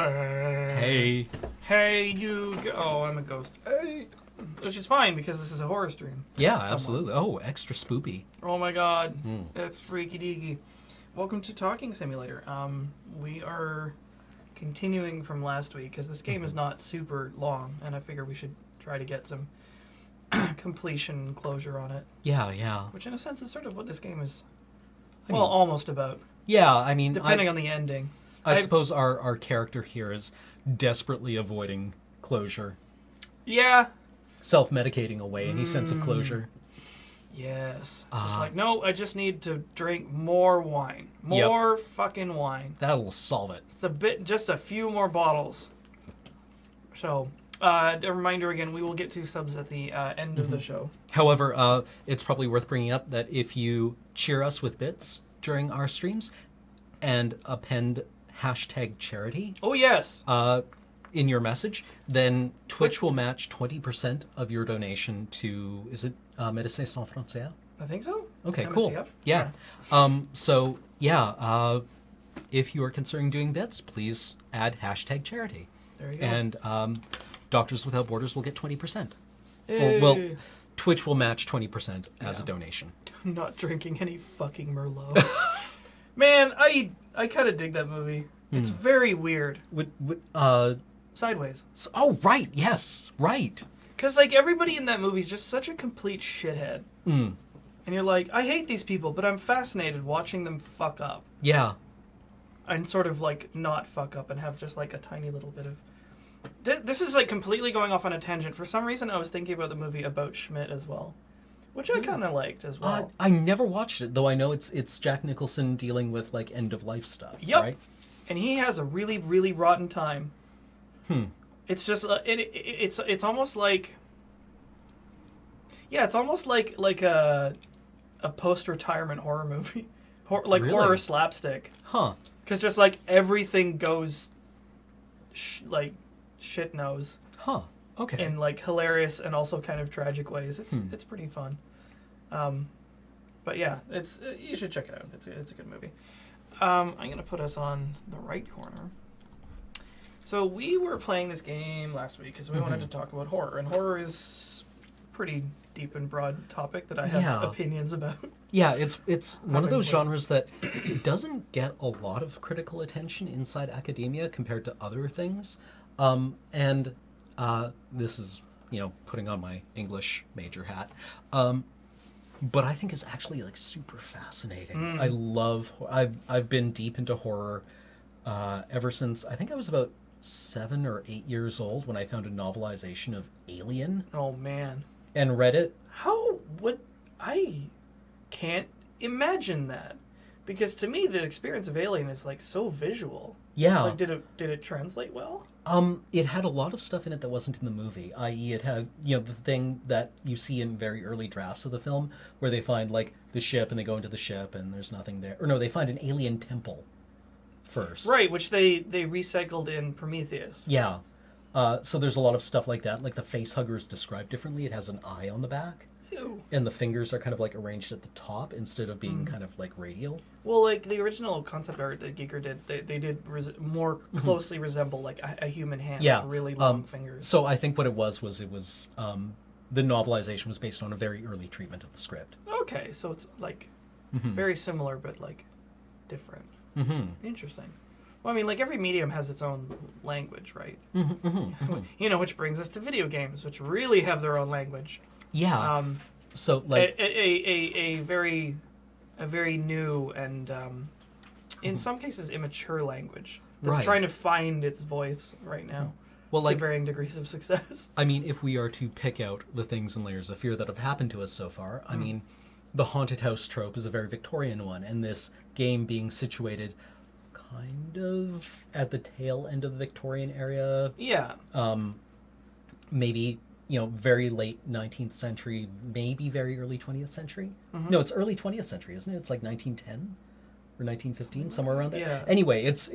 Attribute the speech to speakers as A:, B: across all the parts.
A: Hey.
B: Hey, you. Oh, I'm a ghost. Hey. Which is fine because this is a horror stream.
A: Yeah,
B: Somewhat.
A: absolutely. Oh, extra spoopy.
B: Oh my god. That's freaky deaky. Welcome to Talking Simulator. We are continuing from last week because this game is not super long, and I figure we should try to get some completion closure on it.
A: Yeah.
B: Which, in a sense, is sort of what this game is.
A: I
B: Well,
A: mean,
B: almost about.
A: Yeah, I mean,
B: Depending on the ending.
A: I suppose our character here is desperately avoiding closure,
B: Yeah.
A: self-medicating away any sense of closure.
B: Yes. Just like, no, I just need to drink more wine. More fucking wine.
A: That'll solve it.
B: It's just a few more bottles. So, a reminder again, we will get to subs at the end of the show.
A: However, it's probably worth bringing up that if you cheer us with bits during our streams and append #charity
B: Oh, yes.
A: in your message, then Twitch will match 20% of your donation to, is it Médecins Sans Frontières?
B: I think so.
A: Okay,
B: MSCF?
A: cool. Yeah. If you are considering doing bits, please add #charity.
B: There you go.
A: And Doctors Without Borders will get 20%.
B: Hey.
A: Well, Twitch will match 20% as a donation.
B: I'm not drinking any fucking Merlot. Man, I kind of dig that movie. It's very weird. Sideways.
A: Oh, right. Yes. Right.
B: Because, like, everybody in that movie is just such a complete shithead.
A: Mm.
B: And you're like, I hate these people, but I'm fascinated watching them fuck up.
A: Yeah.
B: And sort of, like, not fuck up and have just, like, a tiny little bit of... This is, like, completely going off on a tangent. For some reason, I was thinking about the movie About Schmidt as well. Which I kind of liked as well.
A: I never watched it, though I know it's Jack Nicholson dealing with, like, end-of-life stuff,
B: Yep.
A: right?
B: And he has a really, really rotten time. It's just... it's almost like... Yeah, it's almost like a post-retirement horror movie.
A: Really?
B: Horror slapstick.
A: Huh.
B: Because just, like, everything goes... shit nose.
A: Huh. Okay.
B: In, like, hilarious and also kind of tragic ways. It's pretty fun. But yeah, you should check it out. It's a good movie. I'm going to put us on the right corner. So we were playing this game last week because we wanted to talk about horror. And horror is a pretty deep and broad topic that I have opinions about.
A: Yeah, it's one of those genres that doesn't get a lot of critical attention inside academia compared to other things. And this is, putting on my English major hat. But I think it's actually, like, super fascinating. I've been deep into horror ever since, I think I was about 7 or 8 years old when I found a novelization of Alien.
B: Oh, man.
A: And read it.
B: I can't imagine that. Because to me, the experience of Alien is, like, so visual.
A: Yeah.
B: Like, did it translate well?
A: It had a lot of stuff in it that wasn't in the movie, i.e. it had, the thing that you see in very early drafts of the film, where they find, like, the ship, and they go into the ship, and there's nothing there. Or no, they find an alien temple first.
B: Right, which they recycled in Prometheus.
A: Yeah. So there's a lot of stuff like that. Like, the face hugger is described differently. It has an eye on the back.
B: Ew.
A: And the fingers are kind of, like, arranged at the top instead of being kind of, like, radial.
B: Well, like, the original concept art that Giger did, they did more closely resemble, like, a human hand with really long fingers.
A: So I think what it was the novelization was based on a very early treatment of the script.
B: Okay, so it's, like, very similar, but, like, different. Interesting. Well, I mean, like, every medium has its own language, right? Which brings us to video games, which really have their own language.
A: Yeah. So, like...
B: A very new and, in some cases, immature language that's trying to find its voice right now. Well, to varying degrees of success.
A: I mean, if we are to pick out the things and layers of fear that have happened to us so far, I mean, the haunted house trope is a very Victorian one, and this game being situated kind of at the tail end of the Victorian era.
B: Yeah.
A: Maybe, very late 19th century, maybe very early 20th century. No, it's early 20th century, isn't it? It's like 1910 or 1915, somewhere around there.
B: Yeah.
A: Anyway, it's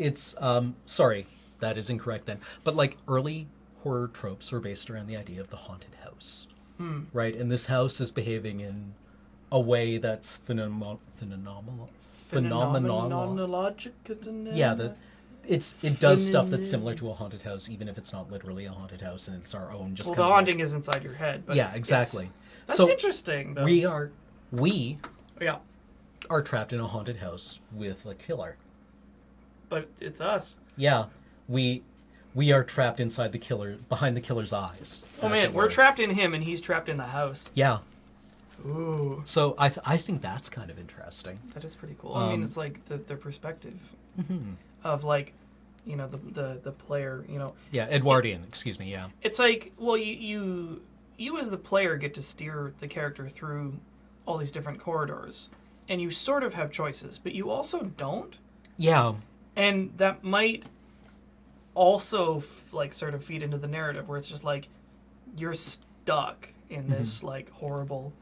A: sorry, that is incorrect then. But, like, early horror tropes are based around the idea of the haunted house. Right? And this house is behaving in a way that's phenomenal.
B: Phenomenological.
A: Yeah, it does stuff that's similar to a haunted house, even if it's not literally a haunted house, and it's our own just.
B: Well,
A: kind
B: the
A: of
B: haunting is inside your head. But
A: yeah, exactly.
B: That's
A: so
B: interesting, though.
A: we
B: Yeah,
A: are trapped in a haunted house with a killer.
B: but it's us.
A: Yeah, we are trapped inside behind the killer's eyes.
B: Oh
A: as
B: man,
A: it
B: we're
A: were.
B: trapped in him, and he's trapped in the house.
A: Yeah.
B: Ooh,
A: So I think that's kind of interesting.
B: that is pretty cool. I mean, it's like the perspective of like, the player.
A: Yeah, Edwardian. Excuse me. Yeah.
B: It's like, well, you as the player get to steer the character through all these different corridors, and you sort of have choices, but you also don't.
A: Yeah.
B: And that might also sort of feed into the narrative where it's just like you're stuck in this like horrible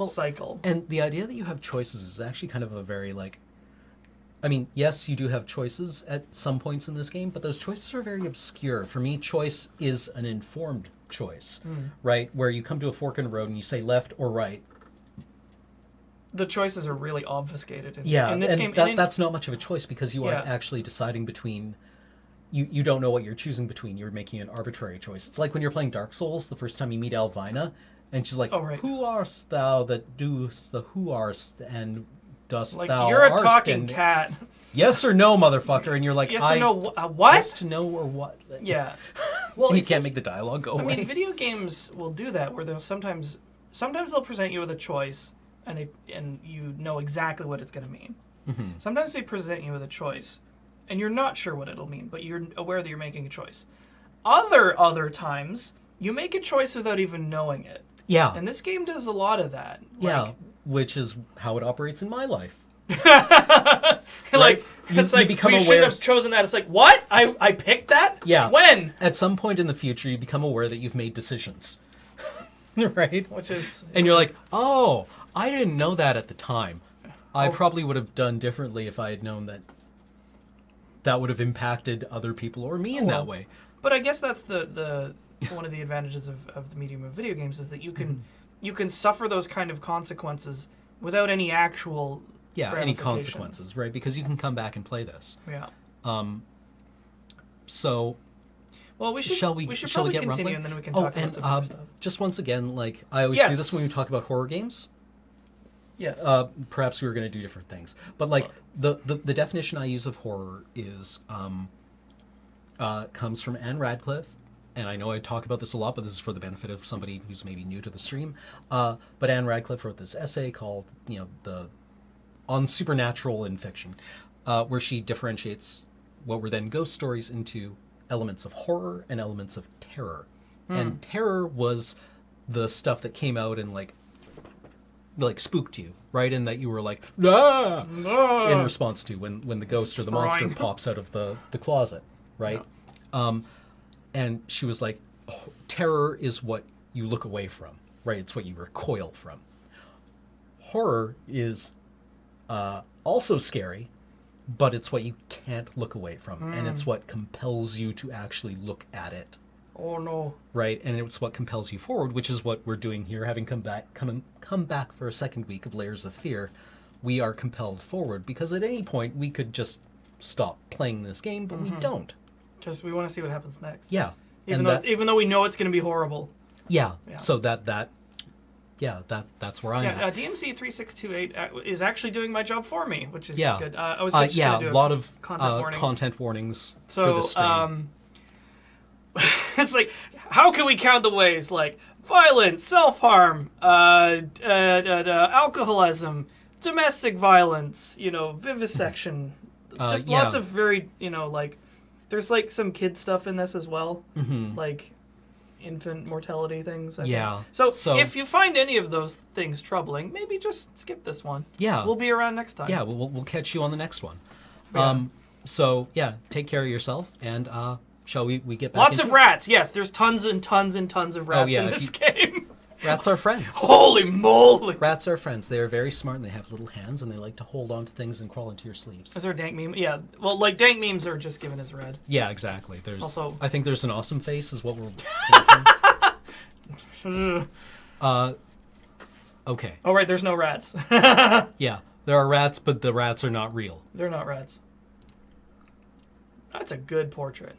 B: cycle.
A: And the idea that you have choices is actually kind of a very I mean, yes, you do have choices at some points in this game, but those choices are very obscure. For me, choice is an informed choice, right? Where you come to a fork in the road and you say left or right.
B: The choices are really obfuscated
A: In
B: this
A: and
B: game.
A: That's not much of a choice because you aren't
B: Yeah.
A: actually deciding between. You don't know what you're choosing between. You're making an arbitrary choice. It's like when you're playing Dark Souls, the first time you meet Alvina, and she's like,
B: Oh, right.
A: "Who arst thou that doest the who arst and dost
B: like
A: thou
B: you're a
A: arst?"
B: talking
A: and
B: cat.
A: yes or no, motherfucker, and you're like,
B: Yes or no? What?
A: Yes to no or what?
B: Yeah. Well,
A: And you
B: it's-
A: can't make the dialogue go
B: I
A: away.
B: mean, video games will do that where they'll sometimes they'll present you with a choice and you know exactly what it's going to mean.
A: Mm-hmm.
B: Sometimes they present you with a choice and you're not sure what it'll mean, but you're aware that you're making a choice. Other times you make a choice without even knowing it.
A: Yeah,
B: And this game does a lot of that.
A: yeah, which is how it operates in my life.
B: Like
A: You-
B: it's
A: you
B: like
A: become
B: we
A: aware
B: shouldn't
A: of-
B: have chosen that. It's like, what? I picked that?
A: Yeah.
B: When?
A: At some point in the future, you become aware that you've made decisions, right?
B: Which is
A: And you're like, oh, I didn't know that at the time. I
B: Oh.
A: probably would have done differently if I had known that would have impacted other people or me in
B: well.
A: that way.
B: But I guess that's the one of the advantages of the medium of video games is that you can suffer those kind of consequences without any actual
A: Yeah, any
B: ramifications.
A: consequences, right? Because you can come back and play this.
B: Yeah.
A: So
B: Well, we should
A: shall we
B: probably
A: get
B: continue
A: rumbling?
B: and then we can
A: Oh,
B: talk about
A: and
B: some other stuff.
A: just once again, like I always do this when we
B: Yes.
A: talk about horror games.
B: Yes.
A: Perhaps we were going to do different things, but like the definition I use of horror is comes from Anne Radcliffe, and I know I talk about this a lot, but this is for the benefit of somebody who's maybe new to the stream. But Anne Radcliffe wrote this essay called on supernatural in fiction, where she differentiates what were then ghost stories into elements of horror and elements of terror, and terror was the stuff that came out and like spooked you, right? And that you were like, ah! in response to when the ghost or the monster
B: Sprawling.
A: pops out of the closet, right? And she was like, oh, terror is what you look away from, right? It's what you recoil from. Horror is also scary, but it's what you can't look away from, and it's what compels you to actually look at it.
B: Oh no.
A: Right, and it's what compels you forward, which is what we're doing here. Having come back for a second week of Layers of Fear, we are compelled forward because at any point we could just stop playing this game, but we don't.
B: Because we want to see what happens next.
A: Yeah,
B: Even
A: and
B: though
A: that,
B: even though we know it's going to be horrible.
A: yeah.
B: Yeah.
A: So that's where I'm
B: Yeah,
A: at.
B: DMC 3628 is actually doing my job for me, which is
A: Yeah.
B: good. I was just
A: Yeah,
B: gonna do
A: a lot of
B: content warning.
A: content warnings for
B: So,
A: this stream.
B: it's like, how can we count the ways? Like, violence, self-harm, alcoholism, domestic violence, vivisection. Just lots
A: yeah.
B: of very, there's like some kid stuff in this as well.
A: Mhm.
B: Like infant mortality things. I think.
A: Yeah.
B: So,
A: So-
B: if you find any of those things troubling, maybe just skip this one.
A: Yeah.
B: We'll be around next time.
A: Yeah, we'll catch you on the next one.
B: Yeah.
A: So yeah, take care of yourself, and shall we get back?
B: Lots
A: into
B: of
A: it?
B: rats. Yes, there's tons and tons and tons of rats
A: yeah,
B: in
A: if
B: this game.
A: Rats are friends.
B: Holy moly!
A: Rats are friends. They are very smart, and they have little hands, and they like to hold on to things and crawl into your sleeves.
B: Is there a dank meme? Yeah. Well, like dank memes are just given as red.
A: Yeah, exactly. There's
B: Also-
A: I think there's an awesome face is what we're painting. Okay.
B: Oh right, there's no rats.
A: Yeah, there are rats, but the rats are not real.
B: They're not rats. That's a good portrait.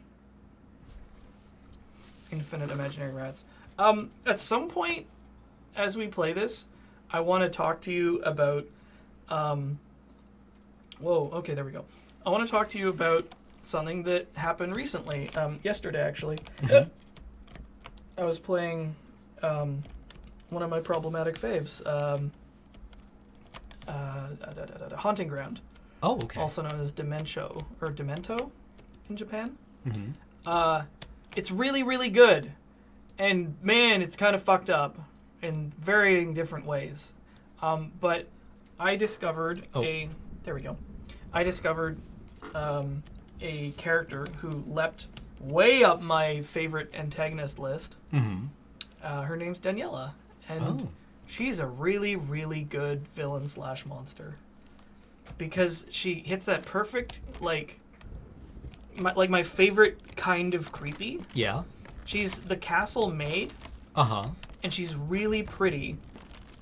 B: Infinite imaginary rats. At some point, as we play this, I want to talk to you about. Whoa. Okay, there we go. I want to talk to you about something that happened recently. Yesterday, actually.
A: Mhm.
B: I was playing one of my problematic faves, Haunting Ground,
A: Oh, okay.
B: also known as Demento or Demento in Japan.
A: Mm-hmm.
B: It's really, really good, and man, it's kind of fucked up in varying different ways. But I discovered there we go. I discovered a character who leapt way up my favorite antagonist list.
A: Mm-hmm.
B: Her name's Daniela, and she's a really, really good villain / monster because she hits that perfect my favorite kind of creepy.
A: Yeah.
B: She's the castle maid,
A: Uh-huh.
B: and she's really pretty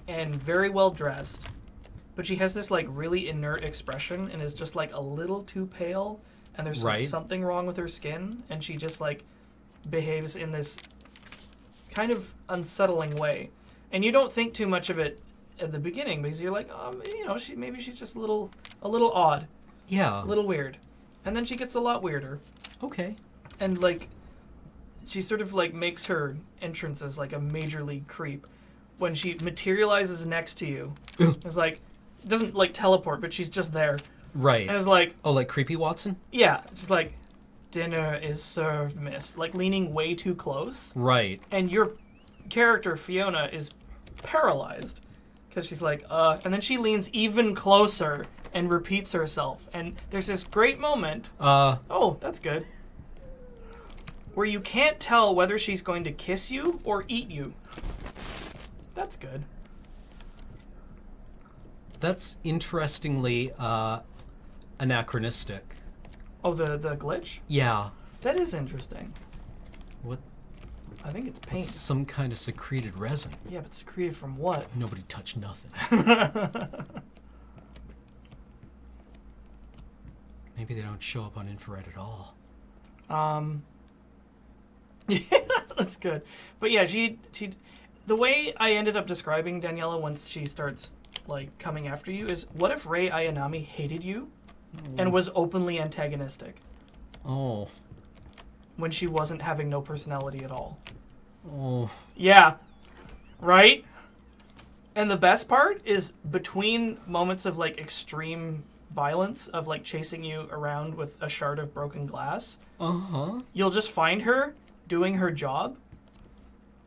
B: and very well dressed, but she has this like really inert expression and is just like a little too pale, and there's like,
A: Right.
B: something wrong with her skin, and she just like behaves in this kind of unsettling way, and you don't think too much of it at the beginning because you're like, maybe she's just a little odd,
A: Yeah.
B: a little weird, and then she gets a lot weirder,
A: Okay.
B: and like she sort of like makes her entrance as like a major league creep when she materializes next to you. It's like doesn't like teleport, but she's just there,
A: Right.
B: and it's like,
A: Oh, like Creepy Watson?
B: yeah, she's like, dinner is served, miss, like leaning way too close.
A: Right.
B: And your character Fiona is paralyzed because she's like, and then she leans even closer and repeats herself, and there's this great moment. Oh, that's good. Where you can't tell whether she's going to kiss you or eat you. That's good.
A: That's interestingly anachronistic.
B: Oh, the glitch?
A: Yeah.
B: That is interesting.
A: What?
B: I think it's paint.
A: Some kind of secreted resin.
B: Yeah, but secreted from what?
A: Nobody touched nothing. Maybe they don't show up on infrared at all.
B: Yeah, that's good. But yeah, she the way I ended up describing Daniela once she starts like coming after you is, what if Rei Ayanami hated you and was openly antagonistic
A: Oh.
B: when she wasn't having no personality at all?
A: Oh.
B: Yeah. Right? And the best part is between moments of like extreme violence of like chasing you around with a shard of broken glass,
A: Uh-huh.
B: you'll just find her doing her job.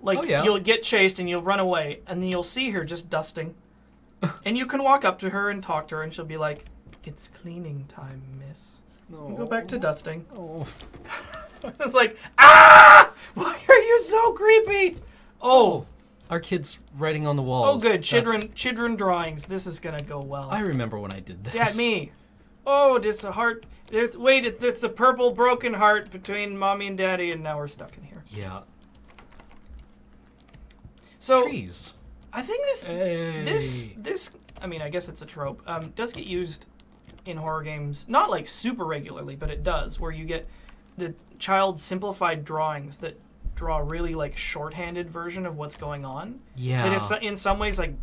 B: Like,
A: Oh, yeah.
B: you'll get chased and you'll run away, and then you'll see her just dusting. And you can walk up to her and talk to her, and she'll be like, "It's cleaning time, miss." And go back to dusting.
A: Oh.
B: It's like, ah! Why are you so creepy? Oh.
A: Our kid's writing on the
B: Oh,
A: walls.
B: good.
A: That's-
B: Children drawings. This is gonna go well.
A: I remember when I did this.
B: Yeah, me. Oh, it's a heart. It's a purple broken heart between mommy and daddy, and now we're stuck in here.
A: Yeah.
B: So
A: Trees.
B: I think this. I mean, I guess it's a trope. Does get used in horror games, not like super regularly, but it does, where you get the child simplified drawings that draw a really like shorthanded version of what's going on.
A: Yeah.
B: It is in some ways like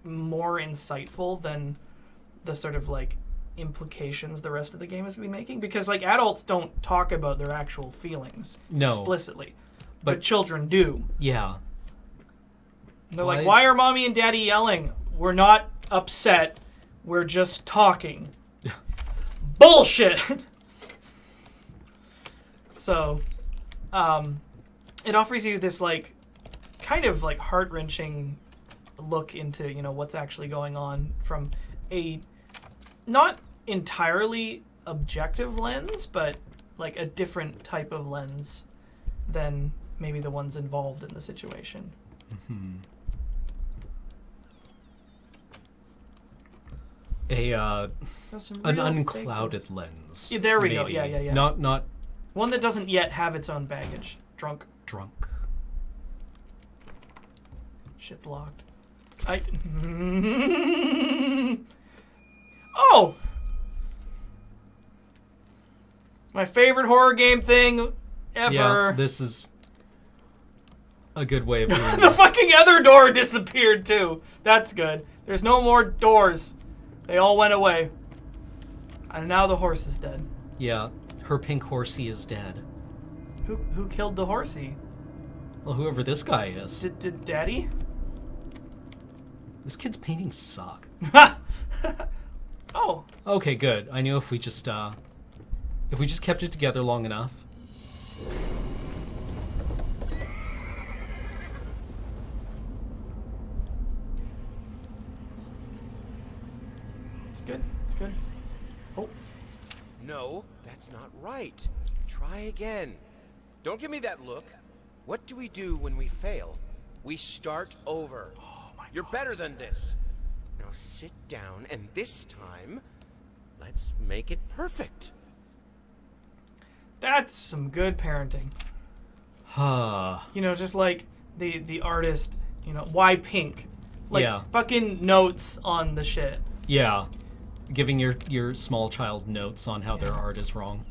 B: more insightful than the sort of like implications the rest of the game has been making, because like adults don't talk about their actual feelings explicitly, but children do.
A: Yeah.
B: They're like, why are mommy and daddy yelling? We're not upset. We're just talking. Bullshit! So, it offers you this, like, kind of, like, heart-wrenching look into, you know, what's actually going on from a not entirely objective lens, but, like, a different type of lens than maybe the ones involved in the situation.
A: Mm-hmm. An unclouded lens.
B: Yeah, there we go.
A: maybe.
B: Yeah.
A: Not
B: One that doesn't yet have its own baggage. Drunk. Shit's locked. Oh! My favorite horror game thing ever.
A: Yeah, this is a good way of doing
B: The
A: this.
B: fucking other door disappeared too. That's good. There's no more doors. They all went away. And now the horse is dead.
A: Yeah, her pink horsey is dead.
B: Who killed the horsey?
A: Well, whoever this guy is.
B: Did Daddy?
A: This kid's paintings suck.
B: Oh.
A: Okay, good. I knew if we just kept it together long enough.
B: It's good. It's good. Oh.
C: No, that's not right. Try again. Don't give me that look. What do we do when we fail? We start over.
B: Oh my
C: You're
B: God.
C: better than this. Now sit down, and this time, let's make it perfect.
B: That's some good parenting.
A: Huh.
B: You know, just like the artist, you know, why pink? Like
A: Yeah.
B: fucking notes on the shit.
A: Yeah. Giving your small child notes on how their art is wrong.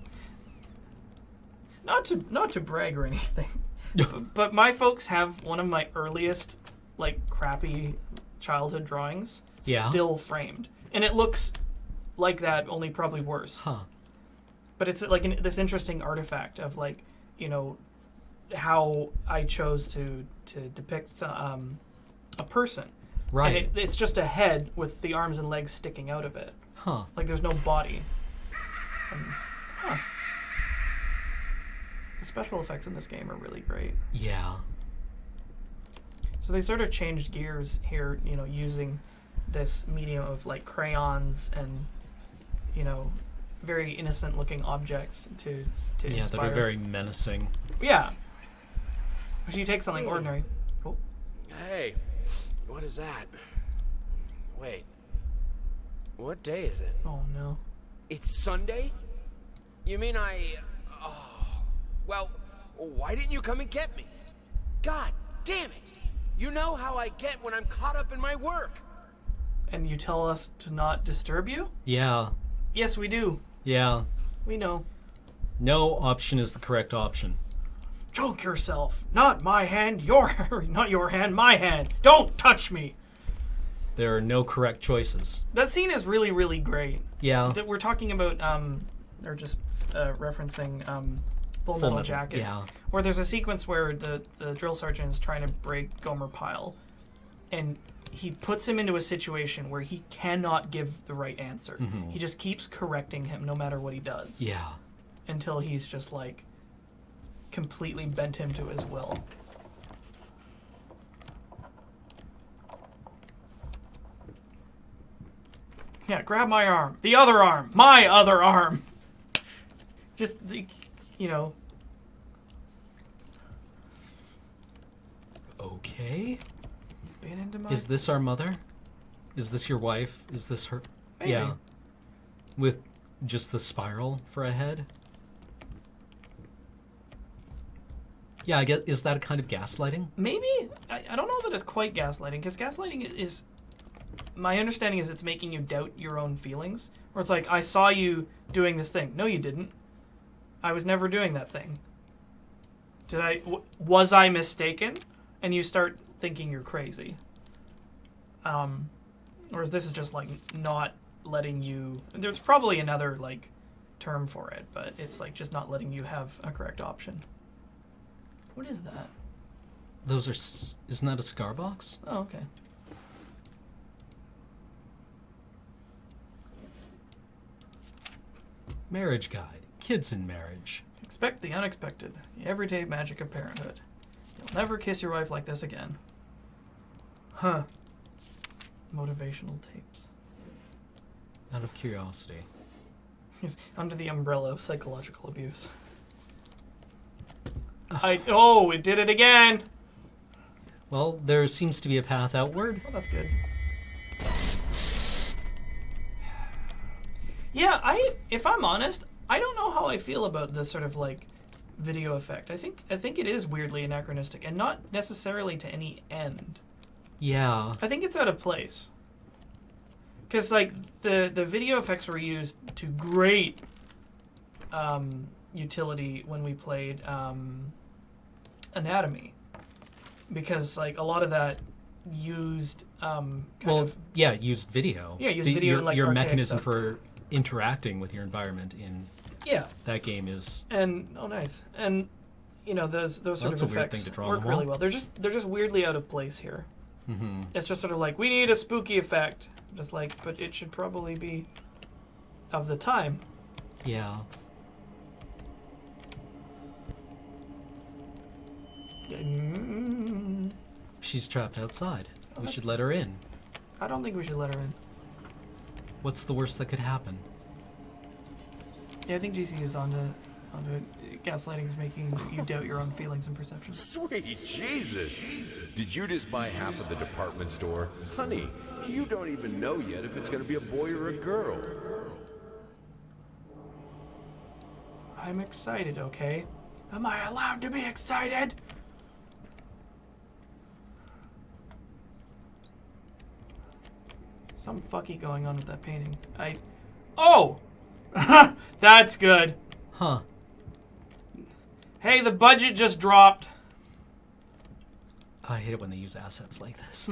B: Not to brag or anything. But my folks have one of my earliest like crappy childhood drawings
A: Yeah?
B: still framed. And it looks like that, only probably worse.
A: Huh.
B: But it's like this interesting artifact of like, you know, how I chose to depict a person.
A: Right.
B: And it's just a head with the arms and legs sticking out of it.
A: Huh.
B: Like there's no body. Huh. The special effects in this game are really great.
A: Yeah.
B: So they sort of changed gears here, you know, using this medium of like crayons and, you know, very innocent looking objects to
A: Yeah,
B: inspire.
A: that are very menacing.
B: Yeah. If you take something ordinary. Cool.
C: Hey, what is that? Wait. What day is it?
B: Oh no.
C: It's Sunday? You mean well, why didn't you come and get me? God damn it! You know how I get when I'm caught up in my work.
B: And you tell us to not disturb you?
A: Yeah.
B: Yes, we do.
A: Yeah.
B: We know.
A: No option is the correct option.
B: Choke yourself. Not my hand, not your hand, my hand. Don't touch me.
A: There are no correct choices.
B: That scene is really, really great.
A: Yeah.
B: That we're talking about, or just referencing Full Metal Jacket.
A: Yeah.
B: Where there's a sequence where the drill sergeant is trying to break Gomer Pyle, and he puts him into a situation where he cannot give the right answer.
A: Mhm.
B: He just keeps correcting him no matter what he does.
A: Yeah.
B: Until he's just like completely bent him to his will. Yeah, grab my arm. The other arm. My other arm. Just, you know.
A: Okay.
B: Been into my...
A: Is this our mother? Is this your wife? Is this her?
B: Maybe.
A: Yeah. With just the spiral for a head? Yeah, I guess, is that a kind of gaslighting?
B: Maybe? I don't know that it's quite gaslighting, because gaslighting is... My understanding is it's making you doubt your own feelings. Where it's like, I saw you doing this thing. No, you didn't. I was never doing that thing. Was I mistaken? And you start thinking you're crazy. Whereas this is just like not letting you... There's probably another like term for it, but it's like just not letting you have a correct option. What is that?
A: Those are... Isn't that a cigar box?
B: Oh, okay.
A: Marriage guide. Kids in marriage.
B: Expect the unexpected. The everyday magic of parenthood. You'll never kiss your wife like this again. Huh. Motivational tapes.
A: Out of curiosity.
B: He's under the umbrella of psychological abuse. Oh, it did it again!
A: Well, there seems to be a path outward.
B: Oh, that's good. Yeah, if I'm honest, I don't know how I feel about this sort of like video effect. I think it is weirdly anachronistic and not necessarily to any end.
A: Yeah.
B: I think it's out of place. Because like the video effects were used to great utility when we played Anatomy, because like a lot of that used
A: used video.
B: Yeah, used video and, like,
A: your
B: archaic
A: mechanism
B: stuff.
A: for interacting with your environment in
B: yeah.
A: that game is
B: And nice. And those sort
A: that's
B: of
A: a weird
B: effects
A: thing to draw on
B: work
A: the
B: really
A: wall.
B: well. They're just weirdly out of place here.
A: mm-hmm.
B: It's just sort of like, we need a spooky effect. Just like, but it should probably be of the time.
A: Yeah.
B: Mm,
A: She's trapped outside. We
B: Okay.
A: should let her in.
B: I don't think we should let her in.
A: What's the worst that could happen?
B: Yeah, I think GC is onto gaslighting is making you doubt your own feelings and perceptions.
D: Sweet Jesus! Did you just buy half of the department store? Honey, you don't even know yet if it's gonna be a boy or a girl.
B: I'm excited, okay? Am I allowed to be excited? Some fucky going on with that painting. Oh! That's good.
A: Huh.
B: Hey, the budget just dropped.
A: I hate it when they use assets like this.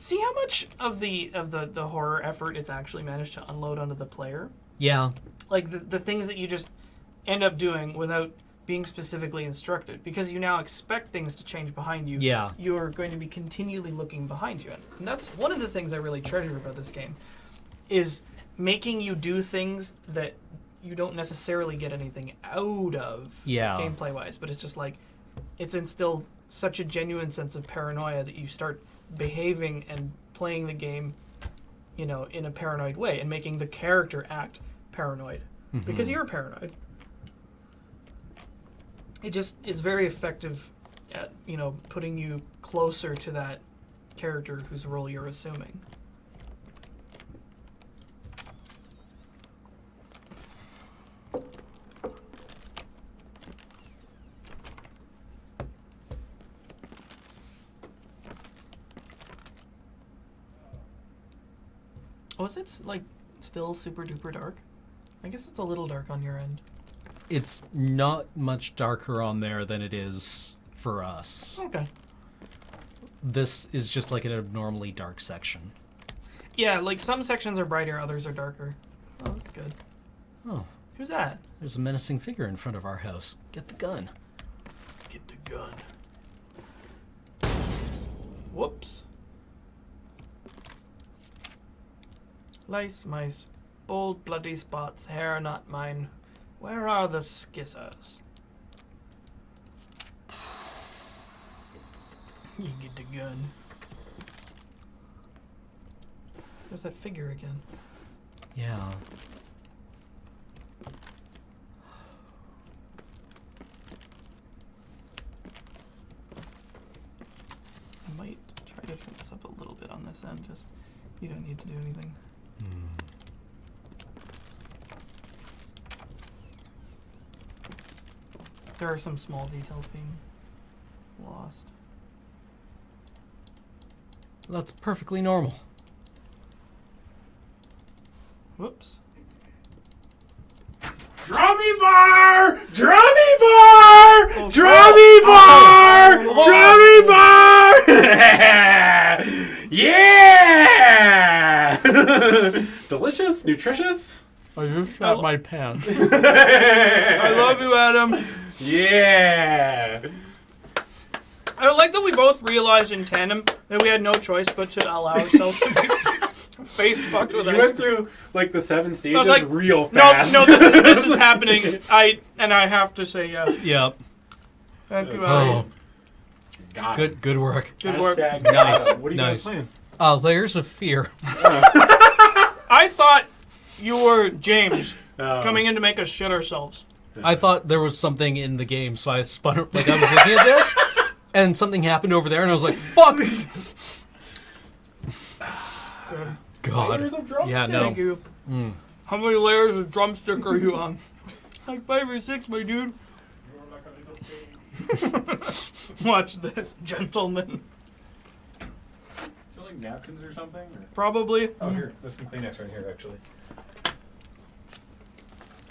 B: See how much of the horror effort it's actually managed to unload onto the player?
A: Yeah.
B: Like the things that you just end up doing without being specifically instructed, because you now expect things to change behind you.
A: Yeah.
B: You're going to be continually looking behind you, and that's one of the things I really treasure about this game, is making you do things that you don't necessarily get anything out of gameplay wise, but it's just like it's instilled such a genuine sense of paranoia that you start behaving and playing the game, in a paranoid way, and making the character act paranoid because you're paranoid. It just is very effective at, putting you closer to that character whose role you're assuming. Oh, is it like still super duper dark? I guess it's a little dark on your end.
A: It's not much darker on there than it is for us.
B: Okay.
A: This is just like an abnormally dark section.
B: Yeah, like some sections are brighter, others are darker. Oh, that's good.
A: Oh,
B: Who's that?
A: there's a menacing figure in front of our house. Get the gun.
B: Get the gun. Whoops. Lice, mice, bold bloody spots, hair not mine. Where are the skizzers? You get the gun. There's that figure again.
A: Yeah.
B: I might try to turn this up a little bit on this end, just you don't need to do anything. There are some small details being lost.
A: That's perfectly normal.
B: Whoops.
E: Drummy bar! Drummy bar!
B: Oh,
E: Drummy bar!
B: oh,
E: Drummy bar! Yeah! Delicious, nutritious.
A: I just
B: shot my
A: pants.
B: I love you, Adam.
E: Yeah!
B: I like that we both realized in tandem that we had no choice but to allow ourselves to be face fucked with
E: You
B: ice
E: went
B: cream.
E: through like the 7 stages
B: I was like,
E: real
B: No,
E: fast.
B: no, this is happening. I have to say yes.
A: Yep.
B: Thank you,
A: Oh,
B: Adam.
E: Got it.
A: good work.
B: Good work.
E: Hashtag
A: Nice,
E: got it. What are you
A: nice.
E: guys playing?
A: Layers of Fear.
B: I thought you were James coming in to make us shit ourselves.
A: I thought there was something in the game, so I spun it like I was looking at this, and something happened over there, and I was like, "Fuck!" God.
E: Layers of drumstick.
A: Yeah, no.
B: Thank you. How many layers of drumstick are you on? Like 5 or 6, my dude. Watch this, gentlemen.
E: Do you like napkins or something? Or?
B: Probably.
E: Oh, here. There's some Kleenex right here, actually.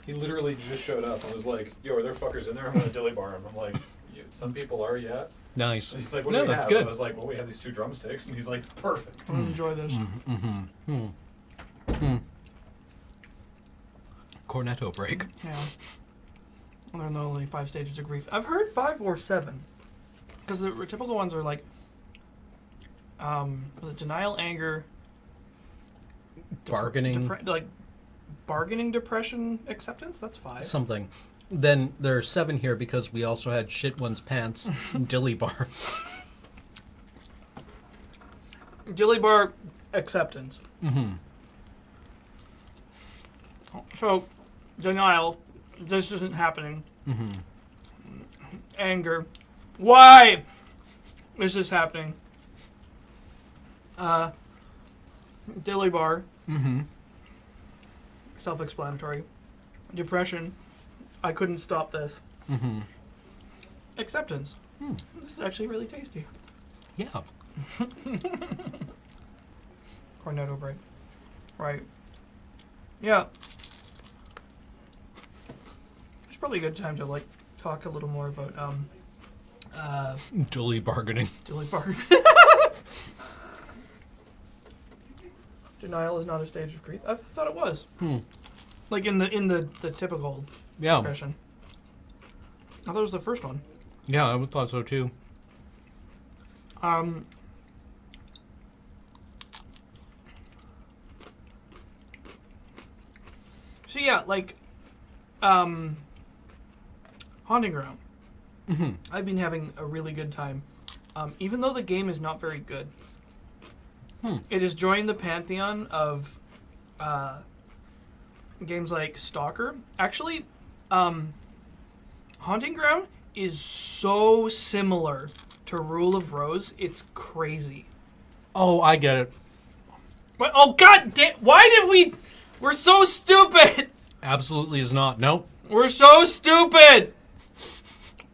E: He literally just showed up and was like, yo, are there fuckers in there? I'm going to dilly bar him. I'm like, yeah, some people are, yeah.
A: Nice.
E: And he's like, what
A: No,
E: do we
A: that's
E: have?
A: good.
E: I was like, well, we have these 2 drumsticks. And he's like, perfect.
B: I'm gonna enjoy this.
A: Cornetto break.
B: Yeah. I don't know, only 5 stages of grief. I've heard 5 or 7. Because the typical ones are like, was it denial, anger,
A: Bargaining.
B: like bargaining, depression, acceptance? That's 5.
A: Something. Then there are 7 here because we also had shit one's pants, dilly bar.
B: Dilly bar, acceptance. So, denial, this isn't happening. Anger, why is this happening? Dilly bar, self-explanatory. Depression, I couldn't stop this. Acceptance, this is actually really tasty.
A: Yeah.
B: Cornetto break. Right. Yeah. It's probably a good time to like talk a little more about
A: Dilly bargaining.
B: dilly bar. Denial is not a stage of grief. I thought it was. Like in the typical
A: Yeah.
B: depression. I thought it was the first one.
A: Yeah, I thought so too.
B: So yeah, like, Haunting Ground. I've been having a really good time, even though the game is not very good. It has joined the pantheon of games like Stalker. Actually, Haunting Ground is so similar to Rule of Rose. It's crazy.
A: Oh, I get it.
B: What? Oh God! Why did we? We're so stupid.
A: Absolutely is not. Nope.
B: We're so stupid.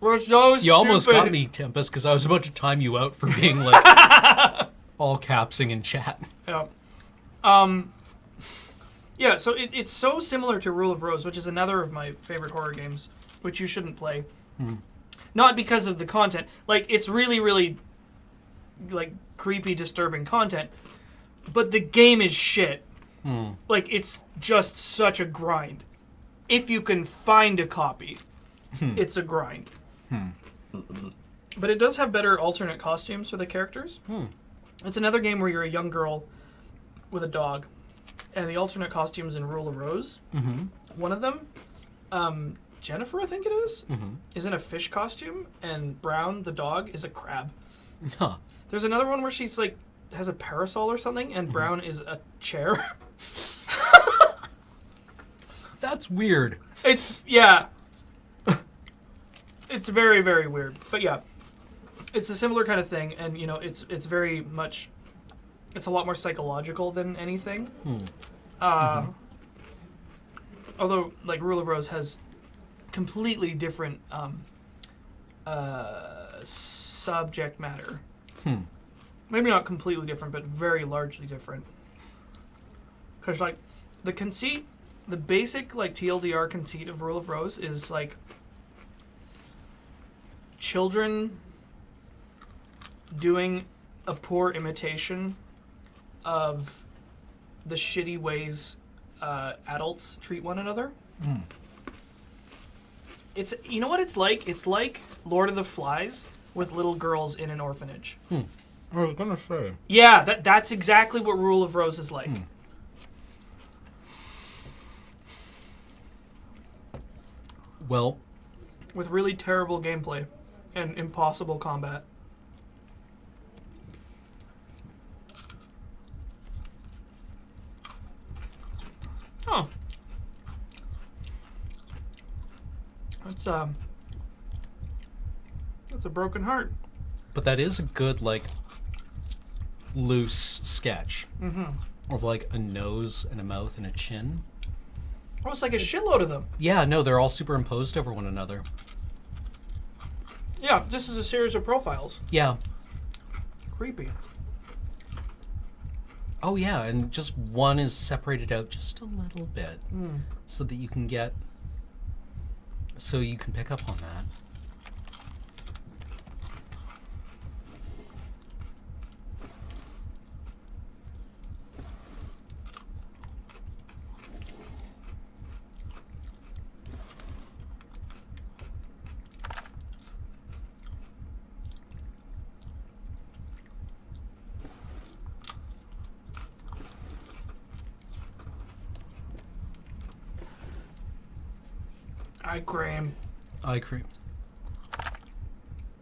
B: We're so stupid.
A: You almost got me, Tempest, because I was about to time you out for being like all capsing in chat.
B: Yeah. Yeah, so it's so similar to Rule of Rose, which is another of my favorite horror games, which you shouldn't play. Not because of the content. Like, it's really, really, like, creepy, disturbing content. But the game is shit. Like, it's just such a grind. If you can find a copy, it's a grind. But it does have better alternate costumes for the characters. It's another game where you're a young girl with a dog. And the alternate costumes in Rule of Rose, one of them, Jennifer, I think it is in a fish costume, and Brown, the dog, is a crab.
A: Huh.
B: There's another one where she's like, has a parasol or something, and Brown is a chair.
A: That's weird.
B: It's, yeah. It's very, very weird. But yeah, it's a similar kind of thing, and, you know, it's very much, it's a lot more psychological than anything. Although, like, Rule of Rose has completely different subject matter. Maybe not completely different, but very largely different. Because, like, the conceit, the basic, like, TLDR conceit of Rule of Rose is, like, children doing a poor imitation of the shitty ways adults treat one another. It's, you know what it's like? It's like Lord of the Flies with little girls in an orphanage.
A: I was gonna say.
B: Yeah, that's exactly what Rule of Rose is like.
A: Well,
B: With really terrible gameplay and impossible combat. Oh. That's a broken heart.
A: but that is a good, like, loose sketch of, like, a nose and a mouth and a chin.
B: Oh, it's like a shitload of them.
A: Yeah, no, they're all superimposed over one another.
B: Yeah, this is a series of profiles.
A: Yeah.
B: Creepy.
A: Oh yeah, and just one is separated out just a little bit, so that you can get, so you can pick up on that.
B: Hi, Graham.
A: I agree.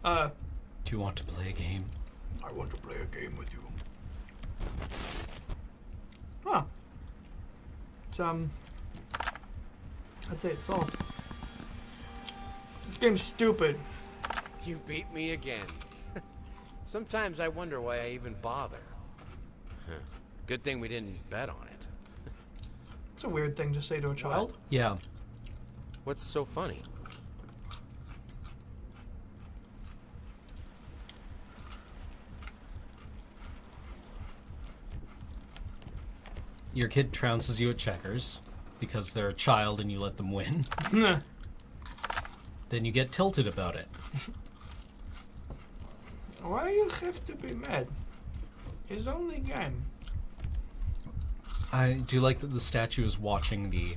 B: Uh,
A: Do you want to play a game?
E: I want to play a game with you.
B: huh. It's, I'd say it's solved. This game's stupid.
C: You beat me again. Sometimes I wonder why I even bother. Huh. Good thing we didn't bet on it.
B: It's a weird thing to say to a child.
A: Yeah.
C: What's so funny?
A: Your kid trounces you at checkers because they're a child and you let them win. Then you get tilted about it.
B: Why you have to be mad? It's only a game.
A: I do like that the statue is watching the...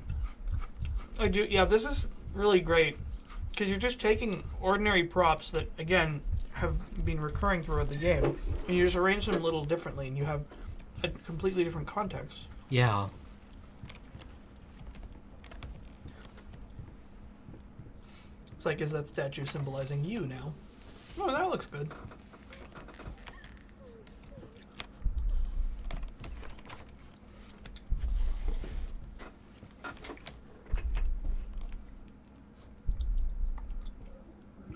B: I do. Yeah, this is really great because you're just taking ordinary props that, again, have been recurring throughout the game, and you just arrange them a little differently, and you have a completely different context.
A: Yeah.
B: It's like, is that statue symbolizing you now? Oh, that looks good.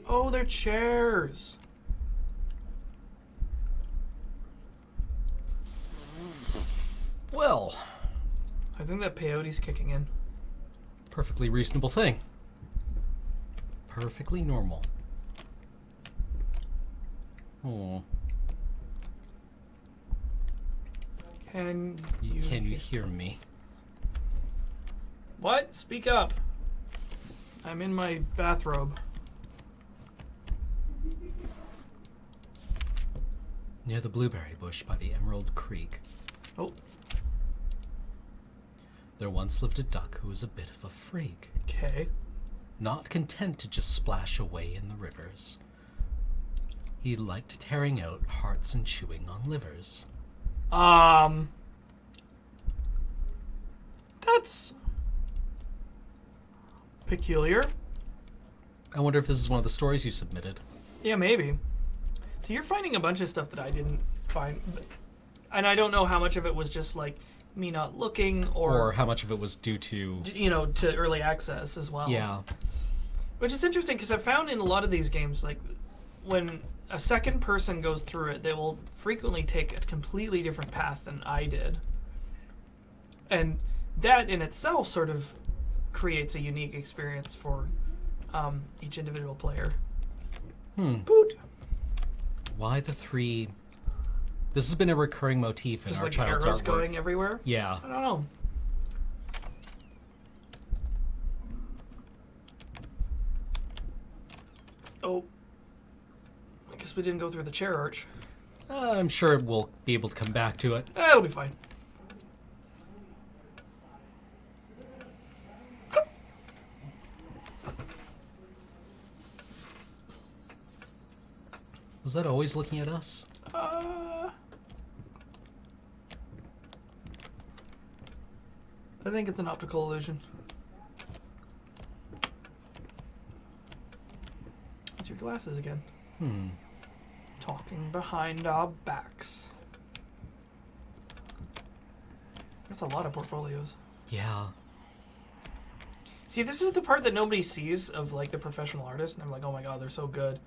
B: Oh, they're chairs.
A: Well,
B: I think that peyote's kicking in.
A: perfectly reasonable thing. Perfectly normal. Oh,
B: Can
A: can you hear me?
B: What? Speak up. I'm in my bathrobe.
A: Near the blueberry bush by the Emerald Creek,
B: Oh,
A: there once lived a duck who was a bit of a freak.
B: okay.
A: Not content to just splash away in the rivers. He liked tearing out hearts and chewing on livers.
B: That's peculiar.
A: I wonder if this is one of the stories you submitted.
B: Yeah, maybe. So you're finding a bunch of stuff that I didn't find, and I don't know how much of it was just like me not looking,
A: Or how much of it was due to...
B: you know, to early access as well.
A: Yeah.
B: Which is interesting because I found in a lot of these games, like when a second person goes through it, they will frequently take a completely different path than I did. And that in itself sort of creates a unique experience for each individual player. Boot.
A: Why the three... This has been a recurring motif in
B: Just
A: our
B: like
A: child's
B: arrows
A: artwork.
B: going everywhere.
A: Yeah.
B: I don't know. Oh. I guess we didn't go through the chair arch.
A: I'm sure we'll be able to come back to it.
B: It'll be fine.
A: Was that always looking at us?
B: I think it's an optical illusion. It's your glasses again. Talking behind our backs. That's a lot of portfolios.
A: Yeah.
B: See, this is the part that nobody sees of like the professional artists, and I'm like, oh my god, they're so good.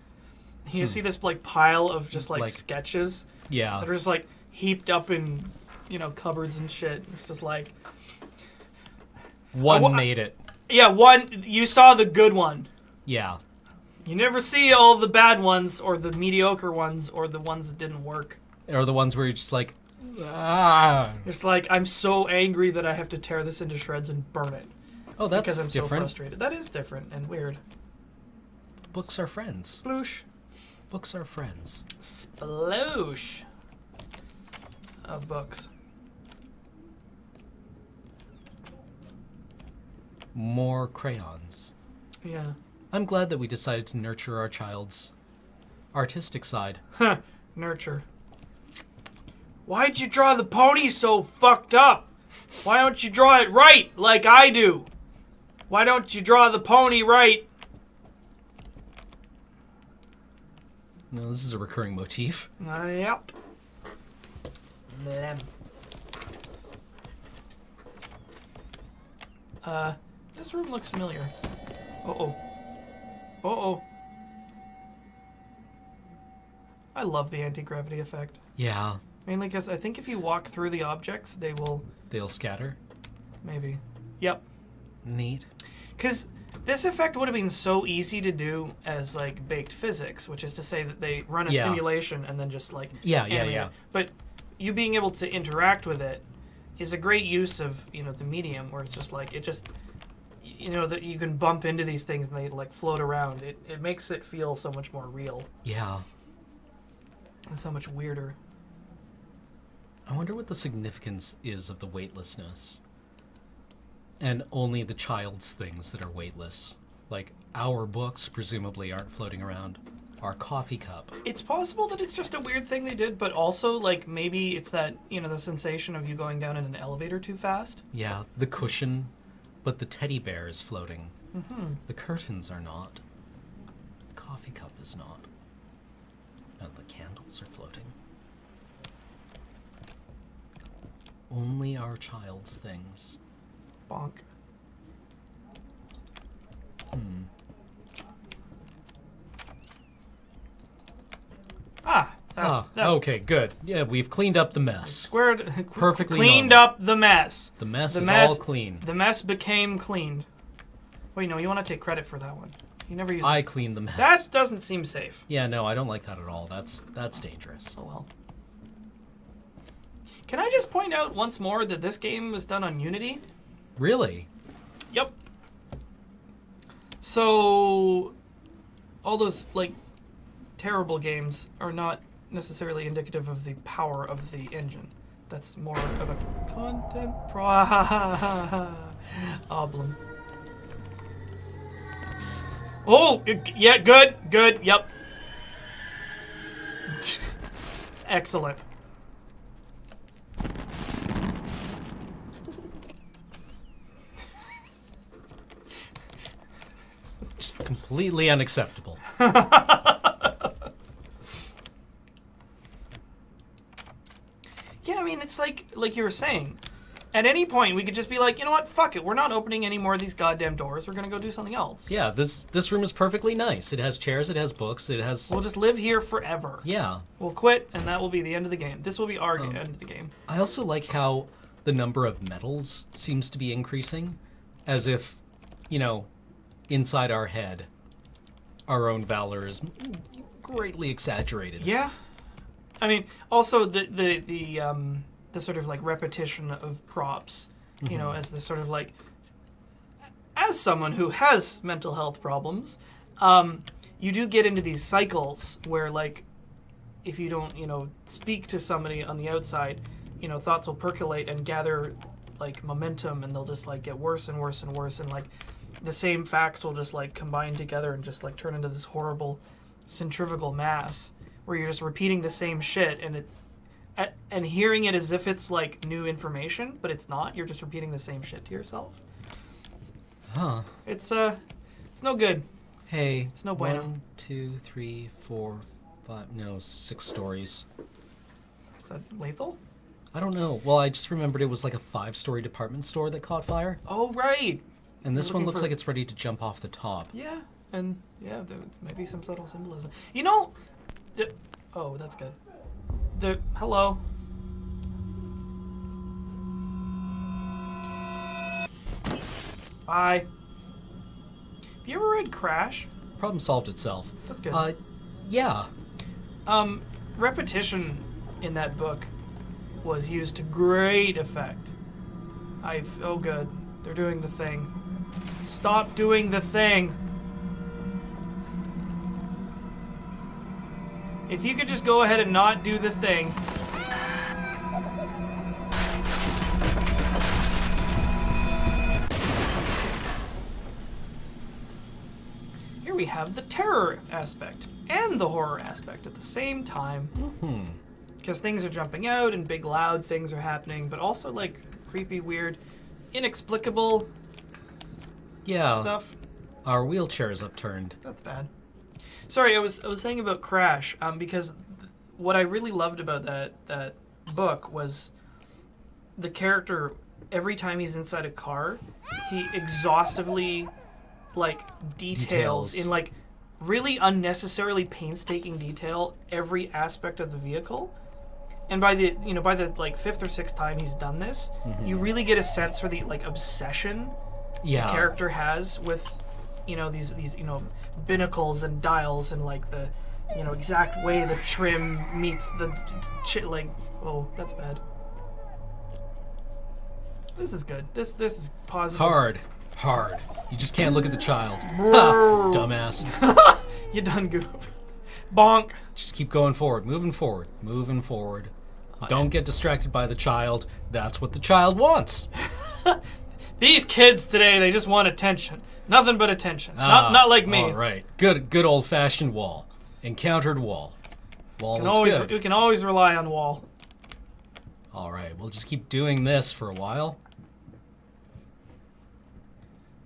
B: You see this like pile of just like sketches
A: Yeah.
B: that are just like heaped up in, you know, cupboards and shit. It's just like,
A: One made it.
B: yeah, one. You saw the good one.
A: Yeah.
B: You never see all the bad ones, or the mediocre ones, or the ones that didn't work.
A: Or the ones where you're just like, ah.
B: It's like, I'm so angry that I have to tear this into shreds and burn it.
A: Oh, that's
B: because I'm so
A: different.
B: frustrated. That is different and weird.
A: Books are friends.
B: Sploosh.
A: Books are friends.
B: Sploosh. Of books.
A: More crayons.
B: Yeah.
A: I'm glad that we decided to nurture our child's artistic side.
B: Huh. Nurture. Why'd you draw the pony so fucked up? Why don't you draw it right, like I do? Why don't you draw the pony right?
A: No, this is a recurring motif.
B: Yep. Blem. This room looks familiar. Uh-oh. Uh-oh. I love the anti-gravity effect.
A: Yeah,
B: Mainly because I think if you walk through the objects, they will...
A: they'll scatter.
B: Maybe. Yep.
A: Neat.
B: Because this effect would have been so easy to do as, like, baked physics, which is to say that they run a
A: Yeah.
B: simulation and then just, like...
A: Yeah.
B: animate it. But you being able to interact with it is a great use of, you know, the medium, where it's just, like, it just... You know, that you can bump into these things and they, like, float around. It makes it feel so much more real
A: Yeah.
B: and so much weirder.
A: I wonder what the significance is of the weightlessness. And only the child's things that are weightless. Like, our books presumably aren't floating around. Our coffee cup.
B: It's possible that it's just a weird thing they did, but also, like, maybe it's that, you know, the sensation of you going down in an elevator too fast.
A: Yeah, the cushion, but the teddy bear is floating.
B: Mm-hmm.
A: The curtains are not. The coffee cup is not. And the candles are floating. Only our child's things.
B: Bonk. That's
A: Okay, good. Yeah, we've cleaned up the mess.
B: squared.
A: Perfectly
B: cleaned
A: normal.
B: up the mess.
A: The mess
B: The
A: is
B: mess-
A: all clean.
B: The mess became cleaned. Wait, no, you want to take credit for that one. You never use
A: I
B: it.
A: cleaned the mess.
B: That doesn't seem safe.
A: Yeah, no, I don't like that at all. That's dangerous.
B: Oh well. Can I just point out once more that this game was done on Unity?
A: Really?
B: Yep. So, all those, like, terrible games are not necessarily indicative of the power of the engine. That's more of a content problem. Oh, yeah, good, yep. Excellent.
A: Just completely unacceptable.
B: Yeah, I mean, it's like you were saying. At any point, we could just be like, you know what, fuck it. We're not opening any more of these goddamn doors. We're going to go do something else.
A: Yeah, this room is perfectly nice. It has chairs, it has books, it has...
B: We'll just live here forever.
A: Yeah.
B: We'll quit, and that will be the end of the game. This will be our end of the game.
A: I also like how the number of medals seems to be increasing, as if, you know, inside our head, our own valor is greatly exaggerated.
B: Yeah. I mean, also the sort of like repetition of props, you know, as the sort of like, as someone who has mental health problems, you do get into these cycles where, like, if you don't, you know, speak to somebody on the outside, you know, thoughts will percolate and gather, like, momentum, and they'll just, like, get worse and worse and worse, and, like, the same facts will just, like, combine together and just, like, turn into this horrible centrifugal mass where you're just repeating the same shit, and hearing it as if it's, like, new information, but it's not. You're just repeating the same shit to yourself.
A: Huh.
B: It's no good.
A: Hey,
B: It's no bueno.
A: 1, 2, 3, 4, 5, no, 6 stories.
B: Is that lethal?
A: I don't know. Well, I just remembered it was like a 5-story department store that caught fire.
B: Oh, right.
A: And this
B: You're
A: one
B: looking
A: looks
B: for-
A: like it's ready to jump off the top.
B: Yeah, and yeah, there may be some subtle symbolism. You know, oh, that's good. Hello. Bye. Have you ever read Crash?
A: problem solved itself.
B: That's good.
A: Yeah.
B: Repetition in that book was used to great effect. Oh good, they're doing the thing. Stop doing the thing. If you could just go ahead and not do the thing. Here we have the terror aspect and the horror aspect at the same time. Because things are jumping out and big loud things are happening, but also like creepy, weird, inexplicable
A: Yeah.
B: stuff.
A: Our wheelchair is upturned.
B: That's bad. Sorry, I was saying about Crash, because what I really loved about that book was the character. Every time he's inside a car, he exhaustively like details in like really unnecessarily painstaking detail every aspect of the vehicle. And by the like 5th or 6th time he's done this, you really get a sense for the like obsession
A: Yeah.
B: the character has with these binnacles and dials and like the exact way the trim meets the like. Oh, that's bad. This is good. This is positive.
A: Hard. You just can't look at the child.
B: Bro.
A: Ha, dumbass.
B: You done goop. Bonk.
A: Just keep going forward, moving forward. Don't get distracted by the child. That's what the child wants.
B: These kids today, they just want attention. Nothing but attention. Not like me.
A: All right. Good old-fashioned wall. Encountered wall. Wall was good.
B: We can always rely on Wall.
A: All right. We'll just keep doing this for a while.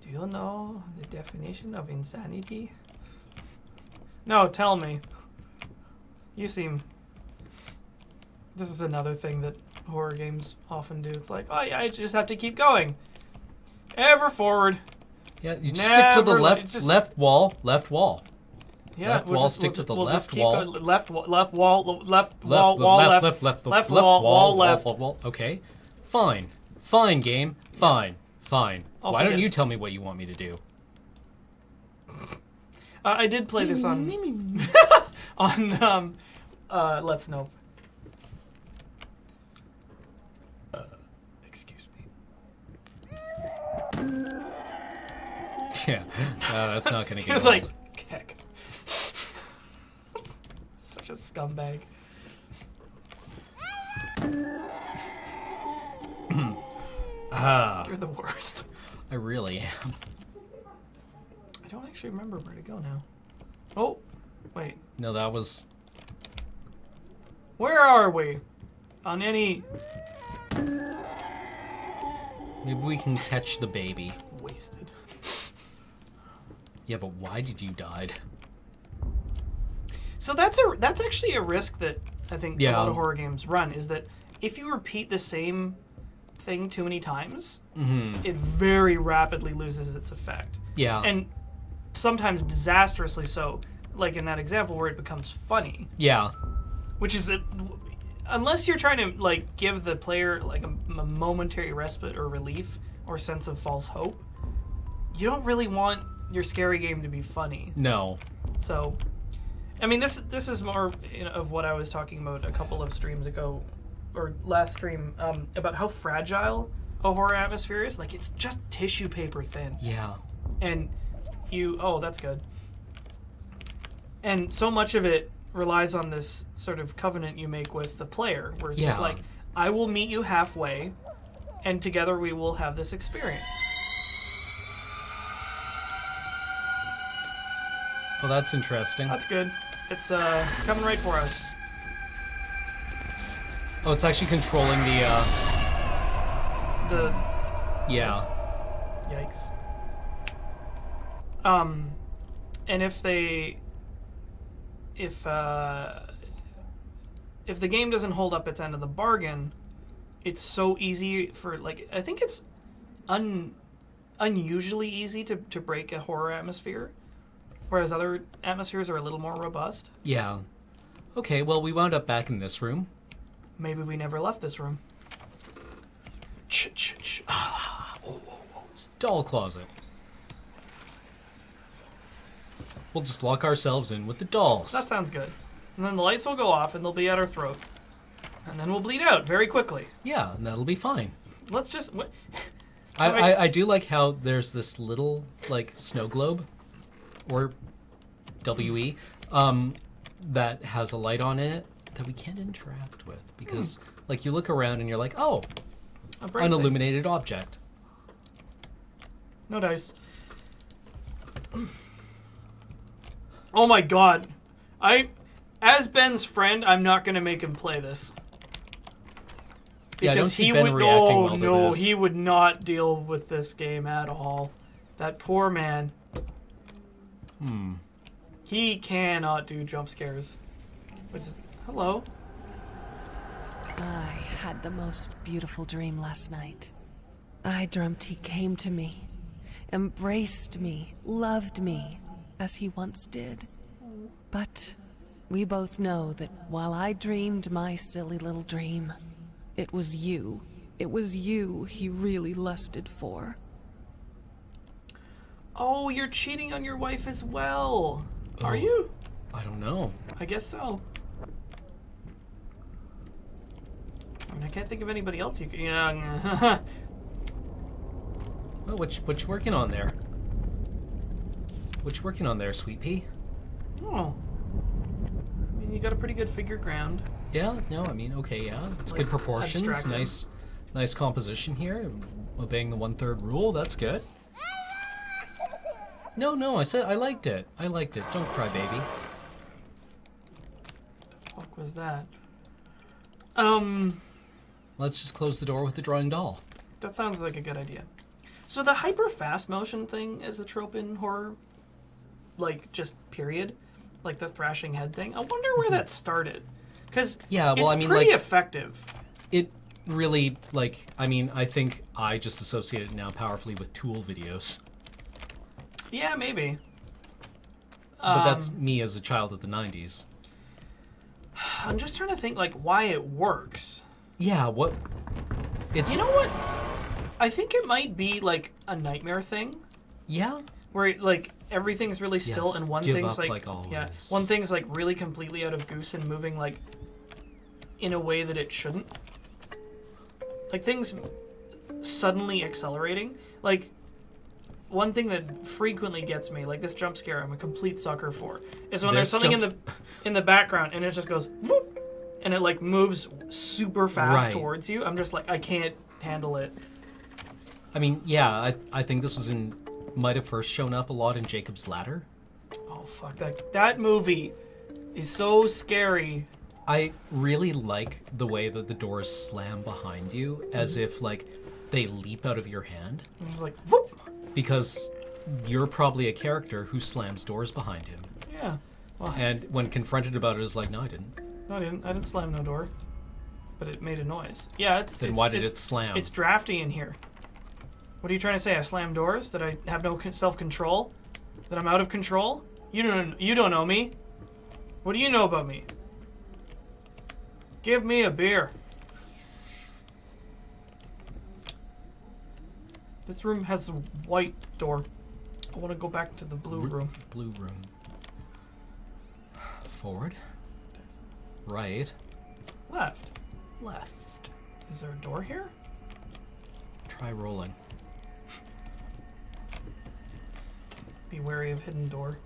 B: Do you know the definition of insanity? No, tell me. You seem... This is another thing that horror games often do. It's like, oh yeah, I just have to keep going. Ever forward.
A: Yeah, you just stick to the
B: Never
A: left
B: just-
A: left wall.
B: Yeah,
A: Left wall, stick to the
B: we'll
A: left
B: just keep
A: wall.
B: going. Left wall, left wall, left
A: Left
B: wall, left wall, left.
A: wall. Okay. Fine, game. Fine.
B: Also,
A: Why don't you
B: yes.
A: tell me what you want me to do?
B: I did play this on Let's Nope. Excuse me.
A: Yeah. That's not gonna
B: He
A: get
B: was
A: old.
B: like, heck. Such a scumbag. You're the worst.
A: I really am.
B: I don't actually remember where to go now. Oh, wait.
A: No, that was...
B: Where are we? On any...
A: Maybe we can catch the baby.
B: Wasted.
A: Yeah, but why did you die?
B: So that's actually a risk that I think a lot of horror games run, is that if you repeat the same thing too many times, it very rapidly loses its effect.
A: Yeah.
B: And sometimes disastrously so, like in that example where it becomes funny.
A: Yeah.
B: Which is, unless you're trying to like give the player like a momentary respite or relief or sense of false hope, you don't really want your scary game to be funny.
A: No.
B: So, I mean, this is more of what I was talking about a couple of streams ago, or last stream, about how fragile a horror atmosphere is. Like, it's just tissue paper thin.
A: Yeah.
B: And that's good. And so much of it relies on this sort of covenant you make with the player, where it's just like, I will meet you halfway, and together we will have this experience.
A: Well, that's interesting.
B: That's good. It's coming right for us.
A: Oh, it's actually controlling the, Yeah.
B: Yikes. And if the game doesn't hold up its end of the bargain, it's so easy for, like, I think it's unusually easy to break a horror atmosphere, whereas other atmospheres are a little more robust.
A: Yeah. Okay, well, we wound up back in this room.
B: Maybe we never left this room.
A: Doll closet. We'll just lock ourselves in with the dolls.
B: That sounds good. And then the lights will go off and they'll be at our throat. And then we'll bleed out very quickly.
A: Yeah, and that'll be fine.
B: Let's just...
A: I do like how there's this little, like, snow globe, or WE, that has a light on in it that we can't interact with. Because, like, you look around and you're like, oh,
B: A bright
A: an
B: thing.
A: illuminated object.
B: No dice. Oh my god. As Ben's friend, I'm not going to make him play this.
A: Yeah, I don't
B: Because
A: see
B: he
A: Ben
B: would
A: reacting well to
B: no,
A: this.
B: he would not deal with this game at all. That poor man. He cannot do jump scares. Which is hello.
F: I had the most beautiful dream last night. I dreamt he came to me, embraced me, loved me, as he once did. But we both know that while I dreamed my silly little dream, it was you. It was you he really lusted for.
B: Oh, you're cheating on your wife as well. Are you?
A: I don't know.
B: I guess so. I mean, I can't think of anybody else you could. Yeah.
A: Oh, what you working on there? What you working on there, Sweet Pea?
B: Oh. I mean, you got a pretty good figure ground.
A: Yeah, no, I mean, okay, yeah. It's
B: Like,
A: good proportions,
B: abstracting.
A: nice composition here. Obeying the 1/3 rule, that's good. No, I said I liked it. I liked it. Don't cry, baby.
B: Fuck was that?
A: Let's just close the door with the drawing doll.
B: That sounds like a good idea. So the hyper fast motion thing is a trope in horror, like just period, like the thrashing head thing. I wonder where that started, because
A: Yeah, well,
B: it's
A: I mean,
B: pretty
A: like-
B: effective.
A: It really, like, I mean, I think I just associate it now powerfully with Tool videos.
B: Yeah, maybe.
A: But that's me as a child of the 90s.
B: I'm just trying to think like why it works.
A: Yeah, what? It's
B: You know what? I think it might be like a nightmare thing.
A: yeah.
B: Where like everything's really still
A: Yes,
B: and one
A: give
B: thing's
A: up
B: like,
A: like
B: yeah,
A: always.
B: one thing's like really completely out of goose and moving like in a way that it shouldn't. Like things suddenly accelerating. Like one thing that frequently gets me, like this jump scare I'm a complete sucker for, is when there's
A: This
B: something
A: jump-
B: in the background and it just goes whoop, and it like moves super fast
A: Right.
B: towards you. I'm just like I can't handle it.
A: I mean, yeah, I think this might have first shown up a lot in Jacob's Ladder.
B: Oh fuck that movie is so scary.
A: I really like the way that the doors slam behind you, as if like they leap out of your hand,
B: I'm just like whoop.
A: because you're probably a character who slams doors behind him.
B: Yeah. Well,
A: And when confronted about it, is like, no, I didn't.
B: no, I didn't slam no door, but it made a noise. Yeah,
A: Then why did it slam?
B: It's drafty in here. What are you trying to say? I slam doors? That I have no self-control? That I'm out of control? You don't know me. What do you know about me? Give me a beer. This room has a white door. I want to go back to the blue room.
A: Blue room. Forward. Right.
B: Left.
A: Left.
B: Is there a door here?
A: Try rolling.
B: Be wary of hidden door.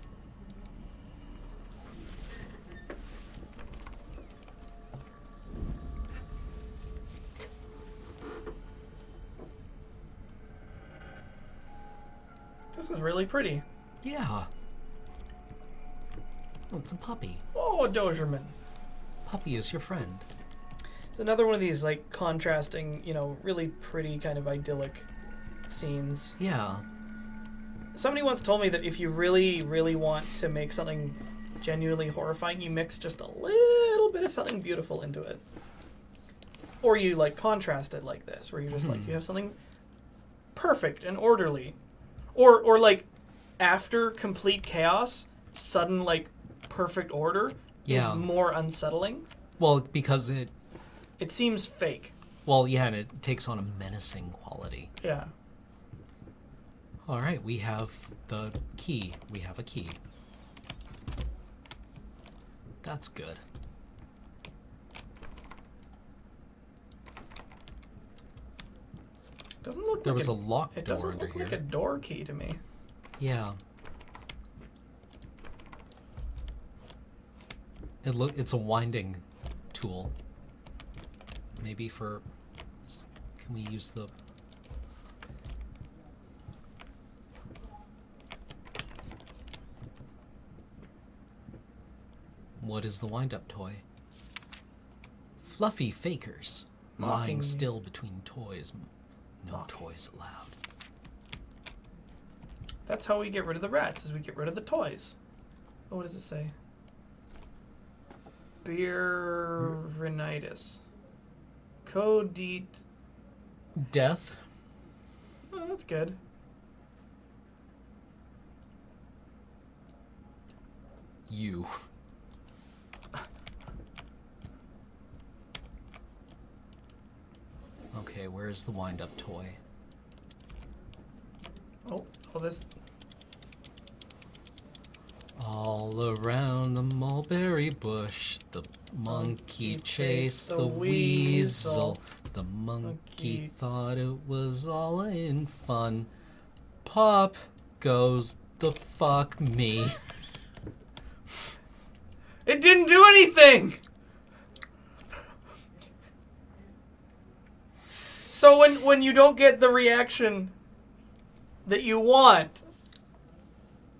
B: This is really pretty.
A: Yeah. Oh, it's a puppy.
B: Oh, a Doberman.
A: Puppy is your friend.
B: It's another one of these like contrasting, really pretty kind of idyllic scenes.
A: Yeah.
B: Somebody once told me that if you really, really want to make something genuinely horrifying, you mix just a little bit of something beautiful into it. Or you like contrast it like this, where you just like you have something perfect and orderly. Or like after complete chaos, sudden like perfect order
A: Yeah.
B: is more unsettling.
A: Well, because
B: It seems fake.
A: well, yeah, and it takes on a menacing quality.
B: Yeah.
A: All right, we have the key. We have a key. That's good.
B: Doesn't look
A: There
B: like
A: was a locked
B: It
A: door
B: doesn't
A: under
B: look
A: here.
B: like a door key to me.
A: Yeah. It's a winding tool. Maybe for... Can we use the... What is the wind-up toy? Fluffy fakers.
B: Mocking
A: Lying
B: me.
A: still between toys. No
B: Mocking.
A: toys allowed.
B: That's how we get rid of the rats, is we get rid of the toys. Oh, what does it say? Beerinitis. Codete.
A: Death.
B: Oh, that's good.
A: You. Okay, where's the wind-up toy?
B: Oh, this.
A: All around the mulberry bush, the monkey chased the weasel. The monkey thought it was all in fun. Pop goes the fuck me.
B: It didn't do anything! So when you don't get the reaction that you want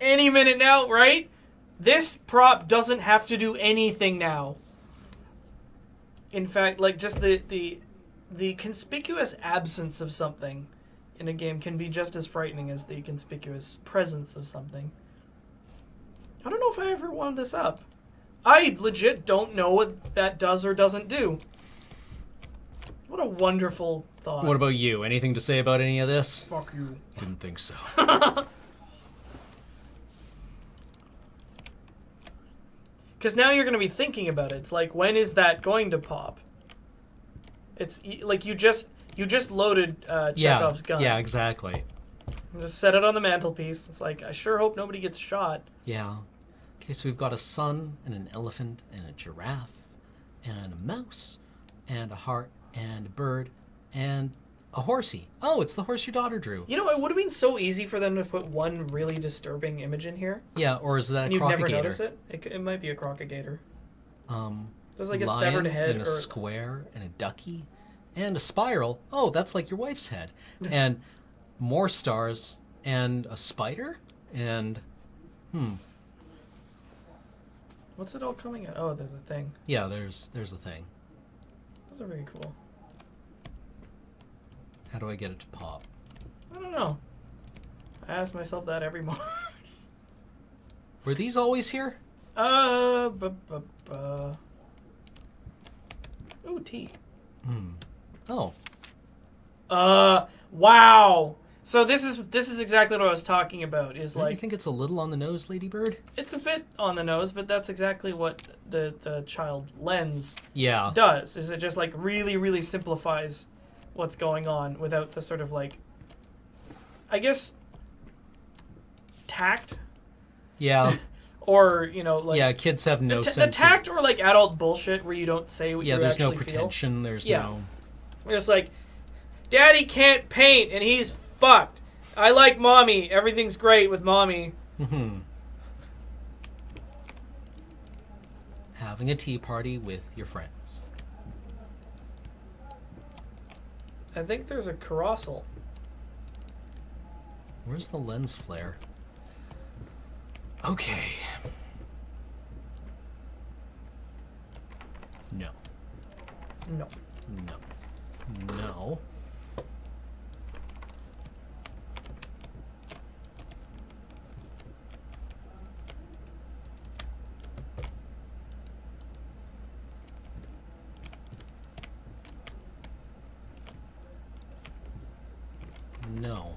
B: any minute now, right? This prop doesn't have to do anything now. In fact, like just the conspicuous absence of something in a game can be just as frightening as the conspicuous presence of something. I don't know if I ever wound this up. I legit don't know what that does or doesn't do. What a wonderful thought.
A: What about you? Anything to say about any of this?
B: Fuck you.
A: Didn't think so.
B: Because now you're going to be thinking about it. It's like, when is that going to pop? It's like you just loaded Chekhov's gun.
A: Yeah, exactly.
B: Just set it on the mantelpiece. It's like, I sure hope nobody gets shot.
A: Yeah. Okay, so we've got a sun and an elephant and a giraffe and a mouse and a heart and a bird and a horsey. Oh, it's the horse your daughter drew.
B: You know, it would have been so easy for them to put one really disturbing image in here.
A: Yeah, or is that
B: And
A: a
B: you'd never
A: crocagator?
B: notice it. It might be a crocagator. There's like a
A: Lion
B: severed head
A: and a
B: or
A: square and a ducky and a spiral. Oh, that's like your wife's head. And more stars and a spider and
B: what's it all coming at? Oh, there's a thing.
A: yeah, there's a thing.
B: Those are very cool.
A: How do I get it to pop?
B: I don't know. I ask myself that every morning.
A: Were these always here?
B: Ooh, tea.
A: Oh,
B: Wow. So this is exactly what I was talking about. Is
A: don't you
B: like,
A: think it's a little on the nose, Ladybird?
B: it's a bit on the nose, but that's exactly what the child lens
A: Yeah.
B: does. Is it just like really, really simplifies what's going on without the sort of like, I guess, tact,
A: Yeah.
B: or you know, like
A: Yeah, kids have no
B: the
A: sense
B: tact or like adult bullshit where you don't say what
A: of... Yeah,
B: you
A: there's no
B: actually feel.
A: pretension, there's
B: Yeah.
A: no...
B: We're just like, Daddy can't paint and he's fucked. I like Mommy. Everything's great with Mommy.
A: Having a tea party with your friends.
B: I think there's a carousel.
A: Where's the lens flare? Okay. No.
B: No.
A: No. No. No.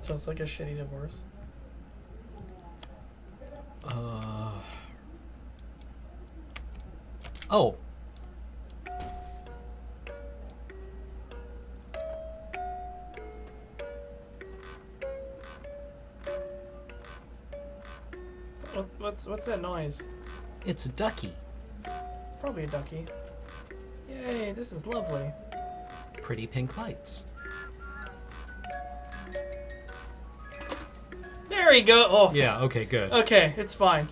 B: So it's like a shitty divorce.
A: Oh.
B: What's that noise?
A: It's a ducky.
B: It's probably a ducky. Yay, this is lovely.
A: Pretty pink lights.
B: There you go. Oh,
A: Yeah, okay, good.
B: okay, it's fine.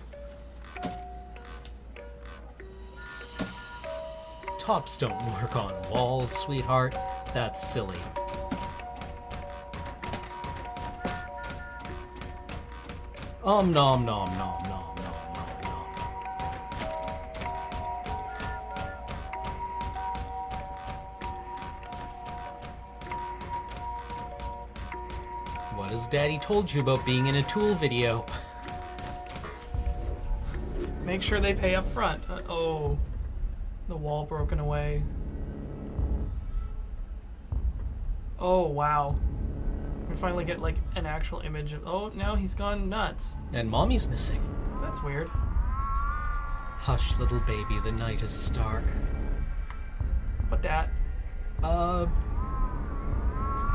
A: Tops don't work on walls, sweetheart. That's silly. Nom nom nom nom nom nom nom. What has Daddy told you about being in a Tool video?
B: Make sure they pay up front. Oh, the wall broken away. Oh, wow. We finally get like an actual image of. Oh, now he's gone nuts.
A: And Mommy's missing.
B: That's weird.
A: Hush, little baby, the night is stark.
B: What dat?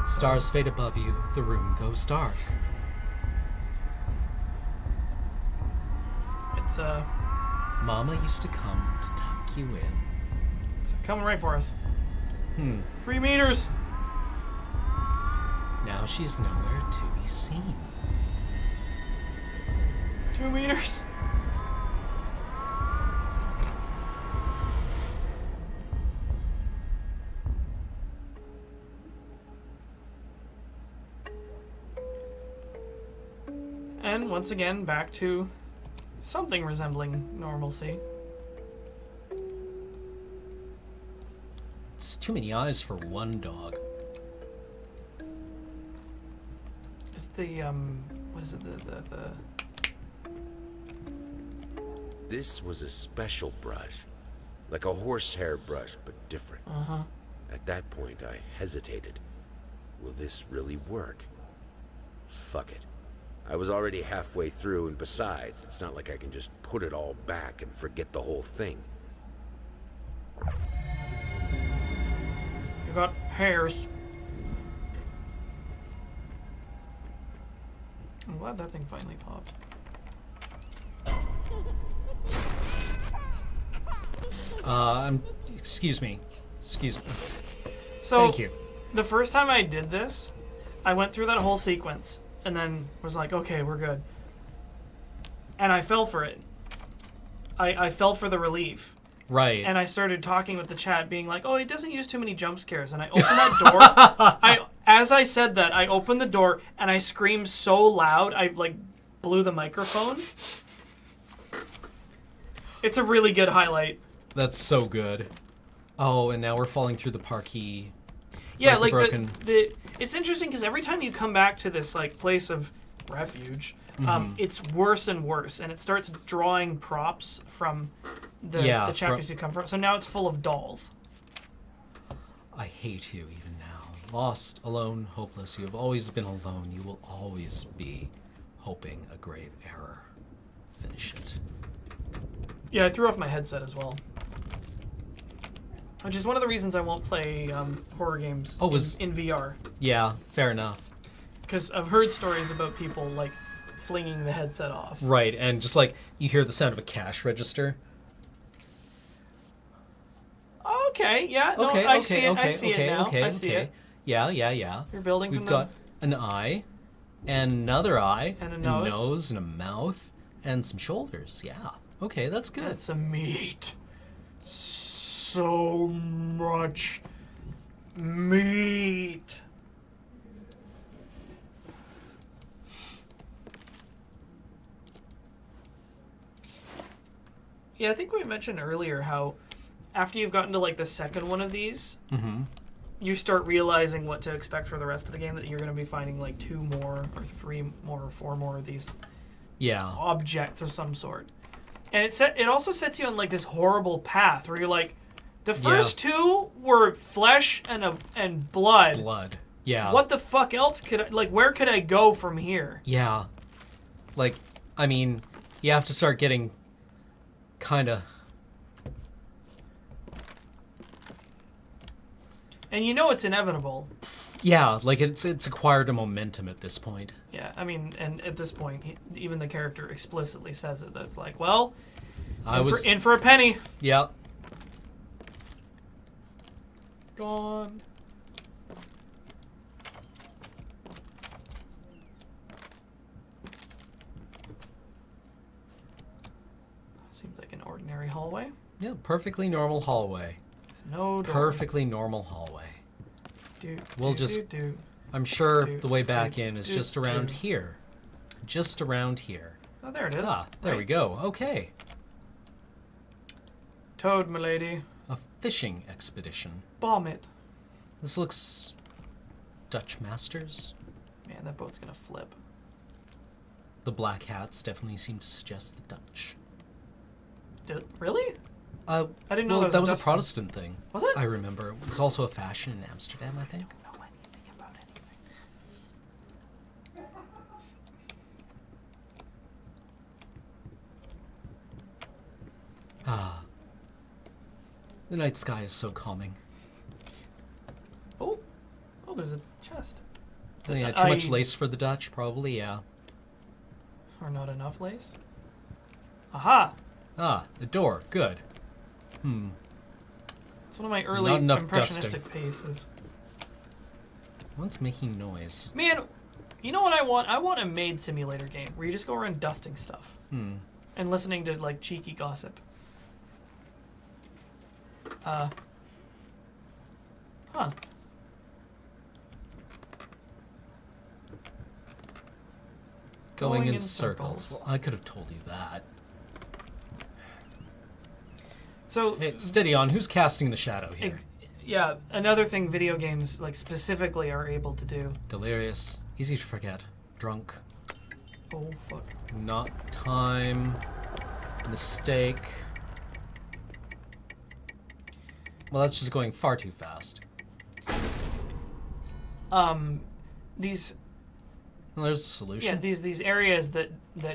A: Stars fade above you, the room goes dark.
B: It's
A: Mama used to come to tuck you in.
B: it's coming right for us. 3 meters.
A: Now she's nowhere to be seen.
B: 2 meters. And once again, back to something resembling normalcy.
A: It's too many eyes for one dog.
B: It's the what is it? The
D: This was a special brush. Like a horsehair brush, but different.
B: uh-huh.
D: At that point, I hesitated. Will this really work? Fuck it. I was already halfway through, and besides, it's not like I can just put it all back and forget the whole thing.
B: You got hairs. I'm glad that thing finally popped.
A: Excuse me. Excuse me.
B: So
A: Thank you.
B: the first time I did this, I went through that whole sequence and then was like, okay, we're good. And I fell for it. I fell for the relief.
A: Right.
B: And I started talking with the chat, being like, oh, it doesn't use too many jump scares. And I opened that door. As I said that, I opened the door and I screamed so loud, I like blew the microphone. It's a really good highlight.
A: That's so good. Oh, and now we're falling through the parquet.
B: Yeah,
A: Like
B: like
A: the broken-
B: it's interesting because every time you come back to this like place of refuge, it's worse and worse, and it starts drawing props from the chapters you come from. So now it's full of dolls.
A: I hate you even now. Lost, alone, hopeless. You have always been alone. You will always be hoping a grave error. Finish it.
B: Yeah, I threw off my headset as well. Which is one of the reasons I won't play horror games in VR.
A: Yeah, fair enough.
B: Because I've heard stories about people like flinging the headset off.
A: Right, and just like you hear the sound of a cash register.
B: Okay, yeah, no,
A: Okay,
B: I
A: okay,
B: see it.
A: okay,
B: I see
A: okay,
B: it now.
A: okay,
B: I see
A: okay.
B: it.
A: Yeah, yeah, yeah.
B: You're building
A: We've
B: from
A: got an eye, and another eye,
B: And a
A: a
B: nose.
A: nose, and a mouth, and some shoulders. Yeah. Okay, that's good.
B: That's some meat. So much meat. Yeah, I think we mentioned earlier how after you've gotten to like the second one of these, you start realizing what to expect for the rest of the game, that you're going to be finding like 2 more or 3 more or 4 more of these
A: Yeah.
B: objects of some sort. And it also sets you on like this horrible path where you're like, the first 2 were flesh and blood.
A: Blood. Yeah.
B: What the fuck else where could I go from here?
A: Yeah. Like, I mean, you have to start getting kind of...
B: And you know it's inevitable
A: Yeah, like it's acquired a momentum at this point.
B: Yeah, I mean, and at this point, even the character explicitly says it. That's like, well, in for a penny.
A: Yeah.
B: Gone. Seems like an ordinary hallway.
A: Yeah, perfectly normal hallway.
B: No door.
A: Perfectly normal hallway. We'll just- I'm sure the way back in is just around here. Just around here.
B: Oh, there it is.
A: Ah, there we go. Okay.
B: Toad, milady.
A: A fishing expedition.
B: Bomb it.
A: This looks Dutch masters.
B: Man, that boat's gonna flip.
A: The black hats definitely seem to suggest the Dutch.
B: Really?
A: I
B: didn't know
A: well,
B: that was a
A: was a
B: Dutch
A: Protestant thing.
B: Was it?
A: I remember. It was also a fashion in Amsterdam, I think.
B: I don't know anything about anything.
A: Ah. The night sky is so calming.
B: Oh, there's a chest.
A: Oh, yeah, too much lace for the Dutch, probably, yeah.
B: Or not enough lace? Aha!
A: Ah, the door. Good.
B: It's one of my early
A: Not enough
B: impressionistic pieces.
A: One's making noise.
B: Man, you know what I want? I want a maid simulator game where you just go around dusting stuff and listening to like cheeky gossip. Huh.
A: Going in circles. Well, I could have told you that.
B: So
A: Hey, steady on. Who's casting the shadow here?
B: yeah, another thing video games like specifically are able to do.
A: Delirious. Easy to forget. Drunk.
B: Oh fuck.
A: Not time. Mistake. Well, that's just going far too fast.
B: These
A: Well, there's a solution.
B: these areas that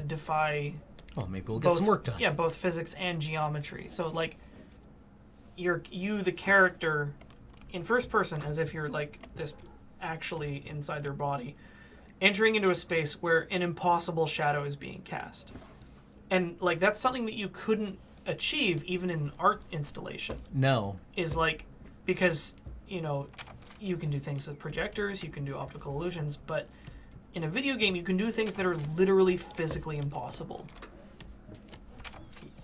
B: defy
A: Well, maybe we'll get some work done.
B: Yeah, both physics and geometry. So like you the character in first person as if you're like this actually inside their body entering into a space where an impossible shadow is being cast. And like that's something that you couldn't achieve even in an art installation.
A: No.
B: Is like because, you know, you can do things with projectors, you can do optical illusions, but in a video game you can do things that are literally physically impossible.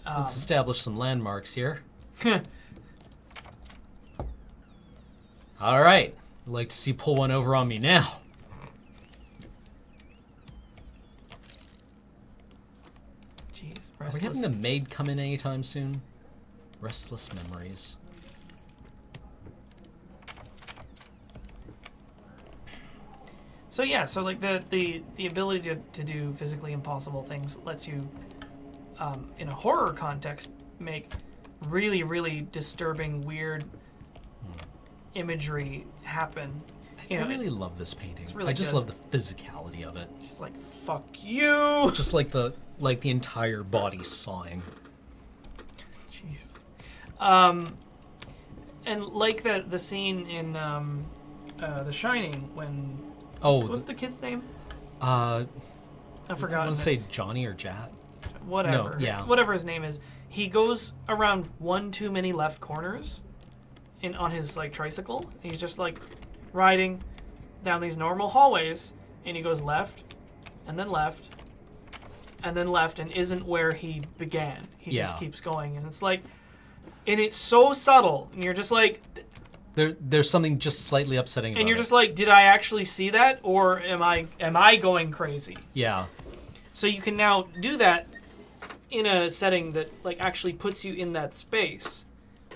A: Let's establish some landmarks here. All right. I'd like to see pull one over on me now.
B: Jeez,
A: Are we
B: restless.
A: having the maid come in anytime soon? Restless memories.
B: So yeah, so like the ability to do physically impossible things lets you, in a horror context, make really, really disturbing, weird imagery happen.
A: I really love this painting.
B: really
A: I just
B: good.
A: love the physicality of it.
B: Just like, fuck you!
A: Just like the entire body sawing.
B: Jeez. And like the scene in The Shining when what's the kid's name?
A: I
B: forgot.
A: want to say Johnny or Jack.
B: Whatever.
A: No, yeah.
B: Whatever his name is. He goes around one too many left corners on his like tricycle. He's just like riding down these normal hallways and he goes left and then left and then left and isn't where he began. He just keeps going and it's like and it's so subtle and you're just like
A: There's something just slightly upsetting about
B: and you're
A: it.
B: just like, did I actually see that or am I going crazy?
A: Yeah.
B: So you can now do that in a setting that like actually puts you in that space,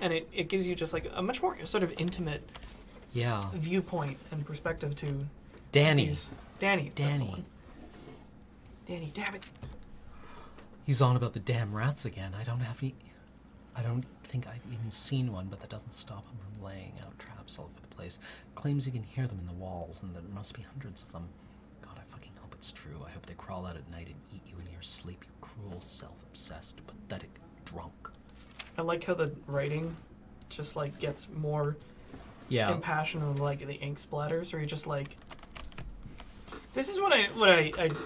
B: and it gives you just like a much more sort of intimate viewpoint and perspective to
A: Danny.
B: Danny, damn it.
A: He's on about the damn rats again. I don't think I've even seen one, but that doesn't stop him from laying out traps all over the place. Claims he can hear them in the walls, and there must be hundreds of them. God, I fucking hope it's true. I hope they crawl out at night and eat you in your sleep, you cruel, self-obsessed, pathetic drunk.
B: I like how the writing just like gets more impassioned of like the ink splatters, where you're just like. This is what I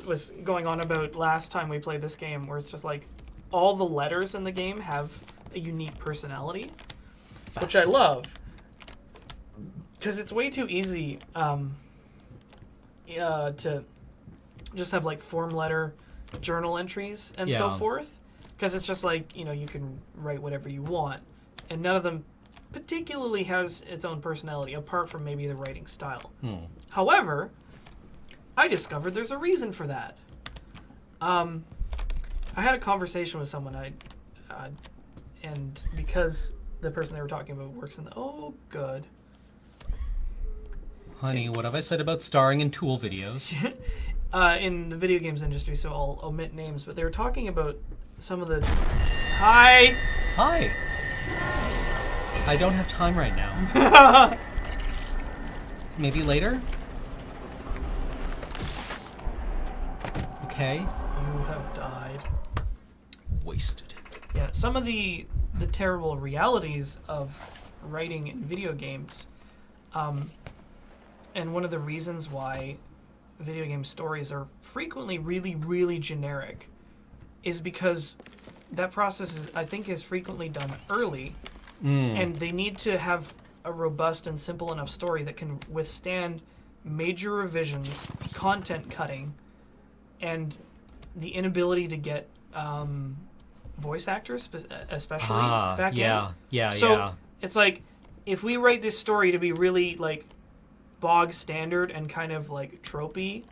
B: was going on about last time we played this game, where it's just like all the letters in the game have a unique personality, which I love, because it's way too easy to just have like form letter journal entries and so forth, because it's just like, you can write whatever you want, and none of them particularly has its own personality apart from maybe the writing style. However, I discovered there's a reason for that. I had a conversation with someone, and because the person they were talking about works in the... Oh, good.
A: Honey, what have I said about starring in Tool videos?
B: In the video games industry, so I'll omit names, but they were talking about some of the... Hi!
A: Hi! I don't have time right now. Maybe later? Okay.
B: You have died.
A: Wasted.
B: Yeah, some of the terrible realities of writing in video games, and one of the reasons why video game stories are frequently really, really generic is because that process is frequently done early, and they need to have a robust and simple enough story that can withstand major revisions, content cutting, and the inability to get voice actors, especially back in. So it's like, if we write this story to be really like bog standard and kind of like tropey,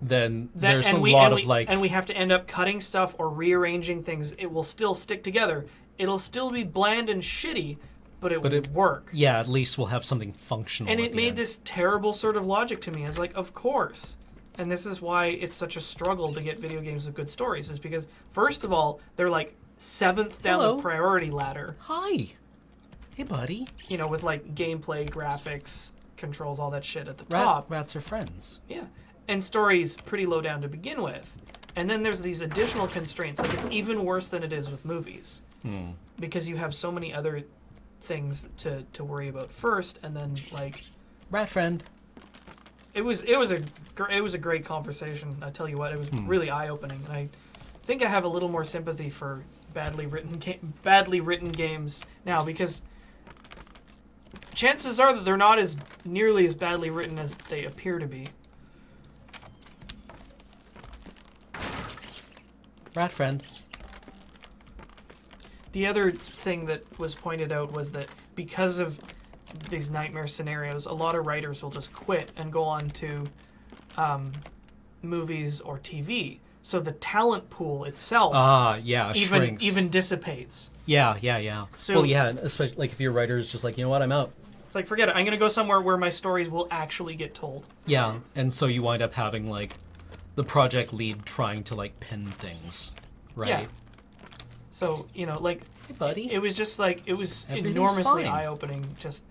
A: then there's a lot of like...
B: And we have to end up cutting stuff or rearranging things, it will still stick together. It'll still be bland and shitty, but it would work.
A: Yeah, at least we'll have something functional.
B: And it made this terrible sort of logic to me. I was like, of course. And this is why it's such a struggle to get video games with good stories, is because, first of all, they're like 7th down the priority ladder.
A: Hi. Hey, buddy.
B: With like gameplay, graphics, controls, all that shit at the top.
A: Rats are friends.
B: Yeah. And story's pretty low down to begin with. And then there's these additional constraints. Like, it's even worse than it is with movies. Because you have so many other things to worry about first, and then, like...
A: Rat friend.
B: It was a great conversation. I tell you what, it was really eye-opening. I think I have a little more sympathy for badly written games now, because chances are that they're not as nearly as badly written as they appear to be.
A: Rat friend.
B: The other thing that was pointed out was that because of these nightmare scenarios, a lot of writers will just quit and go on to movies or TV. So the talent pool itself
A: shrinks.
B: even dissipates.
A: Yeah.
B: So,
A: well, yeah, especially like if your writer is just like, you know what, I'm out.
B: It's like, forget it. I'm going to go somewhere where my stories will actually get told.
A: Yeah, and so you wind up having like the project lead trying to like pin things, right?
B: Yeah. So, like,
A: hey, buddy.
B: It was just like, it was
A: Everything's
B: enormously
A: fine.
B: eye-opening, just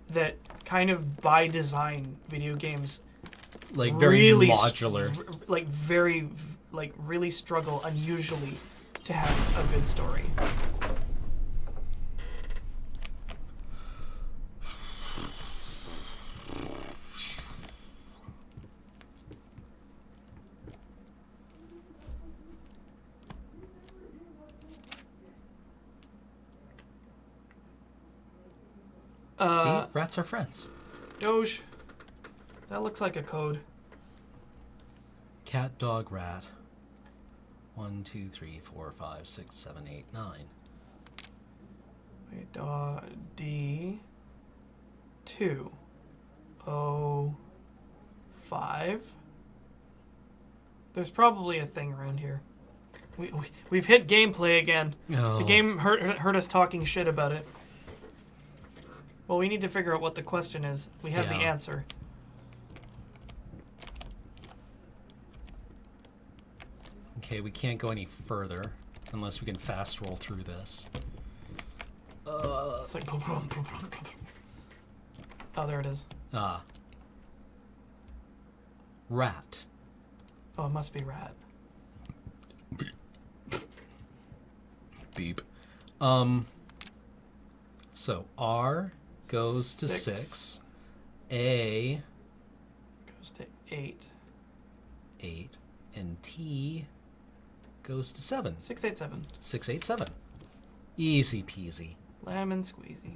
B: that kind of by design video games
A: like very
B: really
A: modular.
B: really struggle unusually to have a good story.
A: See? Rats are friends.
B: Doge. That looks like a code.
A: Cat, dog, rat. 1, 2, 3, 4, 5, 6, 7, 8, 9.
B: Wait, D 2 O 5. There's probably a thing around here. We've hit gameplay again.
A: Oh.
B: The game heard us talking shit about it. Well, we need to figure out what the question is. We have the answer.
A: Okay, we can't go any further unless we can fast roll through this.
B: It's like... Oh, there it is.
A: Rat.
B: Oh, it must be rat.
A: Beep. So R goes to 6. A
B: goes to 8.
A: 8. And T goes to 7.
B: 687.
A: 687. Easy peasy.
B: Lemon squeezy.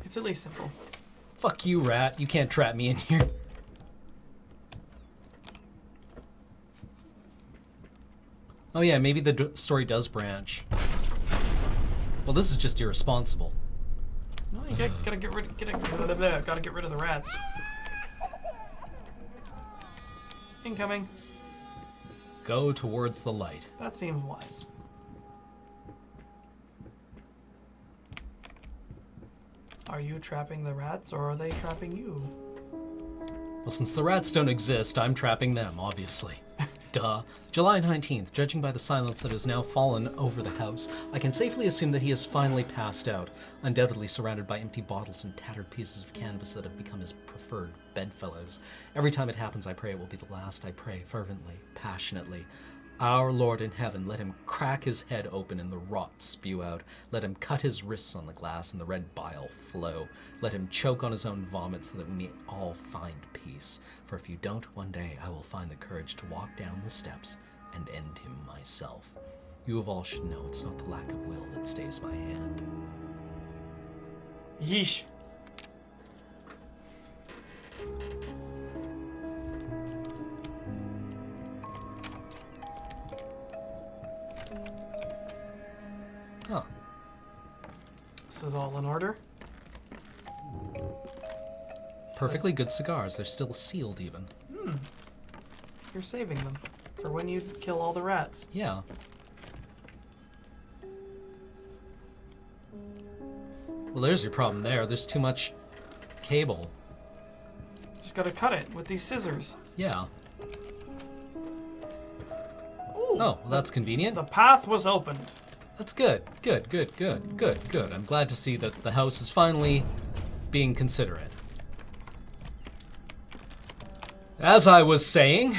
B: It's at least simple.
A: Fuck you, rat. You can't trap me in here. Oh yeah, maybe the story does branch. Well, this is just irresponsible.
B: No, you gotta get rid of gotta get rid of the rats. Incoming.
A: Go towards the light.
B: That seems wise. Are you trapping the rats, or are they trapping you?
A: Well, since the rats don't exist, I'm trapping them, obviously. Duh. July 19th. Judging by the silence that has now fallen over the house, I can safely assume that he has finally passed out, undoubtedly surrounded by empty bottles and tattered pieces of canvas that have become his preferred bedfellows. Every time it happens, I pray it will be the last. I pray fervently, passionately. Our Lord in heaven, let him crack his head open and the rot spew out. Let him cut his wrists on the glass and the red bile flow. Let him choke on his own vomit so that we may all find peace. For if you don't, one day I will find the courage to walk down the steps and end him myself. You of all should know it's not the lack of will that stays my hand.
B: Yeesh.
A: Huh.
B: This is all in order.
A: Perfectly good cigars. They're still sealed even.
B: You're saving them for when you kill all the rats.
A: Yeah. Well, there's your problem there. There's too much cable.
B: Just gotta cut it with these scissors.
A: Yeah.
B: Ooh,
A: Oh, well, that's convenient.
B: the path was opened.
A: That's good. Good. I'm glad to see that the house is finally being considerate. As I was saying...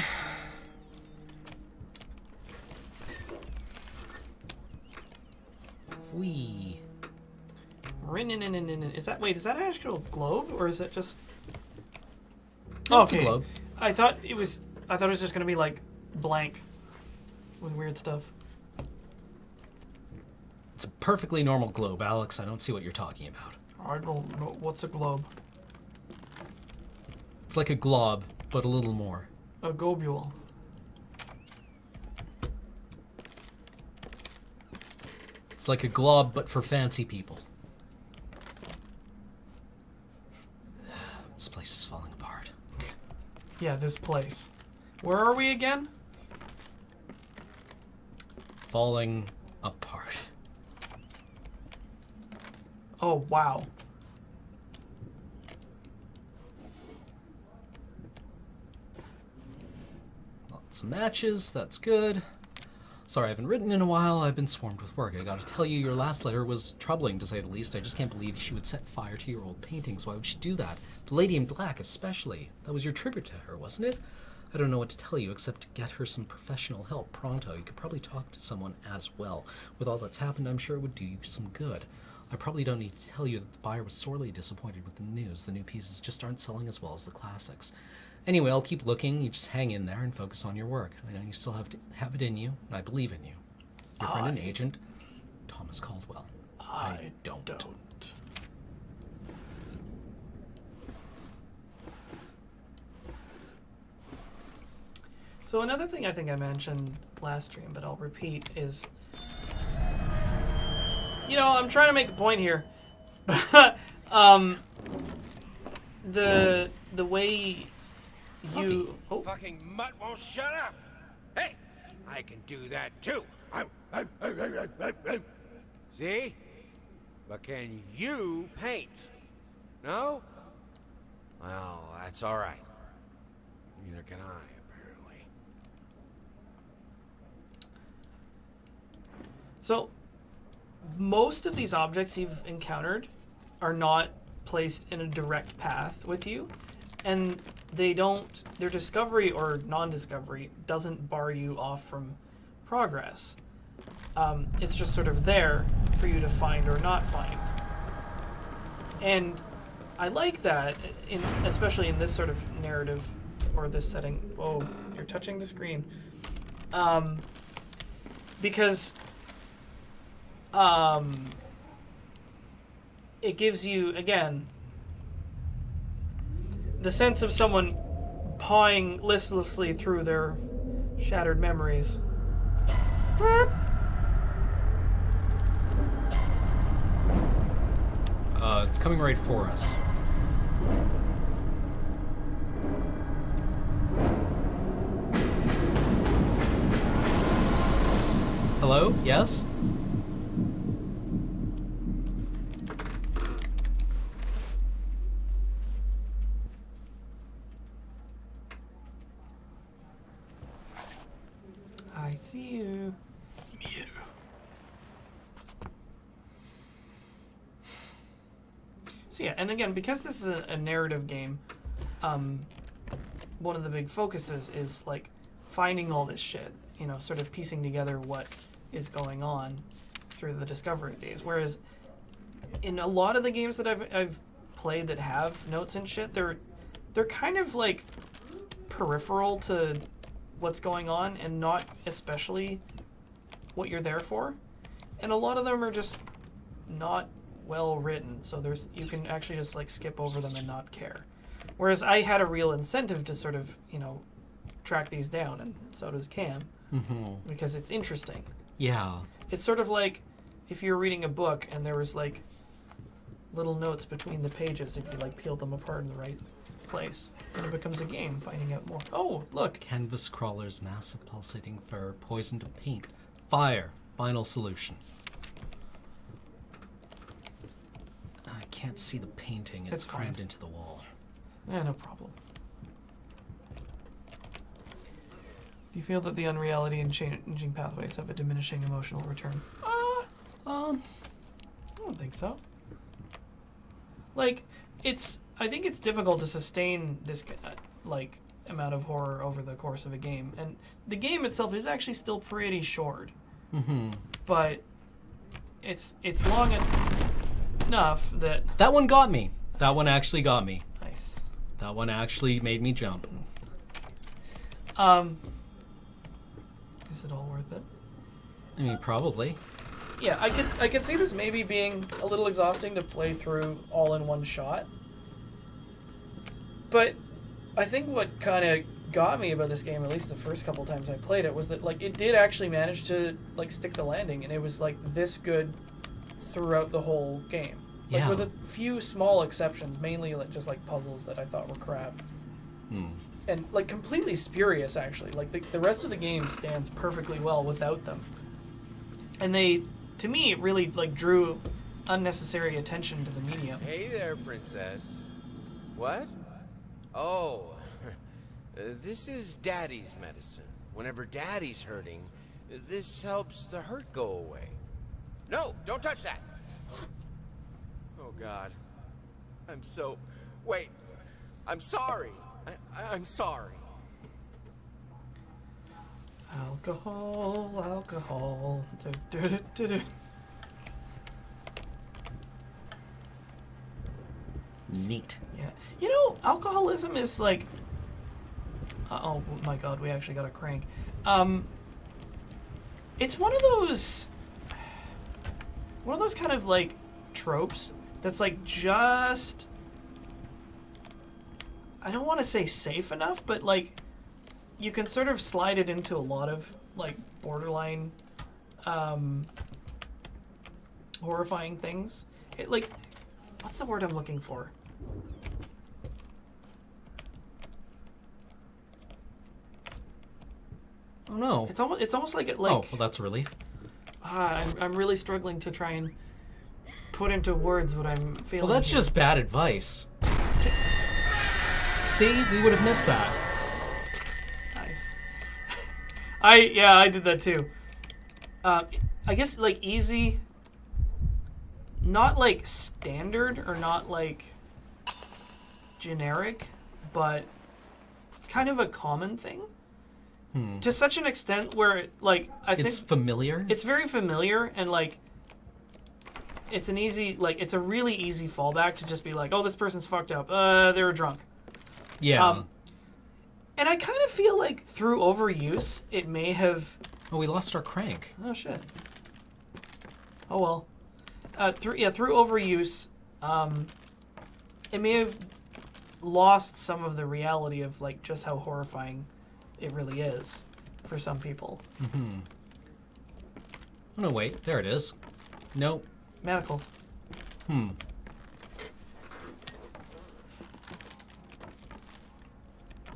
A: Whee.
B: Is that is that an actual globe, or is it just?
A: No, it's a globe.
B: I thought it was just gonna be like blank with weird stuff.
A: It's a perfectly normal globe, Alex. I don't see what you're talking about.
B: I don't know what's a globe.
A: It's like a glob, but a little more.
B: A globule.
A: It's like a glob, but for fancy people. This place is falling apart.
B: Yeah, this place. Where are we again?
A: Falling apart.
B: Oh, wow.
A: Lots of matches, that's good. Sorry, I haven't written in a while. I've been swarmed with work. I gotta tell you, your last letter was troubling, to say the least. I just can't believe she would set fire to your old paintings. Why would she do that? The Lady in Black, especially. That was your tribute to her, wasn't it? I don't know what to tell you, except to get her some professional help pronto. You could probably talk to someone as well. With all that's happened, I'm sure it would do you some good. I probably don't need to tell you that the buyer was sorely disappointed with the news. The new pieces just aren't selling as well as the classics. Anyway, I'll keep looking. You just hang in there and focus on your work. I know you still have it in you, and I believe in you. Your friend and agent, Thomas Caldwell. I don't.
B: So another thing I think I mentioned last stream, but I'll repeat, is... You know, I'm trying to make a point here. The way you... Oh,
C: Fucking mutt won't shut up. Hey, I can do that too. See? But can you paint? No? Well, that's all right. Neither can I, apparently.
B: so most of these objects you've encountered are not placed in a direct path with you, and their discovery or non-discovery doesn't bar you off from progress. It's just sort of there for you to find or not find. And I like that, especially in this sort of narrative or this setting. Whoa, you're touching the screen. Because it gives you, again, the sense of someone pawing listlessly through their shattered memories.
A: It's coming right for us. Hello? Yes?
B: I see you. So yeah, and again, because this is a narrative game, one of the big focuses is like finding all this shit, you know, sort of piecing together what is going on through the discovery days. Whereas in a lot of the games that I've played that have notes and shit, they're kind of like peripheral to what's going on and not especially what you're there for. And a lot of them are just not well written, so you can actually just like skip over them and not care. Whereas I had a real incentive to sort of, you know, track these down, and so does Cam, because it's interesting.
A: Yeah.
B: It's sort of like if you're reading a book and there was like little notes between the pages if you like peeled them apart in the right place. And it becomes a game, finding out more. Oh, look.
A: Canvas crawlers, massive pulsating fur, poison to paint, fire, final solution. I can't see the painting. It's
B: fine.
A: crammed into the wall.
B: No problem. Do you feel that the unreality and changing pathways have a diminishing emotional return? I don't think so. Like, I think it's difficult to sustain this, like, amount of horror over the course of a game. And the game itself is actually still pretty short. But it's long enough that...
A: That one got me. That one actually got me.
B: Nice.
A: That one actually made me jump.
B: Is it all worth it?
A: I mean, probably.
B: Yeah, I could see this maybe being a little exhausting to play through all in one shot. But I think what kind of got me about this game, at least the first couple times I played it, was that like it did actually manage to like stick the landing, and it was like this good throughout the whole game. Like,
A: Yeah.
B: with a few small exceptions, mainly like just like puzzles that I thought were crap. And like completely spurious, actually. Like the rest of the game stands perfectly well without them. And they, to me, really like drew unnecessary attention to the medium.
C: Hey there, princess. What? Oh, this is Daddy's medicine. Whenever Daddy's hurting, this helps the hurt go away. No, don't touch that. Oh, God. Wait. I'm sorry. I'm sorry.
B: Alcohol. Du-du-du-du-du.
A: Neat.
B: Yeah. You know, alcoholism is like... oh my god, we actually got a crank. It's one of those kind of like tropes that's like just... I don't want to say safe enough, but like you can sort of slide it into a lot of like borderline horrifying things. It like, what's the word I'm looking for?
A: Oh no.
B: It's almost like it like.
A: Oh, well, that's a relief.
B: I'm really struggling to try and put into words what I'm feeling.
A: Well, that's
B: here.
A: just bad advice. See, we would have missed that.
B: Nice. I did that too. I guess like easy, not like standard or not like generic, but kind of a common thing to such an extent where like I
A: It's
B: think
A: familiar.
B: it's very familiar and like it's an easy like it's a really easy fallback to just be like, oh, this person's fucked up. They were drunk.
A: yeah.
B: And I kind of feel like through overuse, it may have.
A: Oh, we lost our crank.
B: Oh shit. Oh well. Through overuse, it may have lost some of the reality of like just how horrifying it really is for some people.
A: Oh, no, wait. There it is. Nope.
B: Manacles.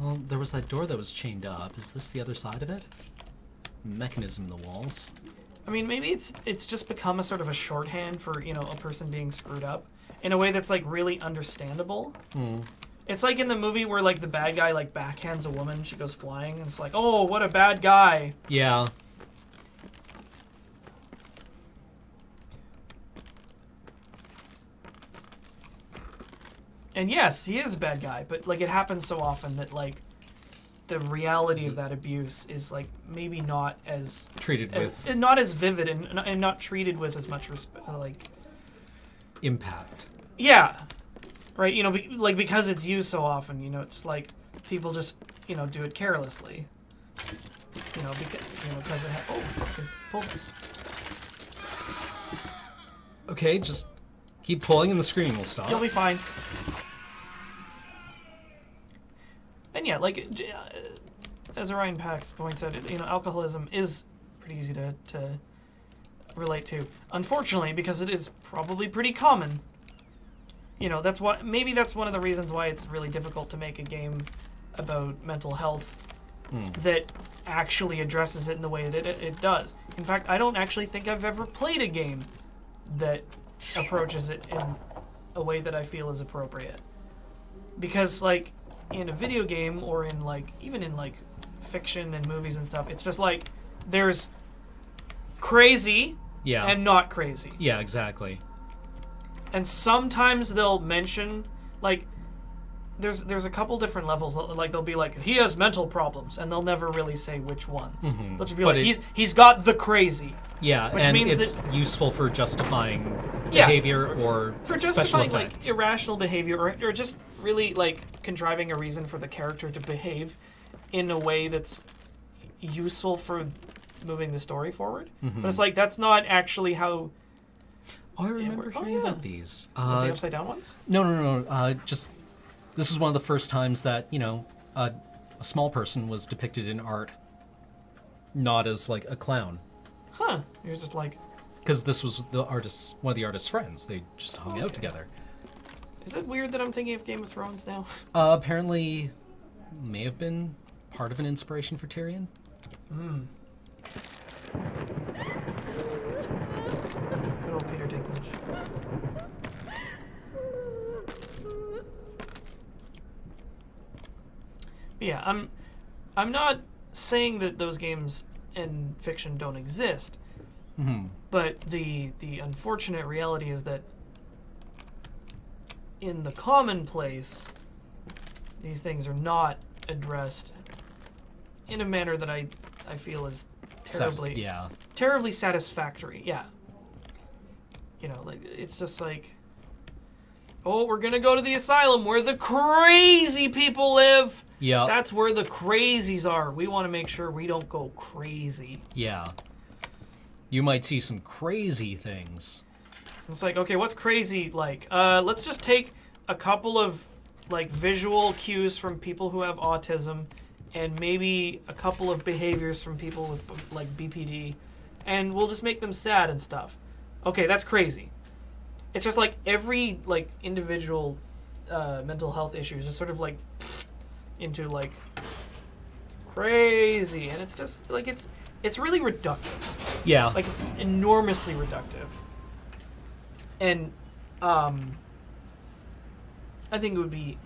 A: Well, there was that door that was chained up. Is this the other side of it? Mechanism in the walls.
B: I mean, maybe it's just become a sort of a shorthand for, you know, a person being screwed up in a way that's like really understandable. It's like in the movie where like the bad guy like backhands a woman, she goes flying, and it's like, oh, what a bad guy.
A: Yeah.
B: And yes, he is a bad guy, but like it happens so often that like the reality of that abuse is like maybe not as
A: Treated with
B: not as vivid and not treated with as much respect. Like
A: impact.
B: yeah, right. You know, like because it's used so often, you know, it's like people just you know do it carelessly. You know, because it oh, fucking pull this.
A: Okay, just keep pulling and the screening will stop.
B: You'll be fine. And yeah, like as Orion Pax points out, you know, alcoholism is pretty easy to relate to. Unfortunately, because it is probably pretty common. You know, maybe that's one of the reasons why it's really difficult to make a game about mental health that actually addresses it in the way that it does. In fact, I don't actually think I've ever played a game that approaches it in a way that I feel is appropriate. Because, like, in a video game or in, like, even in, like, fiction and movies and stuff, it's just like there's crazy and not crazy.
A: Yeah, exactly.
B: And sometimes they'll mention, like, there's a couple different levels. Like, they'll be like, he has mental problems, and they'll never really say which ones. They'll just be
A: But
B: like, he's got the crazy.
A: Yeah,
B: Which
A: and
B: means
A: it's
B: that-
A: useful for justifying
B: Yeah,
A: behavior or
B: For
A: special
B: justifying,
A: effects.
B: like, irrational behavior, or just really, like, contriving a reason for the character to behave in a way that's useful for moving the story forward. But it's like, that's not actually how...
A: Oh, I remember
B: we're- oh,
A: hearing
B: yeah.
A: about these.
B: the upside down ones?
A: No. Just this is one of the first times that a small person was depicted in art, not as like a clown,
B: Huh. You're just like,
A: because this was one of the artist's friends. They just hung out together.
B: is it weird that I'm thinking of Game of Thrones now?
A: Apparently, may have been part of an inspiration for Tyrion.
B: Good old Peter Dinklage. But yeah, I'm not saying that those games in fiction don't exist, but the unfortunate reality is that in the commonplace, these things are not addressed in a manner that I feel is terribly terribly satisfactory. Yeah. You know, like it's just like, oh, we're gonna go to the asylum where the crazy people live.
A: Yeah.
B: That's where the crazies are. We want to make sure we don't go crazy.
A: Yeah. You might see some crazy things.
B: It's like, okay, what's crazy like? Let's just take a couple of like visual cues from people who have autism, and maybe a couple of behaviors from people with like BPD, and we'll just make them sad and stuff. Okay, that's crazy. It's just like every like individual mental health issue is just sort of like into like crazy, and it's just like it's really reductive.
A: Yeah.
B: Like it's enormously reductive. And I think it would be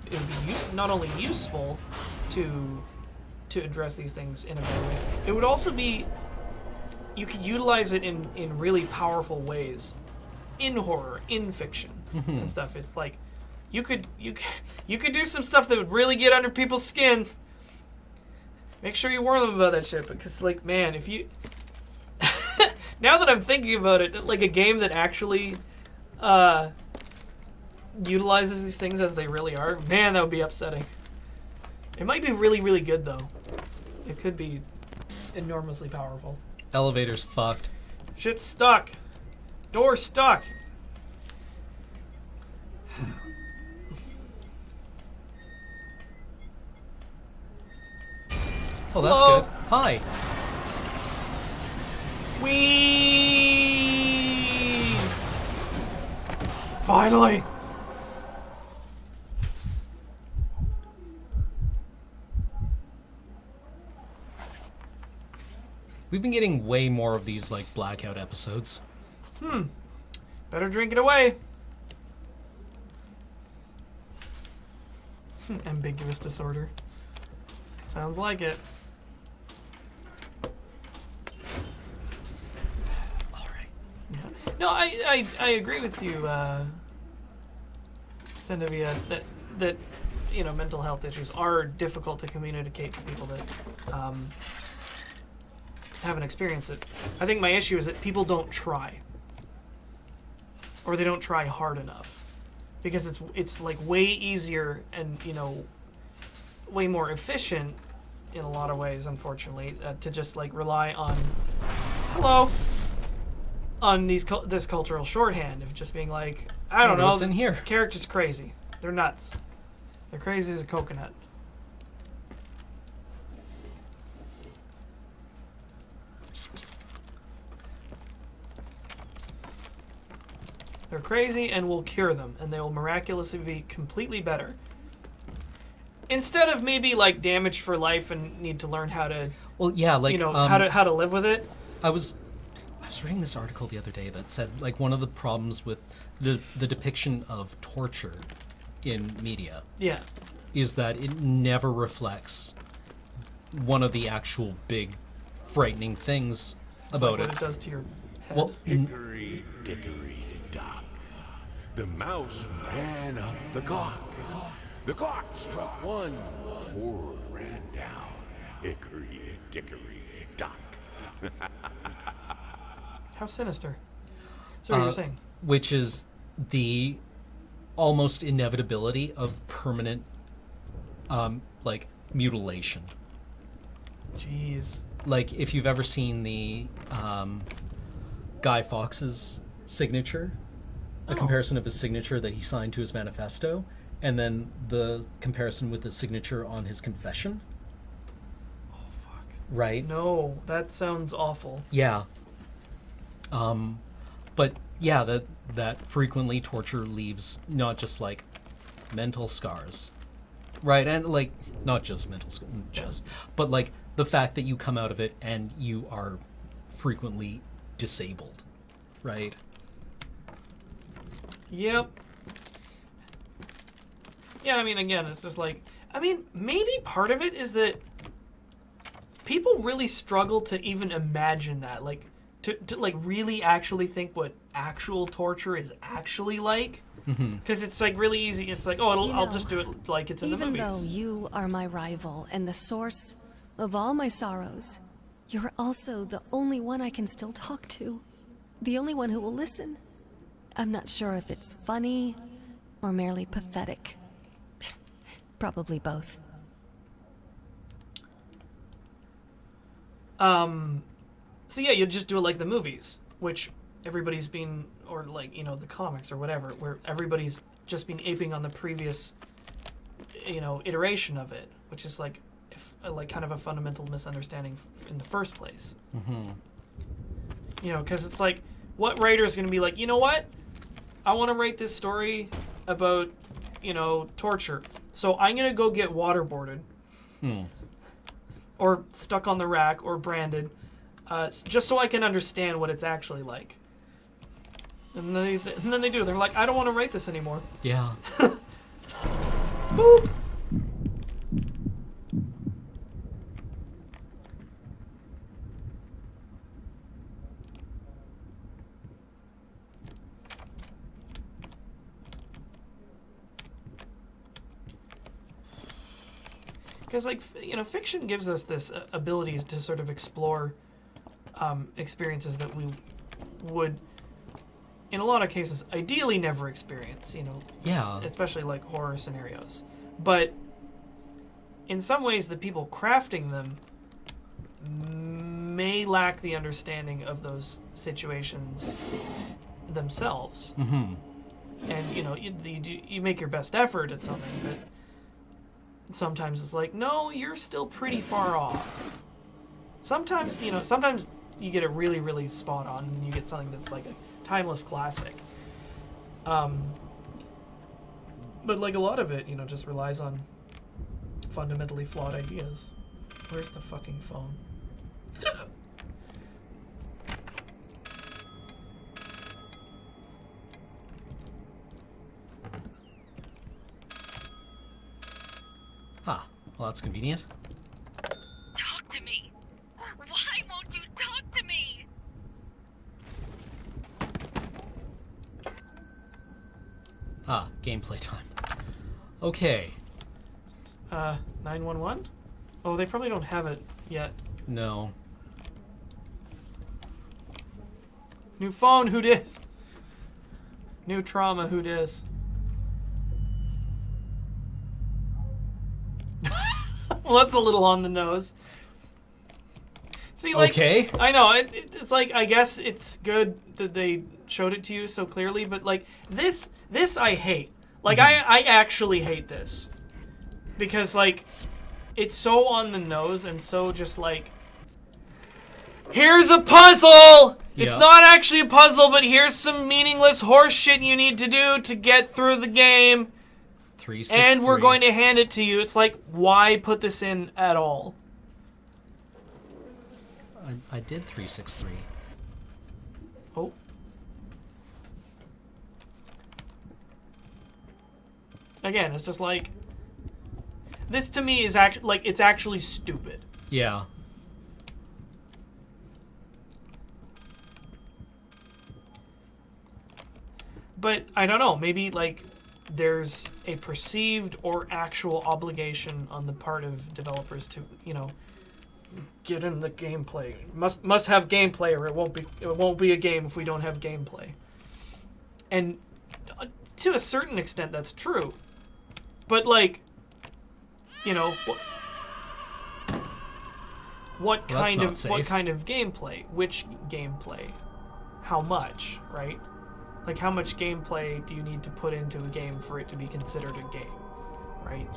B: not only useful to address these things in a better way. It would also be, you could utilize it in really powerful ways in horror, in fiction and stuff. It's like you could do some stuff that would really get under people's skin. Make sure you warn them about that shit, because, like, man, if you... now that I'm thinking about it, like, a game that actually utilizes these things as they really are, man, that would be upsetting. It might be really, really good, though. It could be enormously powerful.
A: Elevator's fucked.
B: Shit's stuck. Door stuck.
A: Oh, that's
B: Hello?
A: good. Hi.
B: Whee! Finally!
A: We've been getting way more of these, like, Blackout episodes.
B: Better drink it away. Ambiguous disorder. Sounds like it.
A: Alright.
B: Yeah. No, I agree with you, Sendavia, that you know, mental health issues are difficult to communicate to people that haven't experienced it. I think my issue is that people don't try, or they don't try hard enough, because it's like way easier and, you know, way more efficient in a lot of ways, unfortunately, to just like rely on on this cultural shorthand of just being like, I don't know,
A: what's in here?
B: This character's crazy. They're nuts. They're crazy as a coconut. They're crazy, and we'll cure them, and they will miraculously be completely better. Instead of maybe like damaged for life and need to learn how to,
A: Well, yeah, like,
B: you know, how to live with it.
A: I was reading this article the other day that said, like, one of the problems with the depiction of torture in media
B: Yeah.
A: is that it never reflects one of the actual big frightening things
B: It's
A: about
B: like
A: it.
B: what it does to your head.
A: Well,
G: Hickory dickory dock. The mouse ran up the clock. The clock struck one. Horde ran down. Hickory dickory dock.
B: How sinister. So what you were saying?
A: which is the almost inevitability of permanent, like, mutilation.
B: Jeez.
A: Like, if you've ever seen the Guy Fawkes's signature, a
B: Oh.
A: comparison of his signature that he signed to his manifesto, and then the comparison with the signature on his confession.
B: Oh fuck.
A: Right?
B: No, that sounds awful.
A: Yeah. But yeah, that frequently torture leaves not just like mental scars, right? And like not just mental scars, but like the fact that you come out of it and you are frequently disabled, right?
B: Yep. Yeah, I mean, again, it's just like, I mean, maybe part of it is that people really struggle to even imagine that, like, to like really actually think what actual torture is actually like. Because it's like really easy. It's like, oh, I'll just do it like it's in the
H: Even
B: movies.
H: though you are my rival and the source of all my sorrows, you're also the only one I can still talk to. The only one who will listen. I'm not sure if it's funny or merely pathetic. Probably both.
B: So yeah, you just do it like the movies, which everybody's been, or like, you know, the comics or whatever, where everybody's just been aping on the previous, you know, iteration of it, which is like, like kind of a fundamental misunderstanding in the first place. You know, because it's like, what writer is going to be like, you know what? I want to write this story about, you know, torture. So I'm going to go get waterboarded. Or stuck on the rack or branded, just so I can understand what it's actually like. And then they do. They're like, I don't want to write this anymore.
A: Yeah.
B: Boop. Because, like, fiction gives us this ability to sort of explore experiences that we would, in a lot of cases, ideally never experience,
A: Yeah.
B: especially, like, horror scenarios. But in some ways, the people crafting them may lack the understanding of those situations themselves.
A: Mm-hmm.
B: And, you make your best effort at something, but sometimes it's like, no, you're still pretty far off. Sometimes you get it really, really spot on, and you get something that's like a timeless classic. But like a lot of it, just relies on fundamentally flawed ideas. Where's the fucking phone?
A: Ah, well, that's convenient.
H: Talk to me. Why won't you talk to me?
A: Ah, gameplay time. Okay.
B: 911? Oh, they probably don't have it yet.
A: No.
B: New phone, who dis? New trauma, who dis? Well, that's a little on the nose. See, like,
A: Okay.
B: I know, it's like, I guess it's good that they showed it to you so clearly, but, like, this I hate. Like, I actually hate this. Because, like, it's so on the nose and so just, like, here's a puzzle! It's
A: Yeah.
B: not actually a puzzle, but here's some meaningless horse shit you need to do to get through the game.
A: 363.
B: And we're going to hand it to you. It's like, why put this in at all?
A: I did 363.
B: Oh. Again, it's just like, this to me is actually, like, it's actually stupid.
A: Yeah.
B: But I don't know, maybe, like, there's a perceived or actual obligation on the part of developers to, get in the gameplay. Must have gameplay, or it won't be a game if we don't have gameplay. And to a certain extent, that's true. But, like, what kind of gameplay? Which gameplay? How much? Right? Like, how much gameplay do you need to put into a game for it to be considered a game, right?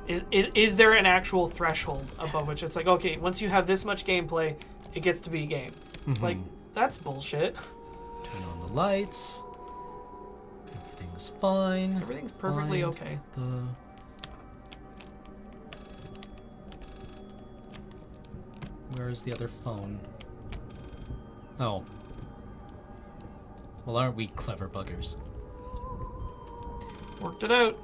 B: Is there an actual threshold above which it's like, okay, once you have this much gameplay, it gets to be a game? It's like, that's bullshit.
A: Turn on the lights. Everything's fine.
B: Everything's perfectly
A: Find
B: okay.
A: Where's the other phone? Oh. Well, aren't we clever buggers?
B: Worked it out.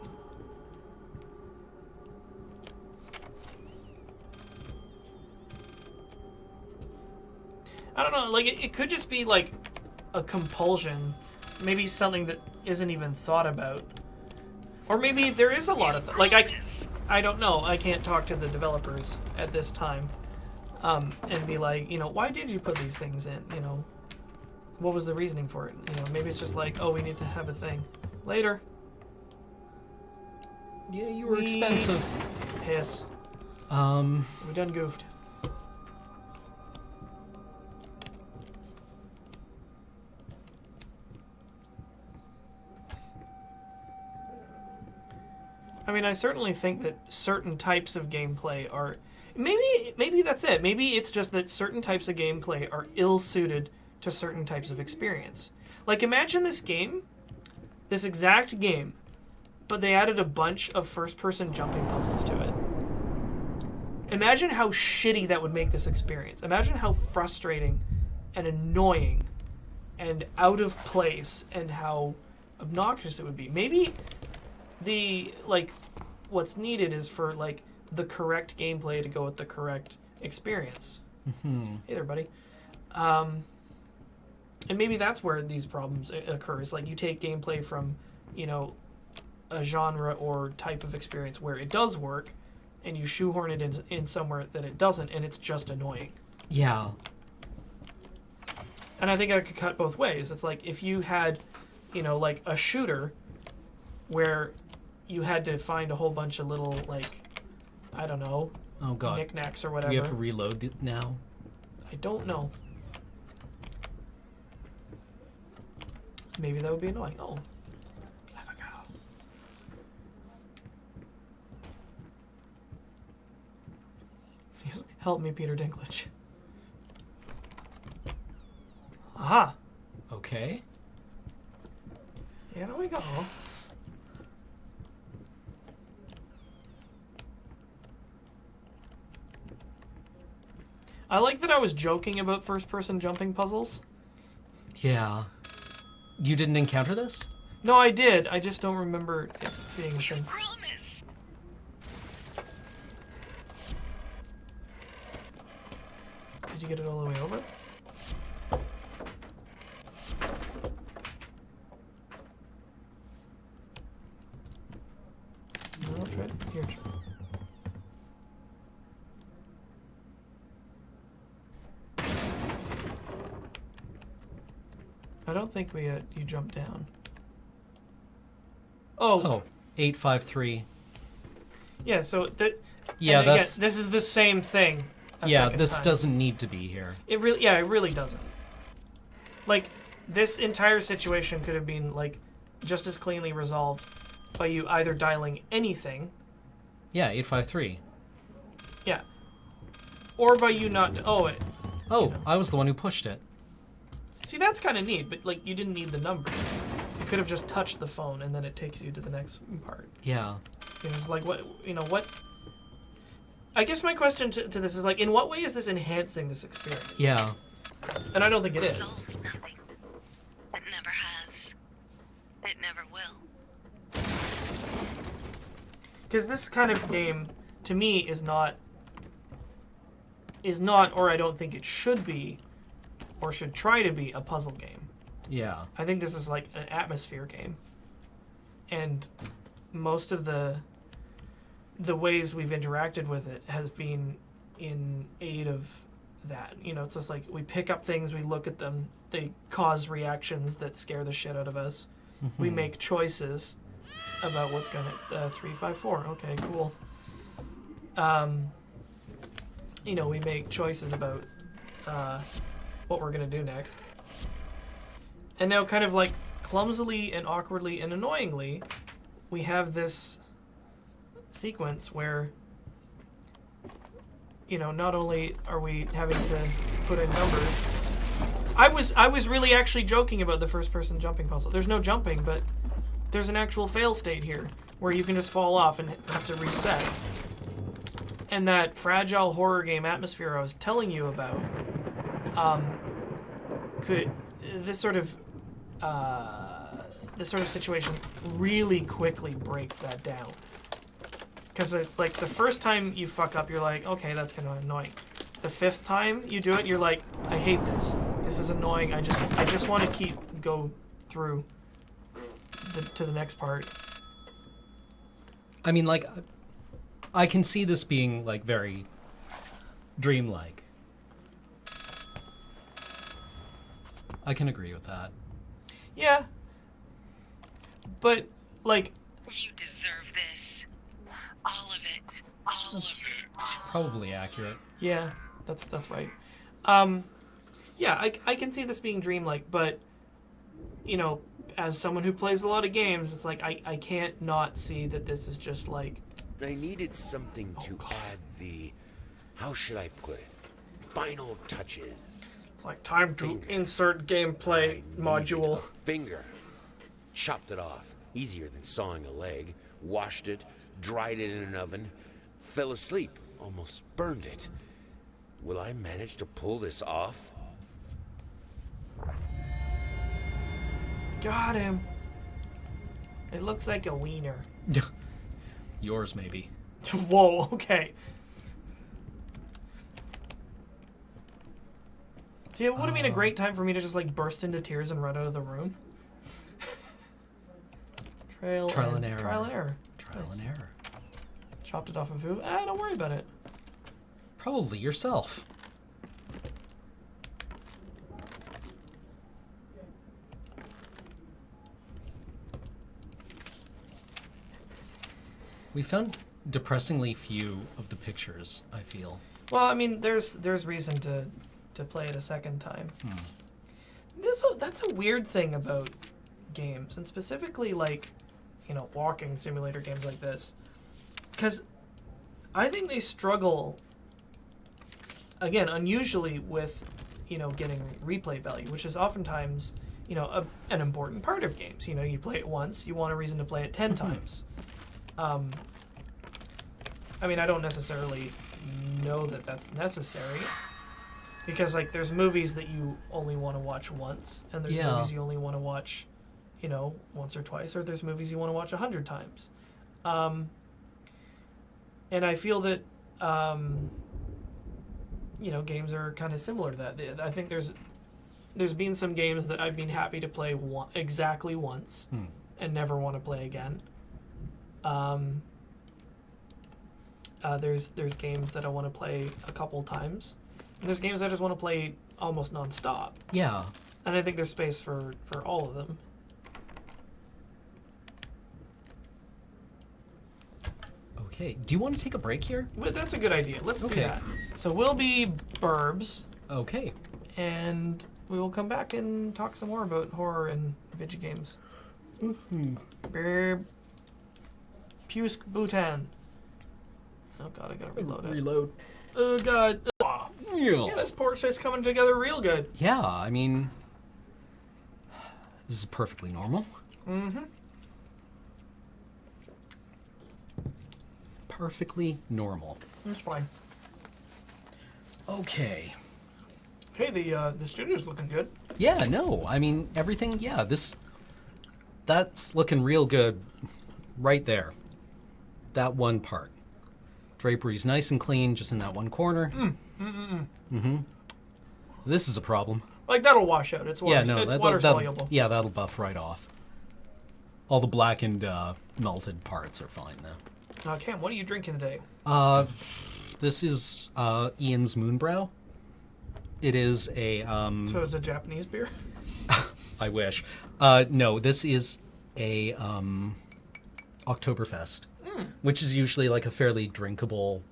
B: I don't know, like, it could just be, like, a compulsion. Maybe something that isn't even thought about. Or maybe there is a lot of... like, I don't know. I can't talk to the developers at this time. And be like, why did you put these things in? What was the reasoning for it? Maybe it's just like, oh, we need to have a thing. Later.
A: Yeah, you were expensive.
B: Piss. We done goofed. I mean, I certainly think that certain types of gameplay are... Maybe that's it. Maybe it's just that certain types of gameplay are ill-suited to certain types of experience. Like, imagine this game, this exact game, but they added a bunch of first-person jumping puzzles to it. Imagine how shitty that would make this experience. Imagine how frustrating and annoying and out of place and how obnoxious it would be. Maybe what's needed is for, like, the correct gameplay to go with the correct experience.
A: Mm-hmm.
B: Hey there, buddy. And maybe that's where these problems occur. It's like you take gameplay from, a genre or type of experience where it does work, and you shoehorn it in somewhere that it doesn't, and it's just annoying.
A: Yeah.
B: And I think I could cut both ways. It's like if you had, like a shooter where you had to find a whole bunch of little, like, I don't know,
A: Oh god.
B: knickknacks or
A: Do
B: whatever.
A: we have to reload it now?
B: I don't know. Maybe that would be annoying. Oh. Have a go. Help me, Peter Dinklage. Aha.
A: Okay.
B: Here we go. I like that I was joking about first-person jumping puzzles.
A: Yeah. You didn't encounter this?
B: No, I did. I just don't remember it being a thing.
F: Promise.
B: Did you get it all the way over? No, try it. Here, try. I don't think you jumped down.
A: Oh, 853.
B: Yeah, so that.
A: Yeah,
B: and again,
A: that's
B: this is the same thing.
A: yeah.
B: second
A: This
B: time.
A: doesn't need to be here.
B: It really doesn't. Like, this entire situation could have been like just as cleanly resolved by you either dialing anything,
A: Yeah, 853.
B: yeah, or by you not.
A: Oh,
B: know.
A: I was the one who pushed it.
B: See, that's kind of neat, but like you didn't need the numbers. You could have just touched the phone and then it takes you to the next part.
A: Yeah.
B: It's like what. I guess my question to this is like, in what way is this enhancing this experience?
A: Yeah.
B: And I don't think it is.
F: Solves nothing. It never has. It never will.
B: Because this kind of game, to me, is not, or I don't think it should be, or should try to be, a puzzle game.
A: Yeah.
B: I think this is like an atmosphere game. And most of the ways we've interacted with it has been in aid of that. It's just like we pick up things, we look at them, they cause reactions that scare the shit out of us. We make choices about what's gonna 354. Okay, cool. We make choices about what we're gonna do next. And now, kind of like clumsily and awkwardly and annoyingly, we have this sequence where not only are we having to put in numbers. I was really actually joking about the first person jumping puzzle. There's no jumping, but there's an actual fail state here where you can just fall off and have to reset. And that fragile horror game atmosphere I was telling you about, this sort of situation really quickly breaks that down. Because it's like the first time you fuck up, you're like, okay, that's kind of annoying. The fifth time you do it, you're like, I hate this. This is annoying. I just want to go through to the next part.
A: I mean, like, I can see this being like very dreamlike. I can agree with that.
B: Yeah. But like,
F: You deserve this. All of it. All of it.
A: Probably accurate.
B: yeah, that's right. Yeah, I can see this being dreamlike, but as someone who plays a lot of games, it's like I can't not see that this is just like,
D: I needed something to add the, how should I put it, final touches.
B: it's like time to
D: Finger.
B: insert gameplay
D: I needed
B: module.
D: a finger. Chopped it off. Easier than sawing a leg. Washed it. Dried it in an oven. Fell asleep. Almost burned it. Will I manage to pull this off?
B: Got him. It looks like a wiener.
A: Yours, maybe.
B: Whoa, okay. See, it would have been a great time for me to just like burst into tears and run out of the room.
A: Trial and error.
B: Trial and error.
A: Trial
B: Nice.
A: and error.
B: Chopped it off of who? Don't worry about it.
A: Probably yourself. We found depressingly few of the pictures, I feel.
B: Well, I mean, there's reason to play it a second time. That's a weird thing about games, and specifically like, walking simulator games like this, because I think they struggle, again, unusually with, getting replay value, which is oftentimes, an important part of games. You play it once, you want a reason to play it 10 times. I mean, I don't necessarily know that that's necessary, because like there's movies that you only want to watch once, and there's movies you only want to watch, once or twice, or there's movies you want to watch 100 times. And I feel that games are kind of similar to that. I think there's been some games that I've been happy to play exactly once and never want to play again. There's games that I want to play a couple times, and there's games I just want to play almost nonstop.
A: Yeah.
B: And I think there's space for all of them.
A: Okay. Do you want to take a break here?
B: But that's a good idea. Let's do
A: Okay.
B: that. So we'll be Burbs,
A: Okay.
B: and we will come back and talk some more about horror and video games. Burb. Pusk Bhutan. Oh god, I gotta reload it.
A: Reload.
B: Oh god. Yeah, this porch is coming together real good.
A: Yeah, I mean, this is perfectly normal.
B: Mm-hmm.
A: Perfectly normal.
B: That's fine.
A: Okay.
B: Hey, the studio's looking good.
A: Yeah, no, I mean, everything, that's looking real good right there. That one part. Drapery's nice and clean, just in that one corner. This is a problem.
B: Like, that'll wash out. It's water,
A: Yeah, no,
B: it's water soluble.
A: yeah, that'll buff right off. All the blackened, melted parts are fine though.
B: Cam, what are you drinking today?
A: This is Ian's Moonbrow. It is a
B: So it's a Japanese beer?
A: I wish. No, this is a Oktoberfest, which is usually like a fairly drinkable,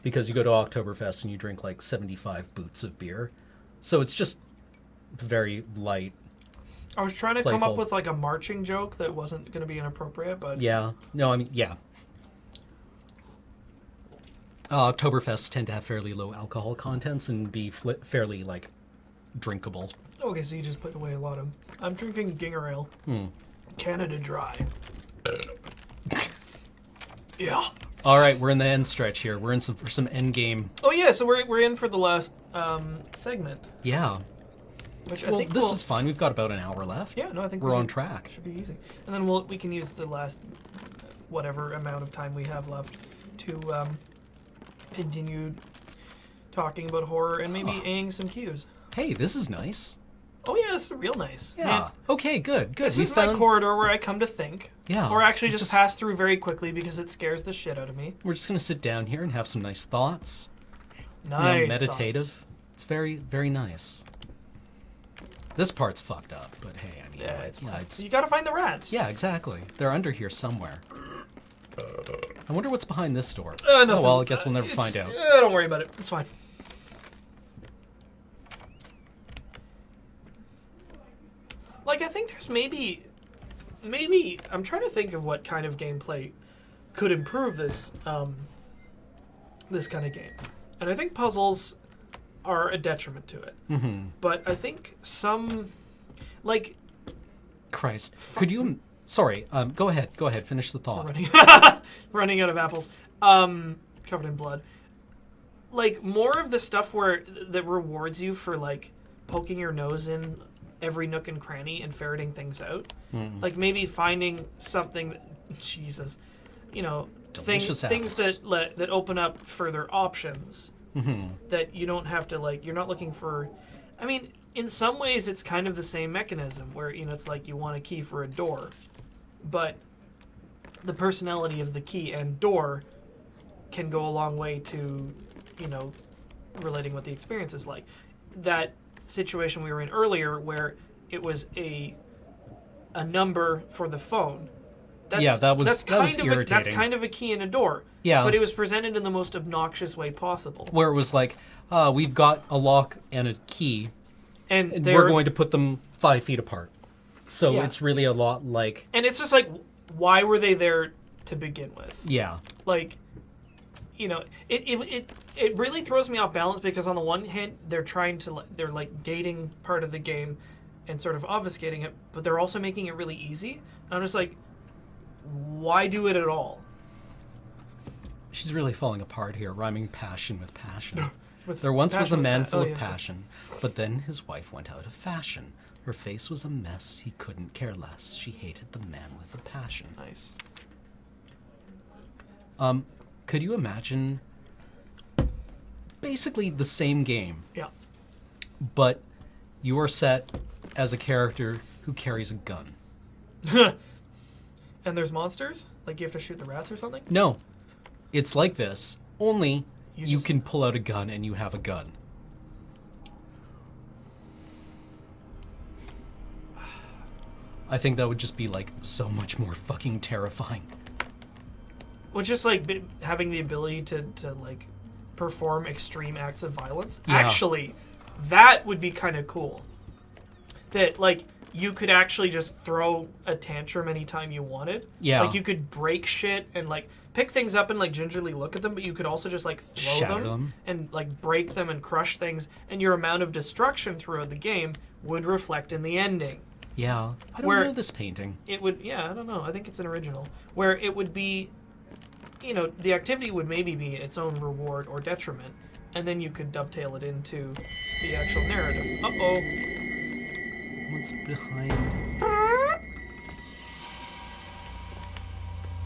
A: because you go to Oktoberfest and you drink like 75 boots of beer. So it's just very light.
B: I was trying to come
A: Playful.
B: up with like a marching joke that wasn't going to be inappropriate, but
A: Yeah. No, I mean, yeah. Oktoberfests tend to have fairly low alcohol contents and be fairly, like, drinkable.
B: Okay, so you just put away a lot of. I'm drinking Ginger Ale. Canada Dry. Yeah.
A: All right, we're in the end stretch here. We're in for some end game.
B: Oh yeah, so we're in for the last segment,
A: Yeah.
B: which I
A: Well,
B: think
A: this is fun. We've got about an hour left.
B: Yeah, no, I think
A: we're
B: we
A: on
B: should-
A: track.
B: Should be easy, and then we can use the last whatever amount of time we have left to continue talking about horror and maybe aing some cues.
A: Hey, this is nice.
B: Oh yeah, this is real nice.
A: Yeah.
B: Man,
A: Okay, good.
B: this
A: We
B: is my
A: found.
B: corridor where I come to think.
A: Yeah,
B: Or actually just
A: just-
B: pass through very quickly because it scares the shit out of me.
A: We're just gonna sit down here and have some nice thoughts.
B: Nice.
A: Meditative.
B: thoughts.
A: It's very, very nice. This part's fucked up, but hey, I mean,
B: Yeah, it's fine.
A: it's
B: You gotta find the rats.
A: yeah, exactly. They're under here somewhere. I wonder what's behind this door.
B: Nothing.
A: Oh well, I guess we'll never
B: It's-
A: find out.
B: Don't worry about it. It's fine. Like, I think there's maybe I'm trying to think of what kind of gameplay could improve this this kind of game, and I think puzzles are a detriment to it.
A: Mm-hmm.
B: But I think some, like,
A: Christ, could you? Sorry. Go ahead. Go ahead. Finish the thought.
B: running out of apples, covered in blood. Like, more of the stuff that rewards you for like poking your nose in every nook and cranny and ferreting things out. Like maybe finding something that, Jesus,
A: Delicious
B: things
A: apples.
B: that open up further options that you don't have to, like, you're not looking for. I mean, in some ways it's kind of the same mechanism where it's like you want a key for a door, but the personality of the key and door can go a long way to, relating what the experience is like. That situation we were in earlier where it was a number for the phone. That's
A: irritating.
B: That's kind of a key in a door.
A: Yeah.
B: But it was presented in the most obnoxious way possible.
A: Where it was like, we've got a lock and a key,
B: and
A: we're going to put them 5 feet apart. So
B: Yeah.
A: it's really a lot like...
B: And it's just like, why were they there to begin with?
A: Yeah.
B: Like, it really throws me off balance because on the one hand they're like gating part of the game and sort of obfuscating it, but they're also making it really easy. And I'm just like, why do it at all?
A: She's really falling apart here, rhyming passion with passion.
B: With
A: There once was a
B: passion with
A: man
B: fa-
A: full
B: oh,
A: of
B: yeah.
A: passion, but then his wife went out of fashion. Her face was a mess, he couldn't care less. She hated the man with a passion.
B: Nice.
A: Could you imagine basically the same game,
B: Yeah.
A: but you are set as a character who carries a gun?
B: And there's monsters? Like you have to shoot the rats or something?
A: No, it's like this, only
B: You
A: you
B: just-
A: can pull out a gun and you have a gun. I think that would just be like so much more fucking terrifying.
B: Well, just like having the ability to like perform extreme acts of violence.
A: Yeah.
B: Actually, that would be kind of cool. That like you could actually just throw a tantrum anytime you wanted.
A: Yeah.
B: Like you could break shit and like pick things up and like gingerly look at them, but you could also just like throw
A: Shatter them.
B: and like break them and crush things, and your amount of destruction throughout the game would reflect in the ending.
A: Yeah, I don't
B: Where-
A: know this painting.
B: It would, yeah, I don't know. I think it's an original where it would be, the activity would maybe be its own reward or detriment, and then you could dovetail it into the actual narrative. Uh-oh.
A: What's behind?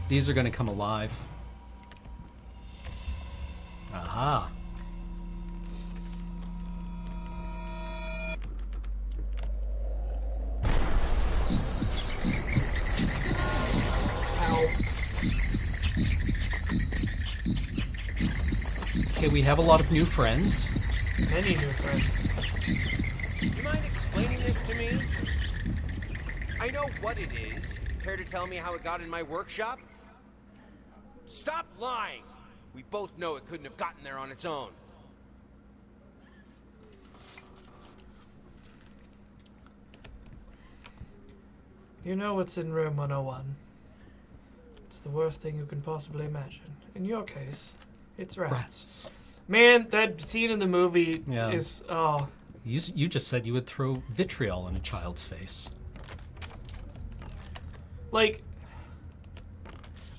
A: These are gonna come alive. Aha.
B: Ow.
A: Okay, we have a lot of new friends.
B: Many new friends.
C: You mind explaining this to me? I know what it is. Care to tell me how it got in my workshop? Stop lying! We both know it couldn't have gotten there on its own.
B: You know what's in room 101. It's the worst thing you can possibly imagine. In your case, it's rats.
A: Rats.
B: Man, that scene in the movie
A: Yeah.
B: is, oh.
A: You just said you would throw vitriol in a child's face.
B: Like,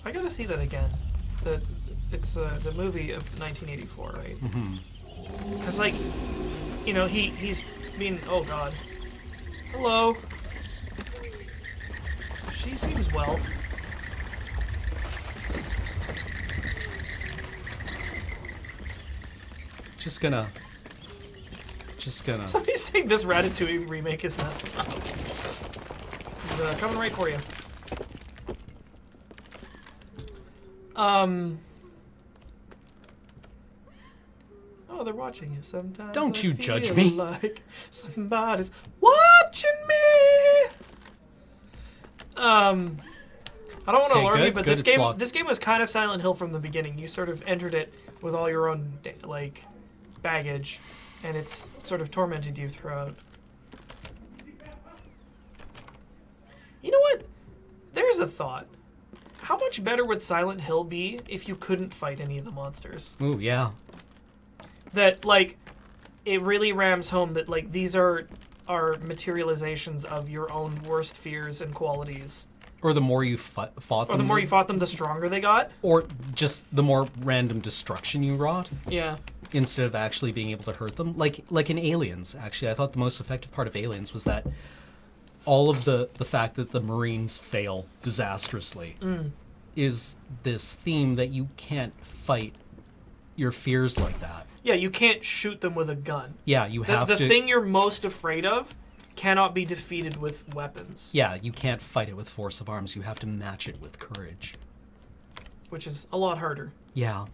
B: I gotta see that again. It's the movie of 1984, right?
A: Mm-hmm.
B: Because, like, he's being, oh god. Hello. She seems well.
A: Just gonna.
B: Somebody's saying this Ratatouille remake is messed up. He's coming right for you. Oh, they're watching you sometimes.
A: Don't
B: I
A: you judge
B: feel
A: me.
B: Like somebody's watching me. I don't want to
A: Okay,
B: alarm you,
A: good,
B: but
A: good,
B: this
A: it's
B: game
A: locked.
B: this game was kind of Silent Hill from the beginning. You sort of entered it with all your own like baggage, and it's sort of tormented you throughout. You know what? There's a thought. How much better would Silent Hill be if you couldn't fight any of the monsters?
A: Ooh, yeah.
B: That, like, it really rams home that, like, these are materializations of your own worst fears and qualities.
A: Or the more you fought them.
B: Or the more you fought them, the stronger they got.
A: Or just the more random destruction you wrought,
B: Yeah.
A: instead of actually being able to hurt them. Like in Aliens, actually, I thought the most effective part of Aliens was that all of the fact that the Marines fail disastrously is this theme that you can't fight your fears like that.
B: Yeah, you can't shoot them with a gun.
A: Yeah, you have
B: The
A: to.
B: thing you're most afraid of cannot be defeated with weapons.
A: Yeah, you can't fight it with force of arms. You have to match it with courage.
B: Which is a lot harder.
A: Yeah.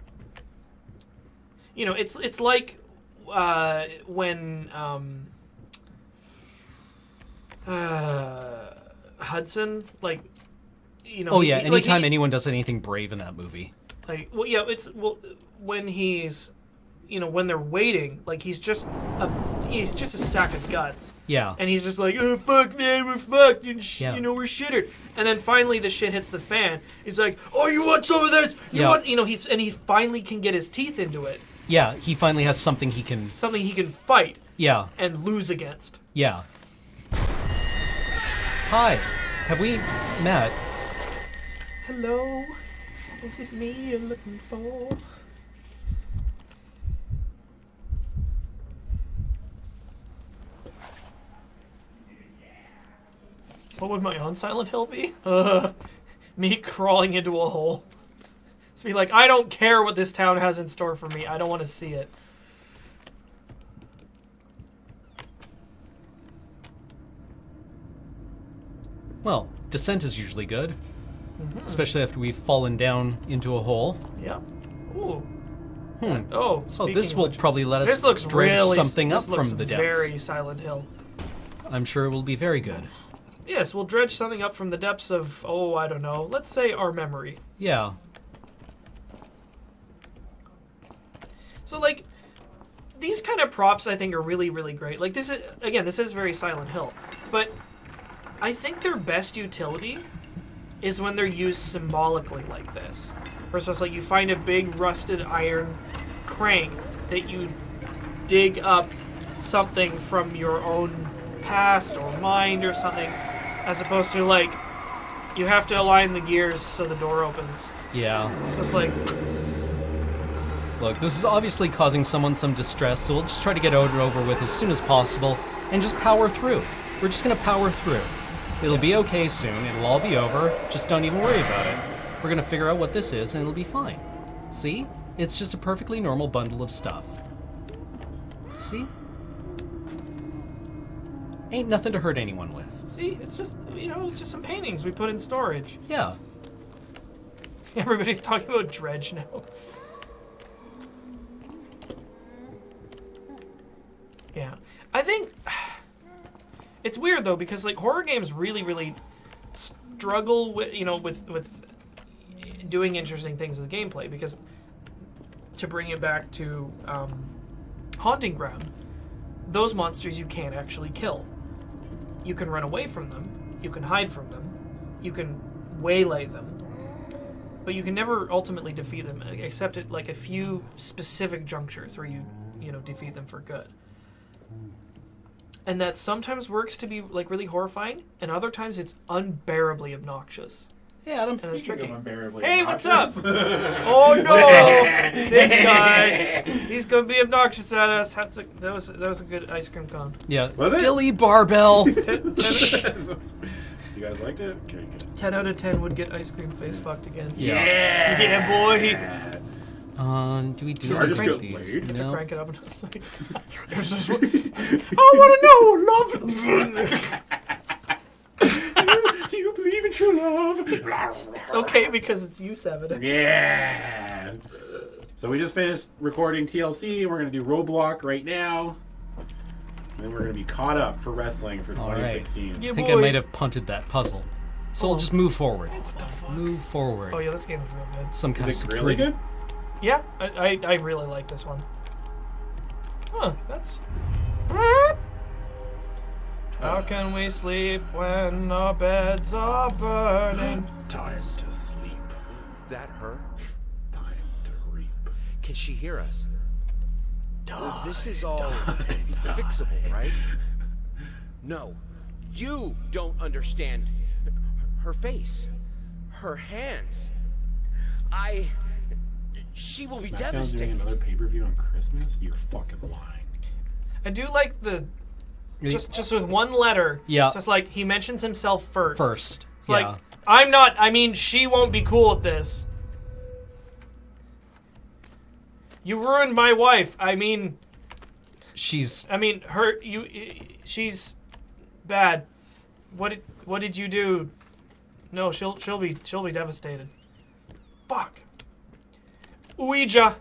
B: you know, it's like when Hudson, like, you know.
A: Oh yeah,
B: like,
A: anytime anyone does anything brave in that movie.
B: Like, well, yeah, when he's, you know, when they're waiting, like he's just a sack of guts.
A: Yeah.
B: And he's just like, oh fuck, man, we're fucked, and
A: Yeah.
B: you know, we're shittered. And then finally the shit hits the fan. He's like, oh, you want some of this? You
A: Yeah.
B: want, you know, he finally can get his teeth into it.
A: Yeah, he finally has something he can.
B: Something he can fight
A: Yeah.
B: and lose against.
A: Yeah. Hi. Have we met?
B: Hello, is it me you're looking for? What would my on Silent Hill be? Me crawling into a hole. Just be like, I don't care what this town has in store for me. I don't want to see it.
A: Well, descent is usually good. Especially after we've fallen down into a hole.
B: Yep. Ooh.
A: Oh, this will probably let us
B: This looks
A: dredge
B: really,
A: something up
B: this looks
A: from the depths.
B: very Silent Hill.
A: I'm sure it will be very good.
B: Yes, we'll dredge something up from the depths of, oh, I don't know. Let's say our memory.
A: Yeah.
B: So, like, these kind of props I think are really, really great. Like, this is very Silent Hill. But I think their best utility is when they're used symbolically like this. Where so it's like you find a big rusted iron crank that you dig up something from your own past or mind or something, as opposed to, like, you have to align the gears so the door opens.
A: Yeah.
B: It's just like,
A: Look, this is obviously causing someone some distress, so we'll just try to get it over with as soon as possible and just power through. We're just gonna power through. It'll be okay soon, it'll all be over, just don't even worry about it. We're gonna figure out what this is and it'll be fine. See? It's just a perfectly normal bundle of stuff. See? Ain't nothing to hurt anyone with.
B: see, it's just, you know, it's just some paintings we put in storage.
A: Yeah.
B: Everybody's talking about Dredge now. Yeah. I think it's weird though, because like horror games really, really struggle with, you know, with doing interesting things with gameplay, because to bring it back to Haunting Ground, those monsters you can't actually kill. You can run away from them, you can hide from them, you can waylay them, but you can never ultimately defeat them, except at like a few specific junctures where you know, defeat them for good. And that sometimes works to be like really horrifying, and other times it's unbearably obnoxious.
A: Hey, Adam.
B: And it's tricky.
I: Unbearably
B: Hey, what's up?
I: obnoxious.
B: Oh no! This guy, he's gonna be obnoxious at us. That was a good ice cream cone.
A: Yeah.
I: Was it?
A: Dilly Barbell.
B: 10
I: You guys liked it? Okay, good.
B: 10 out of 10 would get ice cream face fucked again.
A: Yeah.
B: Yeah, boy.
A: Do we do
I: Should I just
A: anything
I: get
A: with these?
I: laid?
B: Have to
A: No.
B: crank it up and it's like, there's this one. I want to know, love.
I: Do you believe in true love?
B: It's okay because it's you, Seven.
I: Yeah. So we just finished recording TLC. We're gonna do Roblox right now, and then we're gonna be caught up for wrestling for
A: All right.
I: 2016.
B: Yeah,
A: I think
B: boy.
A: I might have punted that puzzle. So we'll just move forward.
B: fuck?
A: Move forward.
B: Oh yeah, this game is real good.
A: Some kind
I: Is
A: of
I: it really
A: security.
I: good?
B: Yeah, I really like this one. Huh, that's... How can we sleep when our beds are burning?
I: Time to sleep.
C: That her?
I: Time to reap.
C: Can she hear us? This is all fixable, right? No, you don't understand her face, her hands. She will be
I: SmackDown's doing
C: devastated.
I: another pay-per-view on Christmas? You're fucking lying.
B: I do like the... Just with one letter.
A: Yeah.
B: It's just like, he mentions himself first.
A: First.
B: It's
A: Yeah.
B: like, I'm not... I mean, she won't be cool with this. You ruined my wife. I mean,
A: She's
B: she's bad. What did you do? No, she'll be devastated. Fuck. Ouija.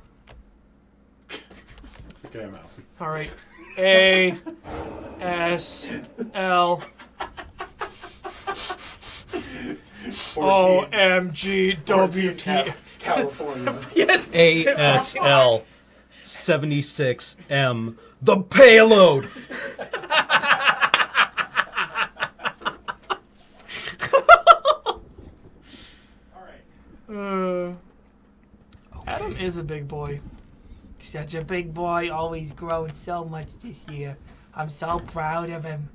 I: Okay, I'm out.
B: All right. A S L
E: 14.
B: OMG
E: California.
B: Yes.
A: ASL 76M. The payload.
B: Adam is a big boy. Such a big boy, always grown so much this year. I'm so proud of him.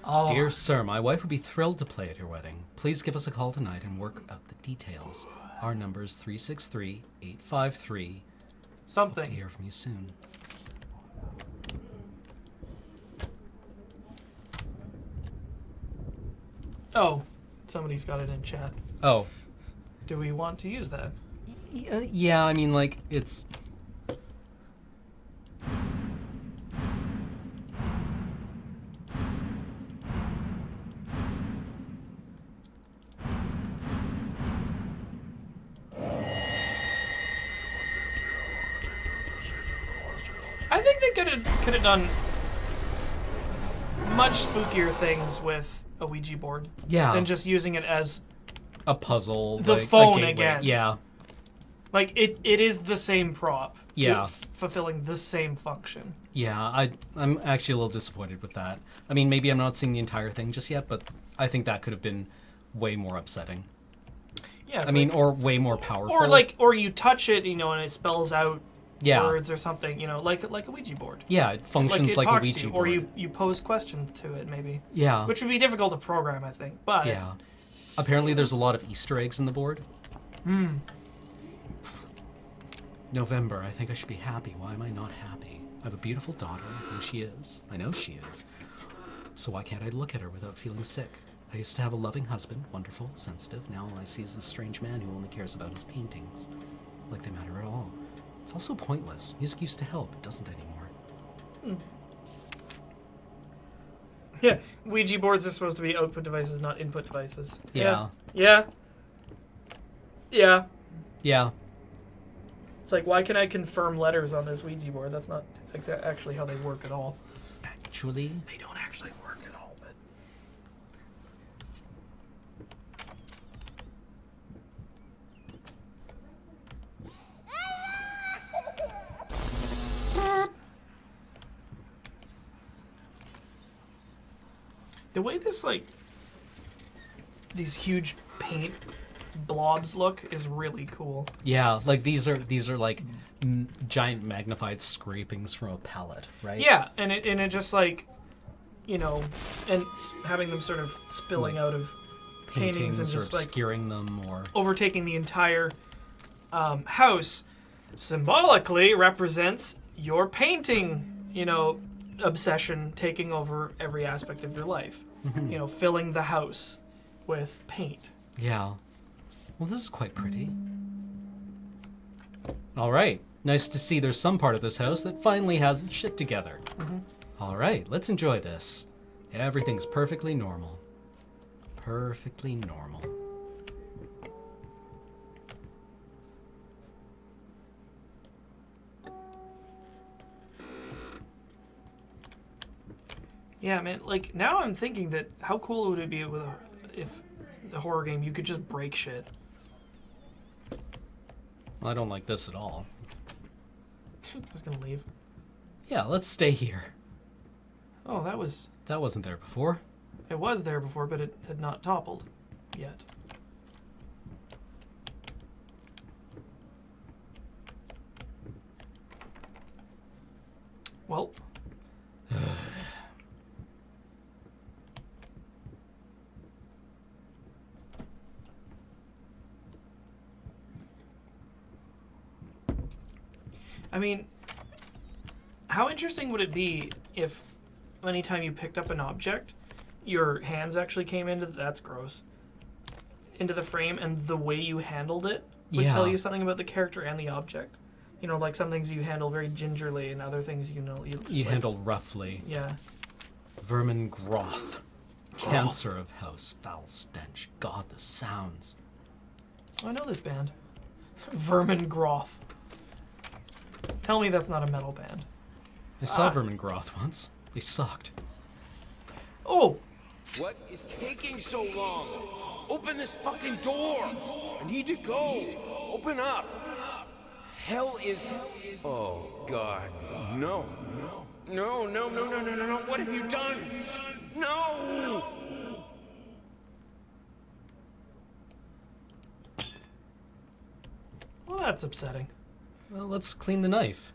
B: Oh,
A: Dear sir, my wife would be thrilled to play at your wedding. Please give us a call tonight and work out the details. Our number is 363-853. Hope to
B: something.
A: hear from you soon.
B: Oh, somebody's got it in chat.
A: Oh,
B: Do we want to use that?
A: yeah, I mean, like, it's...
B: I think they could have done much spookier things with a Ouija board
A: Yeah.
B: than just using it as
A: a puzzle.
B: The
A: like, a
B: phone
A: gateway.
B: again.
A: Yeah.
B: like it is the same prop.
A: Yeah.
B: Fulfilling the same function.
A: Yeah, I'm actually a little disappointed with that. I mean, maybe I'm not seeing the entire thing just yet, but I think that could have been way more upsetting.
B: Yeah.
A: I
B: it's
A: mean,
B: like-
A: or way more powerful.
B: or you touch it, and it spells out
A: Yeah.
B: words or something, like a Ouija board.
A: Yeah, it functions
B: it
A: like a
B: talks to
A: Ouija
B: you,
A: board.
B: or you pose questions to it, maybe.
A: Yeah.
B: Which would be difficult to program, I think. But
A: Yeah. Apparently there's a lot of Easter eggs in the board. November, I think I should be happy. Why am I not happy? I have a beautiful daughter, and she is. I know she is. So why can't I look at her without feeling sick? I used to have a loving husband, wonderful, sensitive. Now all I see is this strange man who only cares about his paintings. Like they matter at all. It's also pointless. Music used to help. It doesn't anymore.
B: yeah, Ouija boards are supposed to be output devices, not input devices.
A: Yeah.
B: Yeah. Yeah.
A: Yeah.
B: It's like, why can I confirm letters on this Ouija board? That's not actually how they work at all.
A: Actually,
B: They don't actually work at all, but... The way this, these huge paint blobs look is really cool.
A: yeah, like these are like giant magnified scrapings from a palette, right?
B: Yeah, and it just and having them sort of spilling out of paintings and
A: or
B: just
A: obscuring them, or
B: overtaking the entire house symbolically represents your painting, obsession taking over every aspect of your life. Filling the house with paint.
A: yeah. Well, this is quite pretty. All right, nice to see there's some part of this house that finally has its shit together. All right, let's enjoy this. Everything's perfectly normal. Perfectly normal.
B: Yeah, man. Now I'm thinking that how cool would it be if the horror game you could just break shit.
A: Well, I don't like this at all.
B: I'm just gonna leave.
A: Yeah, let's stay here.
B: Oh,
A: That wasn't there before.
B: it was there before, but it had not toppled yet. Well. I mean, how interesting would it be if anytime you picked up an object, your hands actually came that's gross, into the frame, and the way you handled it would tell you something about the character and the object. Like some things you handle very gingerly, and other things
A: You handle roughly.
B: Yeah.
A: Vermin Groth. Cancer of house, foul stench. God, the sounds.
B: Oh, I know this band. Vermin Groth. Tell me that's not a metal band.
A: I saw Vermingroth once. They sucked.
B: Oh,
C: What is taking so long? Open this fucking door! I need to go! Open up! Hell is... Oh, God. No. No, no, no, no, no, no, no. What have you done? No!
B: well, that's upsetting.
A: Well, let's clean the knife.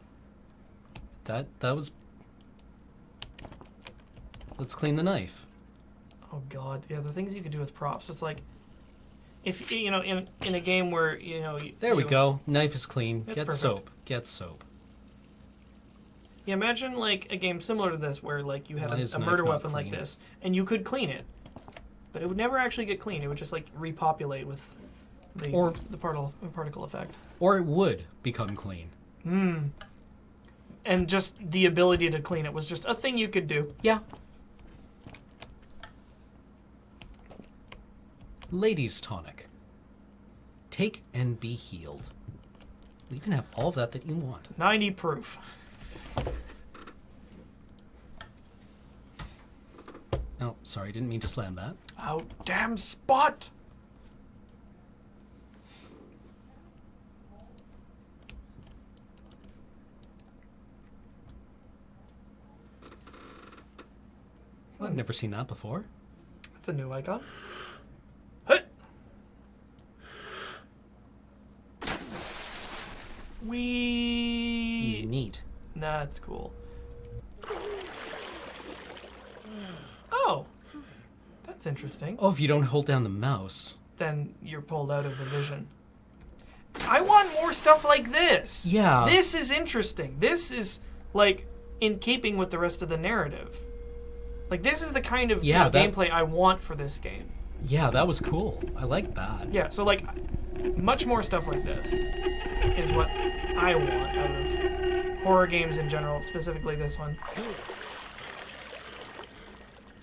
A: That was... Let's clean the knife.
B: Oh God, yeah, the things you can do with props. It's like, if you know, in a game where
A: There we go. Knife is clean.
B: It's
A: Get
B: perfect.
A: soap. Get soap.
B: Yeah, imagine like a game similar to this where like you had
A: Why is
B: a
A: knife
B: murder
A: not
B: weapon like
A: clean?
B: this, and you could clean it, but it would never actually get clean. It would just like repopulate with the particle effect.
A: Or it would become clean.
B: And just the ability to clean it was just a thing you could do.
A: Yeah. Ladies' tonic. Take and be healed. You can have all of that you want.
B: 90 proof.
A: Oh, sorry, didn't mean to slam that.
B: Oh, damn spot!
A: I've never seen that before.
B: That's a new icon. Hut! We.
A: Neat.
B: That's cool. Oh, that's interesting.
A: Oh, if you don't hold down the mouse.
B: Then you're pulled out of the vision. I want more stuff like this.
A: Yeah.
B: This is interesting. This is like in keeping with the rest of the narrative. Like this is the kind of
A: Yeah, that-
B: gameplay I want for this game.
A: Yeah, that was cool. I like that.
B: Yeah, so like much more stuff like this is what I want out of horror games in general, specifically this one.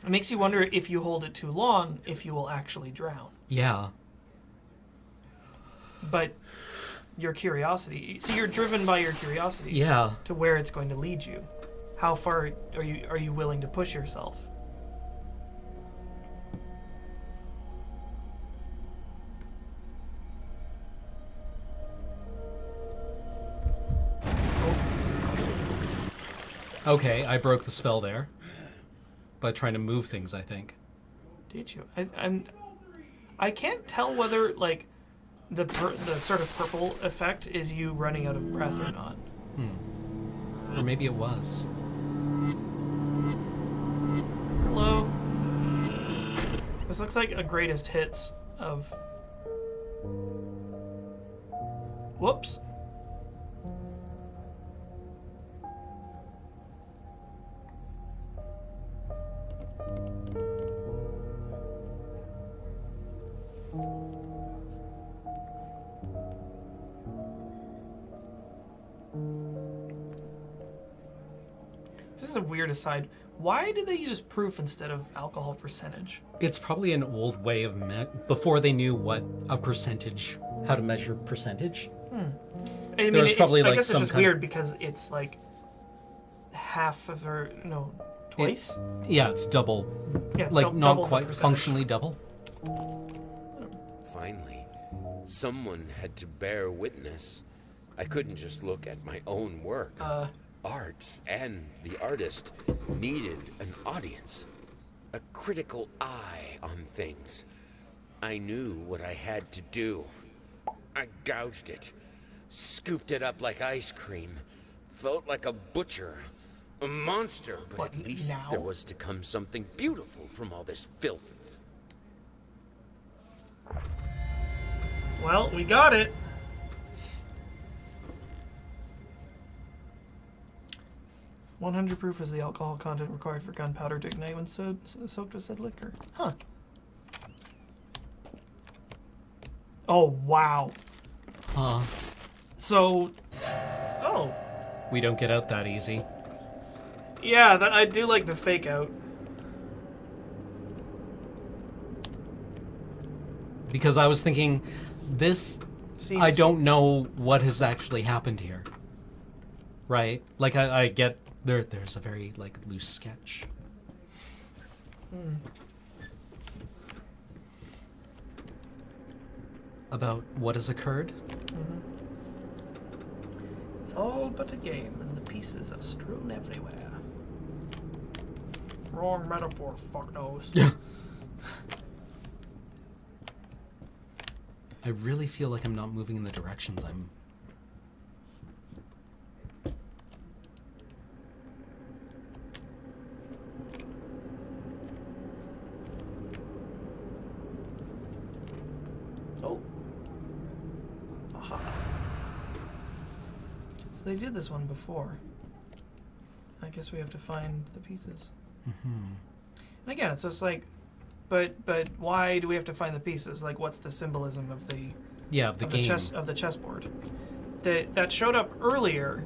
B: It makes you wonder if you hold it too long, if you will actually drown.
A: Yeah.
B: But your curiosity, see, you're driven by your curiosity
A: Yeah.
B: to where it's going to lead you. How far are you willing to push yourself?
A: Okay, I broke the spell there. By trying to move things, I think.
B: Did you? I can't tell whether like the sort of purple effect is you running out of breath or not.
A: Or maybe it was.
B: Hello. This looks like a greatest hits of. Whoops. This is a weird aside. Why do they use proof instead of alcohol percentage?
A: It's probably an old way of before they knew what a percentage, how to measure percentage.
B: I mean,
A: There's probably,
B: I
A: like,
B: guess
A: some
B: it's just
A: kind of-
B: weird because it's like half of her, no, twice.
A: Yeah, it's double.
B: Yeah, it's
A: Like not
B: double the
A: quite
B: percentage.
A: functionally double.
C: Finally, someone had to bear witness. I couldn't just look at my own work. Art and the artist needed an audience, a critical eye on things. I knew what I had to do. I gouged it, scooped it up like ice cream, felt like a butcher, a monster, but
B: What,
C: at least
B: now?
C: there was to come something beautiful from all this filth.
B: Well, we got it. "100 proof is the alcohol content required for gunpowder to ignite when soaked with said liquor." Huh. Oh, wow.
A: Huh.
B: So, oh,
A: We don't get out that easy.
B: yeah, that I do like the fake out.
A: Because I was thinking, this,
B: Seems,
A: I don't know what has actually happened here. right? Like I get there's a very like loose sketch. About what has occurred.
B: It's all but a game, and the pieces are strewn everywhere. Wrong metaphor, fuck knows.
A: I really feel like I'm not moving in the directions I'm.
B: Oh. Aha. So they did this one before. I guess we have to find the pieces. And again, it's just like, but why do we have to find the pieces? Like, what's the symbolism of the
A: Yeah, of the game.
B: of the chessboard? That showed up earlier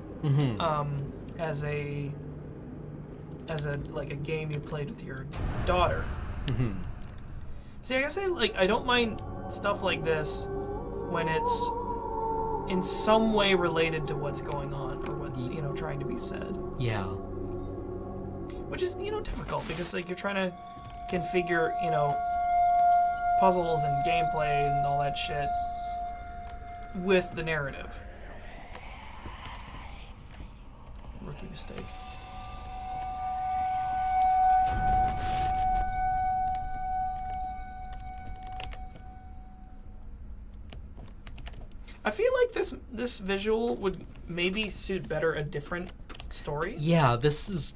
B: as a like a game you played with your daughter. See, I guess I don't mind stuff like this when it's in some way related to what's going on or what's trying to be said.
A: Yeah.
B: Which is difficult because like you're trying to configure puzzles and gameplay and all that shit with the narrative. Rookie mistake. I feel like this visual would maybe suit better a different story.
A: Yeah, this is.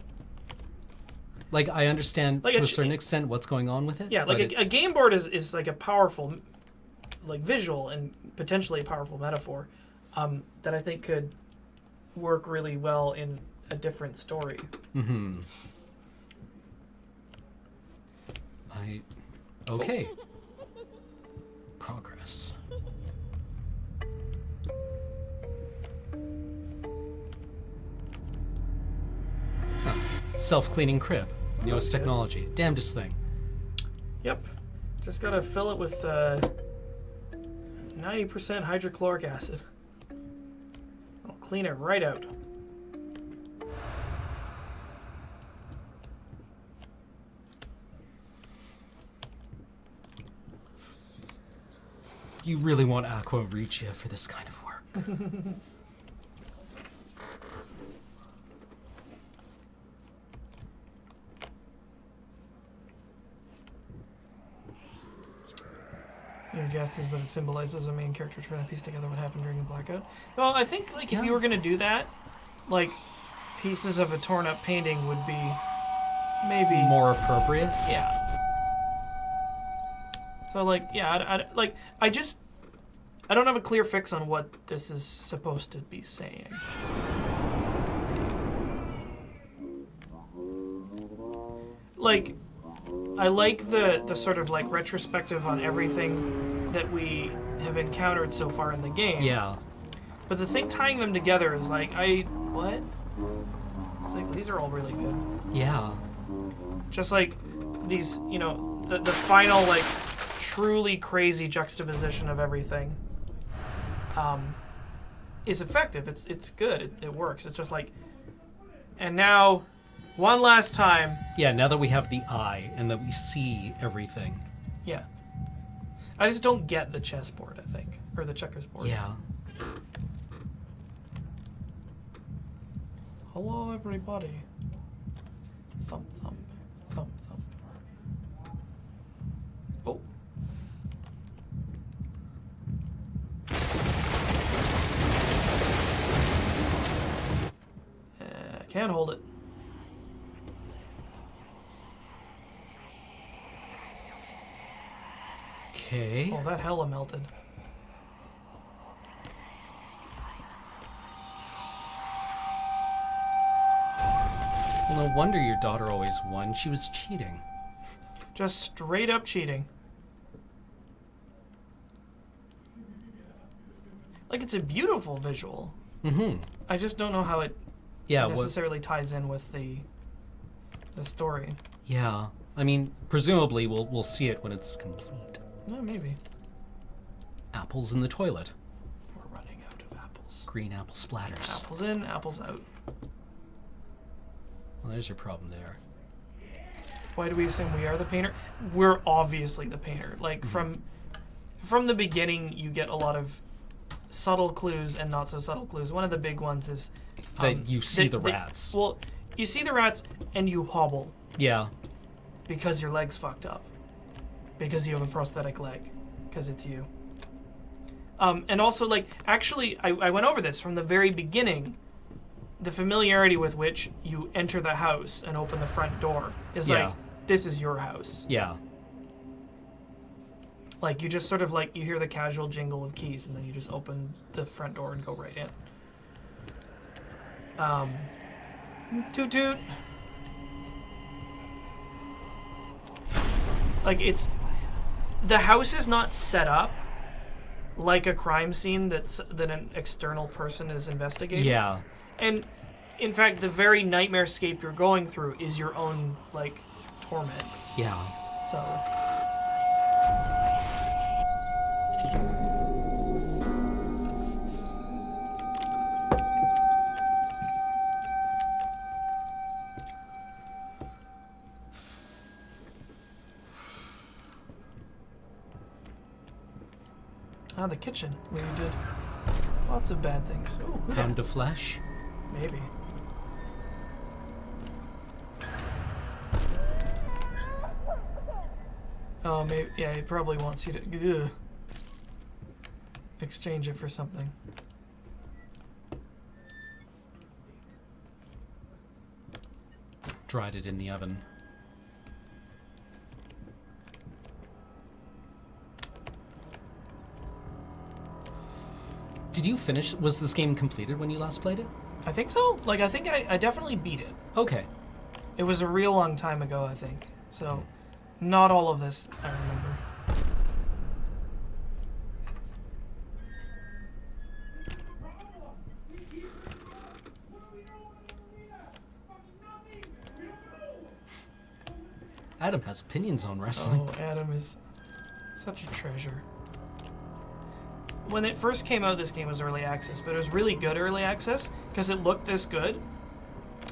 A: Like, I understand
B: Like
A: to
B: a
A: a certain extent what's going on with it.
B: Yeah, like
A: but
B: a game board is like a powerful, like visual and potentially a powerful metaphor, that I think could work really well in a different story.
A: Okay. Progress. Self-cleaning crib. Newest technology. Damnedest thing.
B: Yep, just gotta fill it with 90% hydrochloric acid. I'll clean it right out.
A: You really want Aqua Regia for this kind of work.
B: Your guess is that it symbolizes a main character trying to piece together what happened during a blackout. Well, I think like if you were gonna do that, like pieces of a torn up painting would be maybe
A: More appropriate?
B: Yeah. So like yeah, I don't have a clear fix on what this is supposed to be saying. Like, I like the sort of like retrospective on everything that we have encountered so far in the game.
A: Yeah.
B: But the thing tying them together is like, what? It's like, these are all really good.
A: Yeah.
B: Just like these, the final like truly crazy juxtaposition of everything is effective. It's good. It works. It's just like, and now, one last time.
A: Yeah, now that we have the eye and that we see everything.
B: Yeah. I just don't get the chessboard, I think. Or the checkers board.
A: Yeah.
B: Hello, everybody. Thump, thump. Thump, thump. Oh. Can't hold it.
A: Okay.
B: Oh, that hella melted.
A: Well, no wonder your daughter always won. She was cheating.
B: Just straight up cheating. Like, it's a beautiful visual.
A: Mm-hmm.
B: I just don't know how it necessarily ties in with the story.
A: Yeah. I mean, presumably we'll see it when it's complete.
B: No, maybe.
A: Apples in the toilet.
B: We're running out of apples. apples.
A: Green apple splatters.
B: Apples in, apples out.
A: Well, there's your problem there.
B: Why do we assume we are the painter? We're obviously the painter. Like from the beginning, you get a lot of subtle clues and not so subtle clues. One of the big ones is
A: That you see the rats.
B: Well, you see the rats and you hobble
A: Yeah.
B: because your leg's fucked up. Because you have a prosthetic leg. Because it's you. And also, like, actually, I went over this from the very beginning. The familiarity with which you enter the house and open the front door is
A: Yeah.
B: like, this is your house.
A: Yeah.
B: Like, you just sort of, like, you hear the casual jingle of keys, and then you just open the front door and go right in. Toot toot. Like, it's... The house is not set up like a crime scene that an external person is investigating.
A: Yeah.
B: And, in fact, the very nightmare-scape you're going through is your own, like, torment.
A: Yeah.
B: So... Ah, the kitchen, where you did lots of bad things. Ooh, who
A: Pound
B: dat?
A: of flesh.
B: Maybe. Oh, maybe. Yeah, he probably wants you to exchange it for something.
A: Dried it in the oven. Did you finish? Was this game completed when you last played it?
B: I think so. Like, I think I definitely beat it.
A: Okay.
B: It was a real long time ago, I think. So, not all of this I remember.
A: Adam has opinions on wrestling.
B: Oh, Adam is such a treasure. When it first came out, this game was early access, but it was really good early access because it looked this good.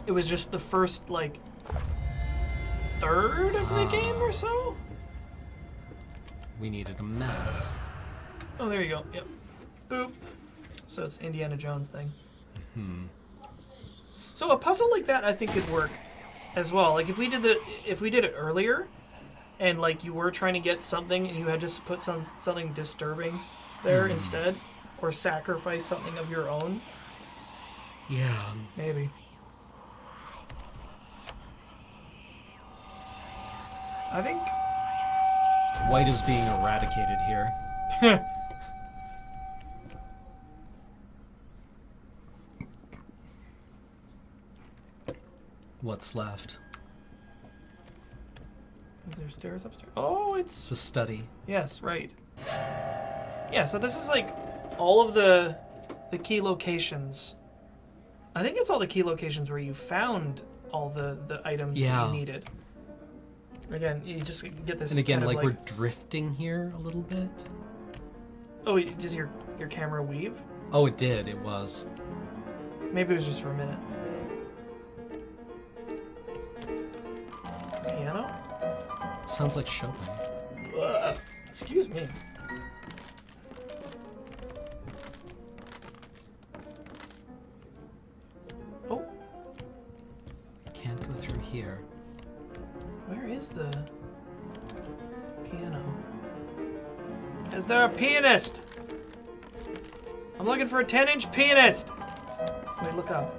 B: It was just the first, like, third of the game or so.
A: We needed a mess.
B: Oh, there you go. Yep. Boop. So it's Indiana Jones thing. So a puzzle like that, I think, could work as well. Like if we did it earlier, and like you were trying to get something, and you had to put something disturbing there instead, or sacrifice something of your own.
A: Yeah.
B: Maybe. I think.
A: White is being eradicated here. What's left?
B: Is there stairs upstairs? Oh, it's
A: The study.
B: yes, right. Yeah, so this is like all of the key locations. I think it's all the key locations where you found all the items that
A: Yeah.
B: you needed. Again, you just get this.
A: And again,
B: kind of
A: like we're drifting here a little bit.
B: Oh, does your camera weave?
A: Oh, it did. It was.
B: Maybe it was just for a minute. Piano?
A: Sounds like Chopin.
B: Excuse me. Oh,
A: Can't go through here.
B: where is the piano? Is there a pianist? I'm looking for a 10-inch pianist. Wait, look up.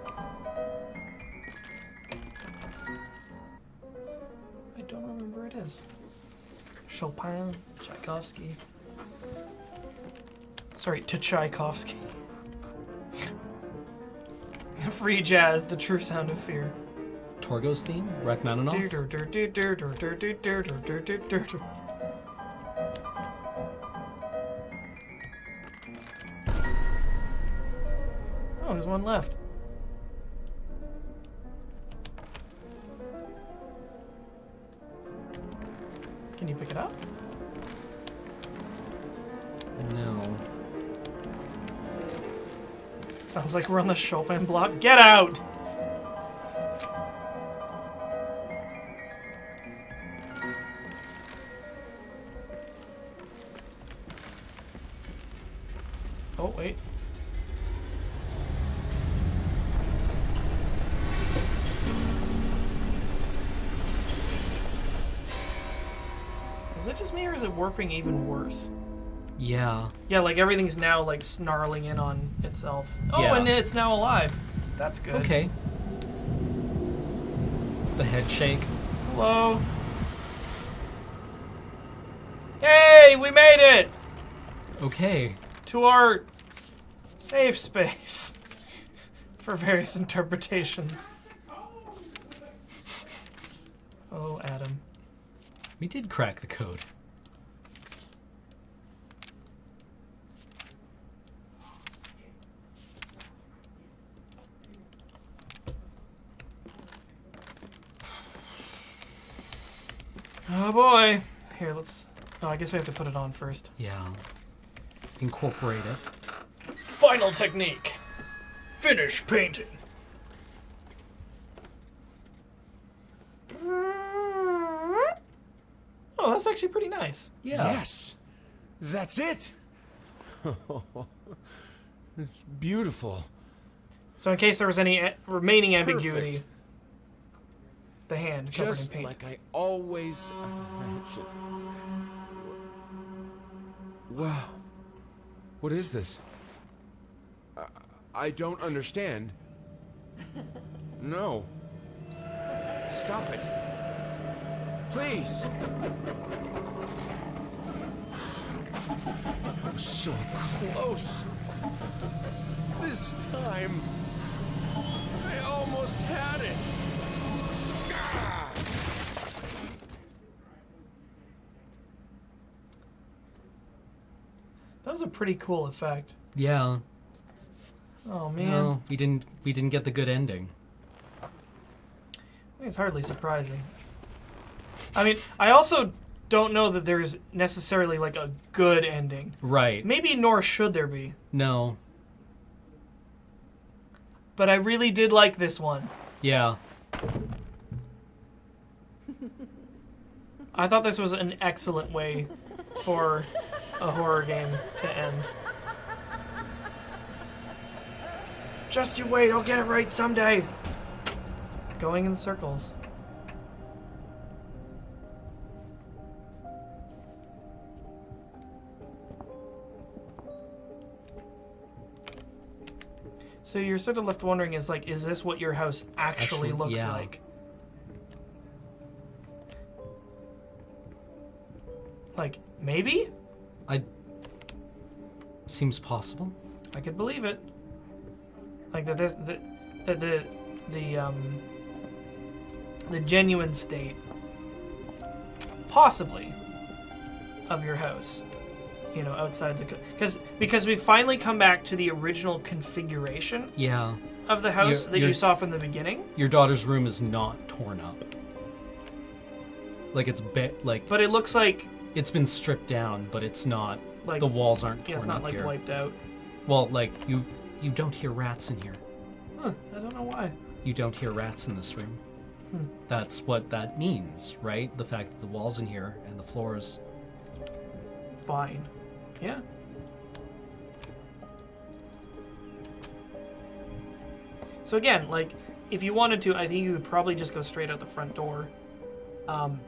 B: I don't remember where it is. Chopin, Tchaikovsky. Sorry, to Tchaikovsky. Free jazz, the true sound of fear.
A: Torgo's theme? Rachmaninoff?
B: Oh, there's one left. Can you pick it up?
A: No.
B: Sounds like we're on the Chopin block. Get out! Oh, wait. Is it just me or is it warping even worse?
A: Yeah.
B: Yeah, like everything's now like snarling in on itself. Oh,
A: Yeah.
B: and it's now alive. That's good.
A: Okay. The head shake.
B: Hello. Hey, we made it
A: Okay.
B: to our safe space for various interpretations. Oh, Adam.
A: We did crack the code.
B: Oh boy. Here, let's. Oh, I guess we have to put it on first.
A: Yeah. Incorporate it.
B: Final technique. Finish painting. Oh, that's actually pretty nice.
A: Yeah.
C: Yes, that's it. It's beautiful.
B: So in case there was any remaining ambiguity,
C: Perfect.
B: the hand covered in
C: Just
B: paint.
C: like I always imagined. Wow. What is this? I don't understand. No. Stop it. Please. I was so close. This time, I almost had it. Ah!
B: That was a pretty cool effect.
A: Yeah.
B: Oh man,
A: No, we didn't get the good ending.
B: it's hardly surprising. I mean, I also don't know that there's necessarily like a good ending.
A: Right.
B: Maybe nor should there be.
A: No.
B: But I really did like this one.
A: Yeah.
B: I thought this was an excellent way for a horror game to end. Just you wait, I'll get it right someday. Going in circles. So you're sort of left wondering, is this what your house actually looks
A: yeah.
B: like? Like, maybe?
A: Seems possible.
B: I could believe it. Like the genuine state, possibly, of your house. You know, outside the because we finally come back to the original configuration
A: Yeah.
B: of the house that you
A: you're-
B: saw from the beginning.
A: Your daughter's room is not torn up. Like
B: But it looks like
A: it's been stripped down, but it's not.
B: Like-
A: the walls aren't torn
B: it's not
A: up
B: like
A: here.
B: wiped out.
A: Well, like you don't hear rats in here.
B: Huh, I don't know why.
A: You don't hear rats in this room.
B: Hmm.
A: That's what that means, right? The fact that the walls in here and the floors.
B: Fine. Yeah. So again, like, if you wanted to, I think you would probably just go straight out the front door.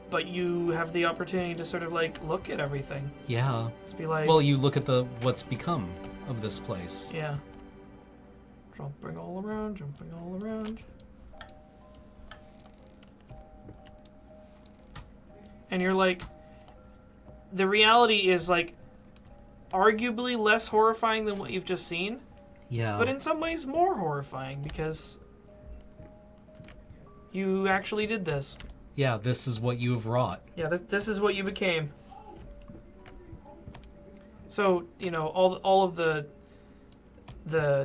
B: But you have the opportunity to sort of like look at everything.
A: Yeah.
B: Just be like,
A: Well, you look at what's become of this place.
B: yeah. Jumping all around, jumping all around. And you're like, the reality is like arguably less horrifying than what you've just seen,
A: Yeah.
B: but in some ways more horrifying because you actually did this.
A: Yeah, this is what you have wrought.
B: Yeah, this is what you became. So, you know, all of the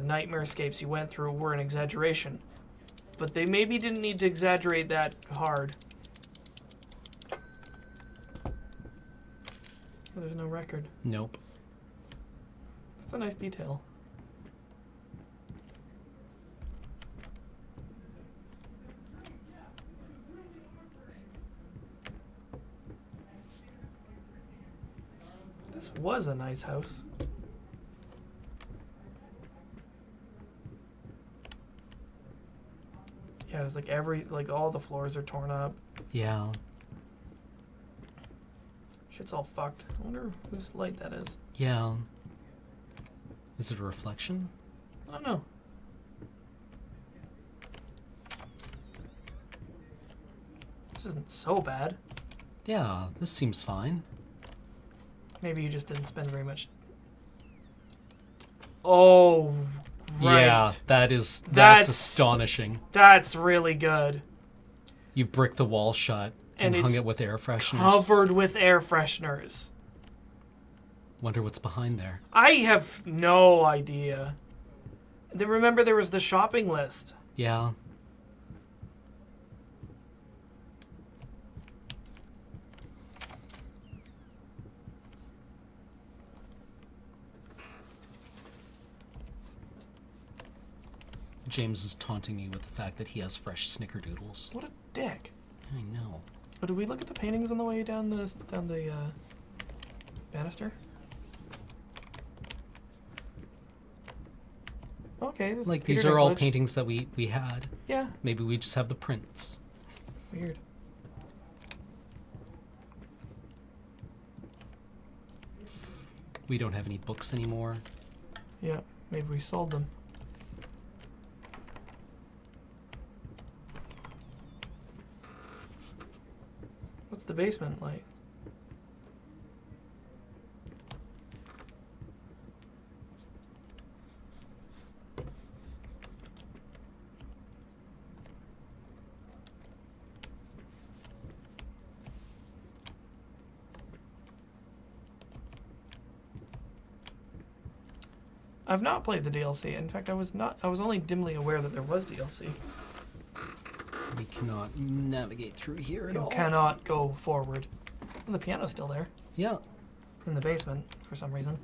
B: nightmare escapes you went through were an exaggeration. But they maybe didn't need to exaggerate that hard. There's no record.
A: Nope.
B: That's a nice detail. This was a nice house. Yeah, it's like all the floors are torn up.
A: Yeah.
B: Shit's all fucked. I wonder whose light that is.
A: Yeah. Is it a reflection?
B: I don't know. This isn't so bad.
A: Yeah, this seems fine.
B: Maybe you just didn't spend very much. Oh, right.
A: Yeah, that's
B: That's-
A: astonishing.
B: That's really good.
A: You bricked the wall shut and hung
B: it's
A: it with air fresheners.
B: Covered with air fresheners.
A: Wonder what's behind there.
B: I have no idea. Remember there was the shopping list.
A: Yeah. James is taunting me with the fact that he has fresh snickerdoodles.
B: What a dick.
A: I know.
B: Oh, did we look at the paintings on the way down the banister? Okay, this
A: Like,
B: is
A: these
B: Peter
A: are all
B: Dinklage.
A: paintings that we had.
B: Yeah,
A: Maybe we just have the prints.
B: weird.
A: We don't have any books anymore.
B: Yeah, maybe we sold them. What's the basement like? I've not played the DLC. In fact, I was only dimly aware that there was DLC.
A: We cannot navigate through here at
B: You
A: all.
B: cannot go forward. And the piano's still there
A: Yeah.
B: in the basement for some reason.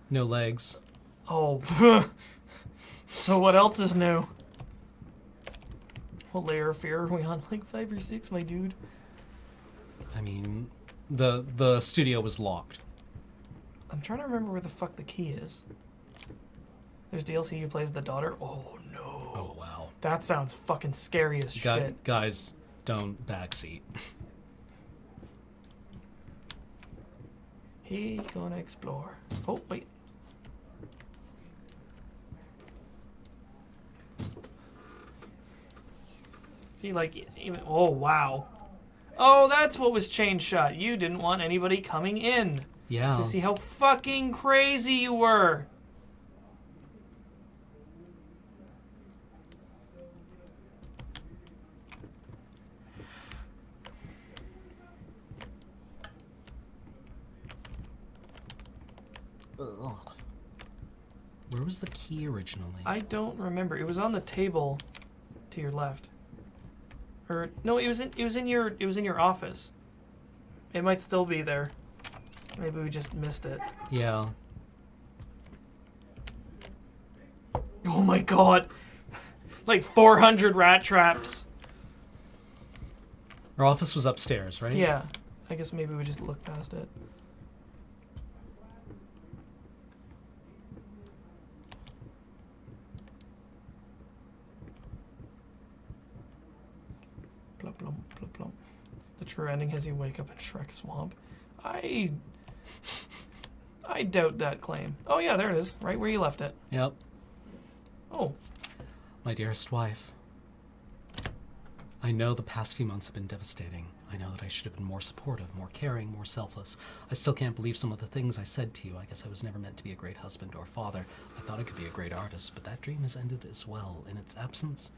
A: No legs.
B: Oh, so what else is new? What layer of fear are we on? Like 5 or 6, my dude.
A: I mean, the studio was locked.
B: I'm trying to remember where the fuck the key is. There's DLC who plays the daughter. Oh no.
A: Oh, wow.
B: That sounds fucking scary as shit.
A: Guys, don't backseat.
B: He gonna explore. Oh, wait. See, like, even. Oh, wow. Oh, that's what was chain shut. You didn't want anybody coming in
A: Yeah.
B: to see how fucking crazy you were.
A: Ugh. Where was the key originally?
B: I don't remember. It was on the table to your left. Or no, it was in your office. It might still be there. Maybe we just missed it.
A: Yeah.
B: Oh my god. Like 400 rat traps.
A: Our office was upstairs, right?
B: Yeah. I guess maybe we just looked past it. Plump, plump, plump, plump. The true ending has you wake up in Shrek Swamp. I doubt that claim. Oh yeah, there it is. Right where you left it.
A: Yep.
B: Oh.
A: My dearest wife. I know the past few months have been devastating. I know that I should have been more supportive, more caring, more selfless. I still can't believe some of the things I said to you. I guess I was never meant to be a great husband or father. I thought I could be a great artist, but that dream has ended as well. In its absence,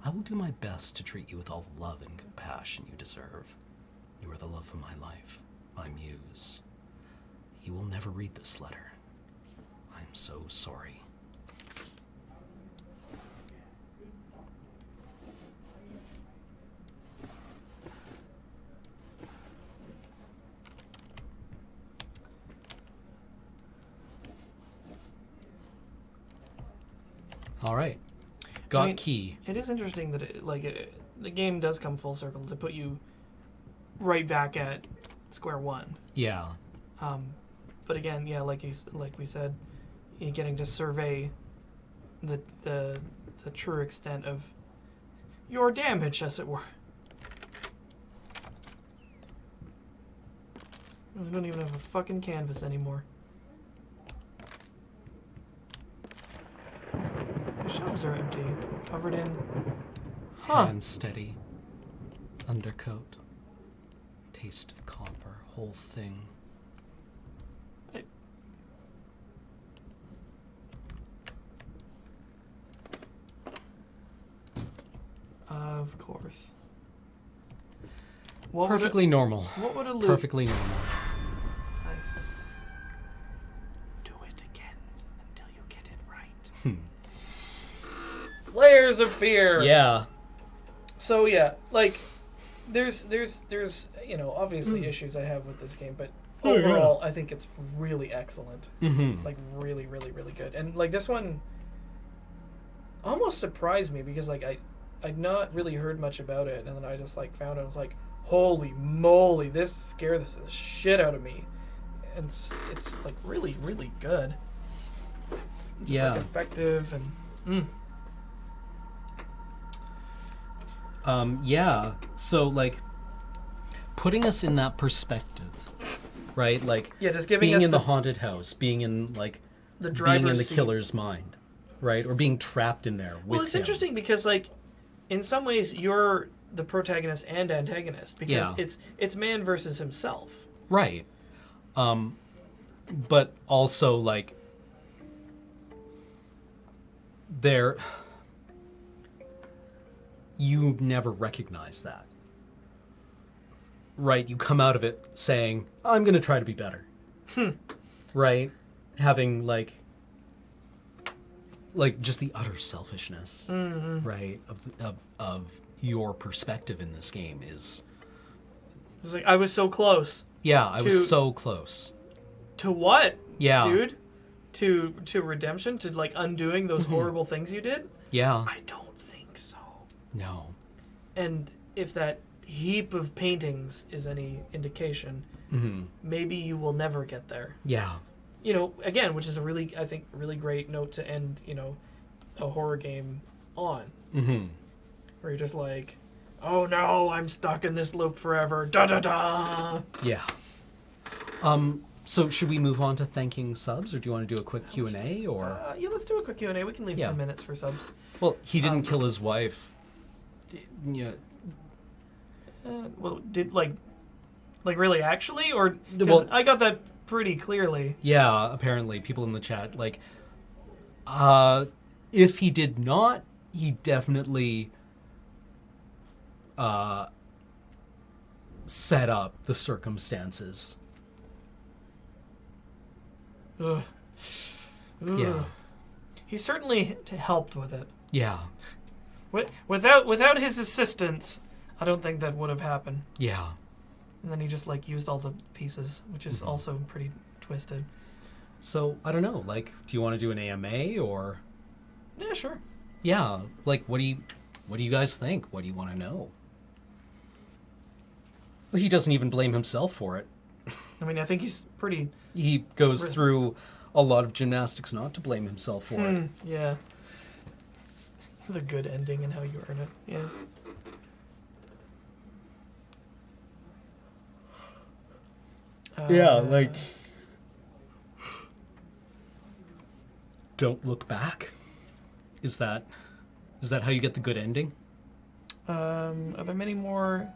A: I will do my best to treat you with all the love and compassion you deserve. You are the love of my life, my muse. You will never read this letter. I am so sorry. All right. Got
B: I mean,
A: key.
B: It is interesting that the game does come full circle to put you right back at square one.
A: Yeah.
B: But again, yeah, like we said, you're getting to survey the true extent of your damage, as it were. We don't even have a fucking canvas anymore. The shelves are empty, covered in. Huh.
A: Hand steady. Undercoat. Taste of copper. Whole thing.
B: Of course. What
A: Perfectly normal.
B: What would a loop?
A: Perfectly normal.
B: Nice. Do it again until you get it right. Layers of fear.
A: Yeah.
B: So yeah, like, there's obviously issues I have with this game, but overall I think it's really excellent.
A: Mm-hmm.
B: Like really, really, really good. And like this one almost surprised me because like I'd not really heard much about it, and then I just like found it. I was like, holy moly, this scared the shit out of me. And it's like really, really good. Just like effective and.
A: Yeah. So like, putting us in that perspective, right? Like,
B: Yeah, just giving
A: being
B: us
A: in the haunted house, being in like,
B: the
A: being
B: driver's
A: in the
B: seat.
A: killer's mind, right? Or being trapped in there with
B: Well, it's
A: him.
B: interesting because like, in some ways you're the protagonist and antagonist because it's man versus himself.
A: Right. But also like, you never recognize that. Right? You come out of it saying, I'm going to try to be better. Right? Having like just the utter selfishness, right, of your perspective in this game is...
B: It's like, I was so close.
A: Yeah, I was so close.
B: To what?
A: Yeah.
B: Dude? To redemption? To like undoing those horrible things you did?
A: Yeah.
B: I don't think so.
A: No.
B: And if that heap of paintings is any indication, maybe you will never get there.
A: Yeah.
B: You know, again, which is a really, I think, really great note to end, a horror game on.
A: Mm-hmm.
B: Where you're just like, oh no, I'm stuck in this loop forever. Da da da.
A: Yeah. So should we move on to thanking subs, or do you want to do a quick Q&A, or?
B: Yeah, let's do a quick Q&A. We can leave 10 minutes for subs.
A: Well, he didn't kill his wife. Yeah.
B: Well, did like really actually, or 'cause
A: Well-
B: I got that pretty clearly.
A: Yeah, apparently people in the chat like, if he did not, he definitely set up the circumstances.
B: Ugh.
A: Yeah.
B: Ugh. He certainly helped with it.
A: Yeah.
B: Without his assistance, I don't think that would have happened.
A: Yeah.
B: And then he just like used all the pieces, which is also pretty twisted.
A: So I don't know. Like, do you want to do an AMA or?
B: Yeah, sure.
A: Yeah. Like, what do you guys think? What do you want to know? Well, he doesn't even blame himself for it.
B: I mean, I think he's pretty.
A: He goes through a lot of gymnastics not to blame himself for it.
B: Yeah. The good ending and how you earn it. Yeah.
A: Yeah, like, don't look back. Is that how you get the good ending?
B: Are there many more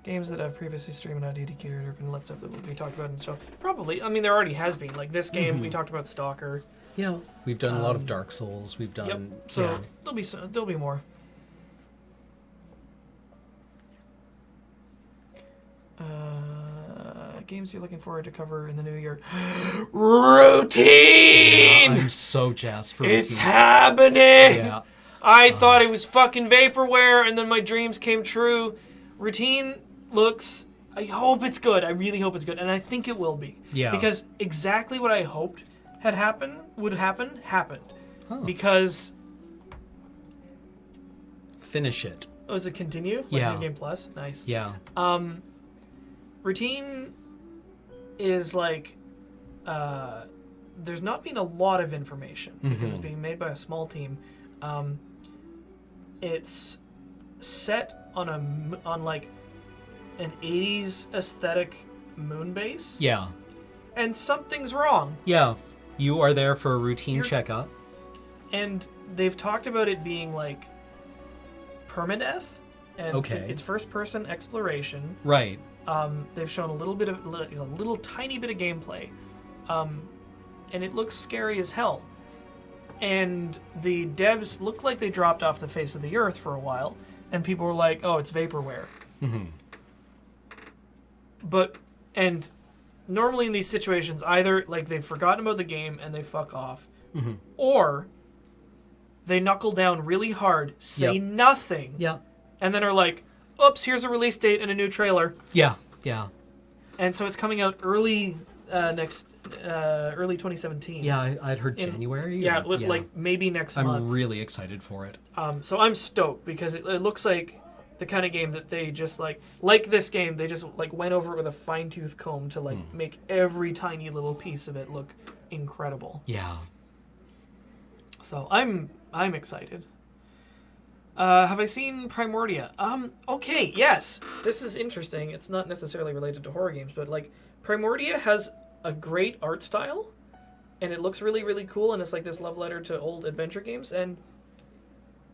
B: games that have previously streamed on DDQ or been let stuff that will be talked about in the show? Probably. I mean, there already has been. Like this game, we talked about Stalker.
A: Yeah, we've done a lot of Dark Souls. We've done.
B: Yep. So there'll be more. Games you're looking forward to cover in the new year. Routine!
A: I'm so jazzed for
B: It's
A: Routine.
B: happening!
A: Yeah.
B: I thought it was fucking vaporware, and then my dreams came true. Routine looks... I hope it's good. I really hope it's good, and I think it will be.
A: Yeah.
B: Because exactly what I hoped would happen, happened.
A: Huh.
B: Because...
A: Finish it.
B: Oh, does it continue? Like
A: Yeah.
B: New Game Plus? Nice.
A: Yeah.
B: Routine is like there's not been a lot of information because it's
A: Mhm.
B: being made by a small team. It's set on like an 80s aesthetic moon base,
A: Yeah.
B: and something's wrong.
A: Yeah. You are there for a routine
B: You're-
A: checkup.
B: And they've talked about it being like permadeath, and
A: Okay.
B: it's first-person exploration.
A: Right.
B: They've shown a little tiny bit of gameplay, and it looks scary as hell. And the devs look like they dropped off the face of the earth for a while, and people were like, "Oh, it's vaporware."
A: Mhm.
B: And normally in these situations, either like they've forgotten about the game and they fuck off,
A: Mhm.
B: or they knuckle down really hard, say
A: Yep.
B: nothing,
A: Yeah.
B: and then are like, "Oops, here's a release date and a new trailer."
A: Yeah. Yeah.
B: And so it's coming out early 2017.
A: Yeah. I'd heard
B: In-
A: January.
B: Yeah,
A: or-
B: like maybe next
A: I'm
B: month.
A: really excited for it.
B: So I'm stoked because it looks like the kind of game that they just like this game, they just like went over it with a fine-tooth comb to like make every tiny little piece of it look incredible.
A: Yeah.
B: So I'm excited. Have I seen Primordia? Okay, yes. This is interesting. It's not necessarily related to horror games, but like Primordia has a great art style, and it looks really, really cool, and it's like this love letter to old adventure games, and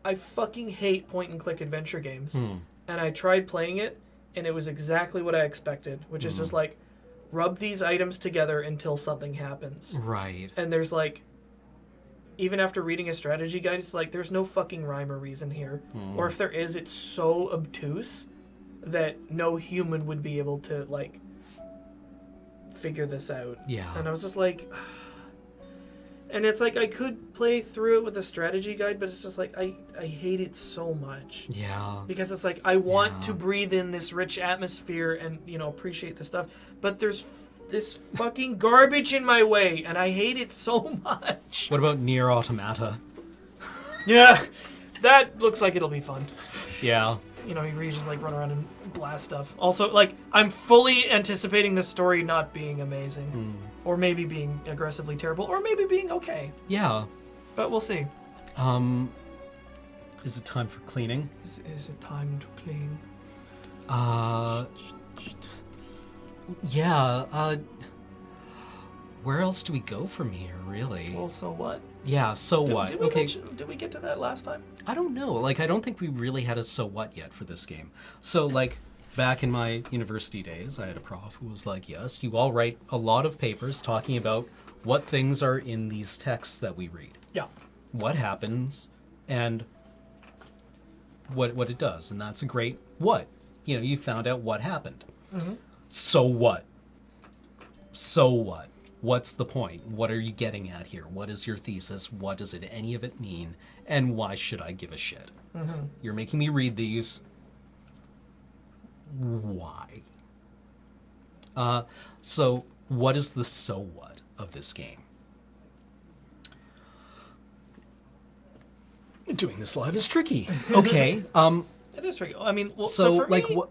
B: I fucking hate point-and-click adventure games. And I tried playing it, and it was exactly what I expected, which is just like, rub these items together until something happens.
A: Right.
B: And there's like, even after reading a strategy guide, it's like, there's no fucking rhyme or reason here. Or if there is, it's so obtuse that no human would be able to, like, figure this out.
A: Yeah.
B: And I was just like... And it's like, I could play through it with a strategy guide, but it's just like, I hate it so much.
A: Yeah.
B: Because it's like, I want
A: Yeah.
B: to breathe in this rich atmosphere and, you know, appreciate the stuff. But there's this fucking garbage in my way, and I hate it so much.
A: What about Nier Automata?
B: Yeah, that looks like it'll be fun.
A: Yeah.
B: You know, you just like run around and blast stuff. Also, like, I'm fully anticipating the story not being amazing. Or maybe being aggressively terrible, or maybe being okay.
A: Yeah.
B: But we'll see.
A: Is it time for cleaning?
B: Is it time to clean?
A: Yeah, where else do we go from here, really?
B: Well, so what?
A: Yeah, so what?
B: Did we
A: Okay,
B: did we get to that last time?
A: I don't know. Like, I don't think we really had a so what yet for this game. So, like, back in my university days, I had a prof who was like, yes, you all write a lot of papers talking about what things are in these texts that we read.
B: Yeah.
A: What happens, and what it does. And that's a great what. You know, you found out what happened. So what? So what? What's the point? What are you getting at here? What is your thesis? What does any of it mean? And why should I give a shit? You're making me read these. Why? So what is the so what of this game? Doing this live is tricky. Okay.
B: It is tricky. I mean, well,
A: So,
B: for
A: like,
B: me,
A: what?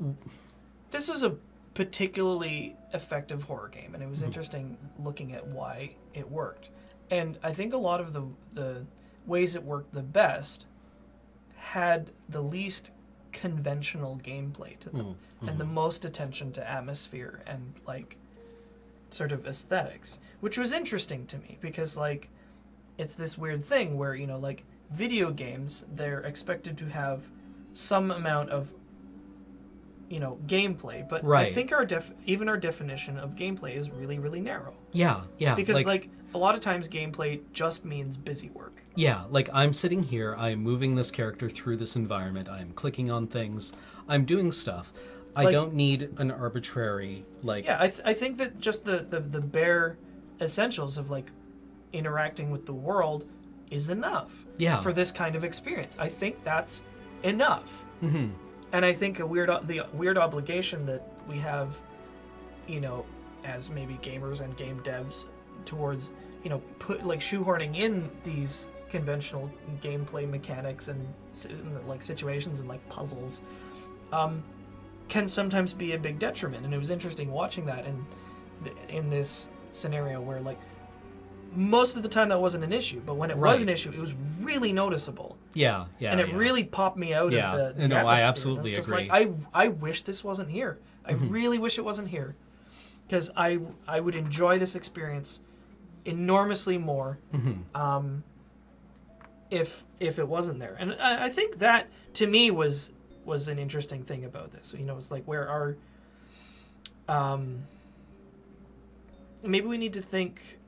B: this was a particularly effective horror game, and it was interesting looking at why it worked. And I think a lot of the ways it worked the best had the least conventional gameplay to them, and the most attention to atmosphere and like sort of aesthetics, which was interesting to me because like it's this weird thing where, you know, like video games, they're expected to have some amount of, you know, gameplay, but I
A: Right.
B: think even our definition of gameplay is really, really narrow.
A: Yeah, yeah.
B: Because like a lot of times gameplay just means busy work.
A: Yeah, like I'm sitting here, I'm moving this character through this environment, I'm clicking on things, I'm doing stuff. I
B: Like-
A: don't need an arbitrary, like...
B: Yeah, I think that just the bare essentials of like interacting with the world is enough
A: Yeah.
B: for this kind of experience. I think that's enough.
A: Mhm.
B: And I think the weird obligation that we have, you know, as maybe gamers and game devs towards, you know, shoehorning in these conventional gameplay mechanics and like situations and like puzzles, can sometimes be a big detriment. And it was interesting watching that. And in this scenario where like most of the time that wasn't an issue, but when it was
A: Right.
B: an issue, it was really noticeable.
A: Yeah,
B: And it really popped me out
A: Yeah.
B: of the
A: No, I
B: atmosphere.
A: absolutely
B: It's just
A: agree.
B: like, I wish this wasn't here. I really wish it wasn't here. Because I would enjoy this experience enormously more if it wasn't there. And I think that, to me, was an interesting thing about this. You know, it's like where our... maybe we need to think,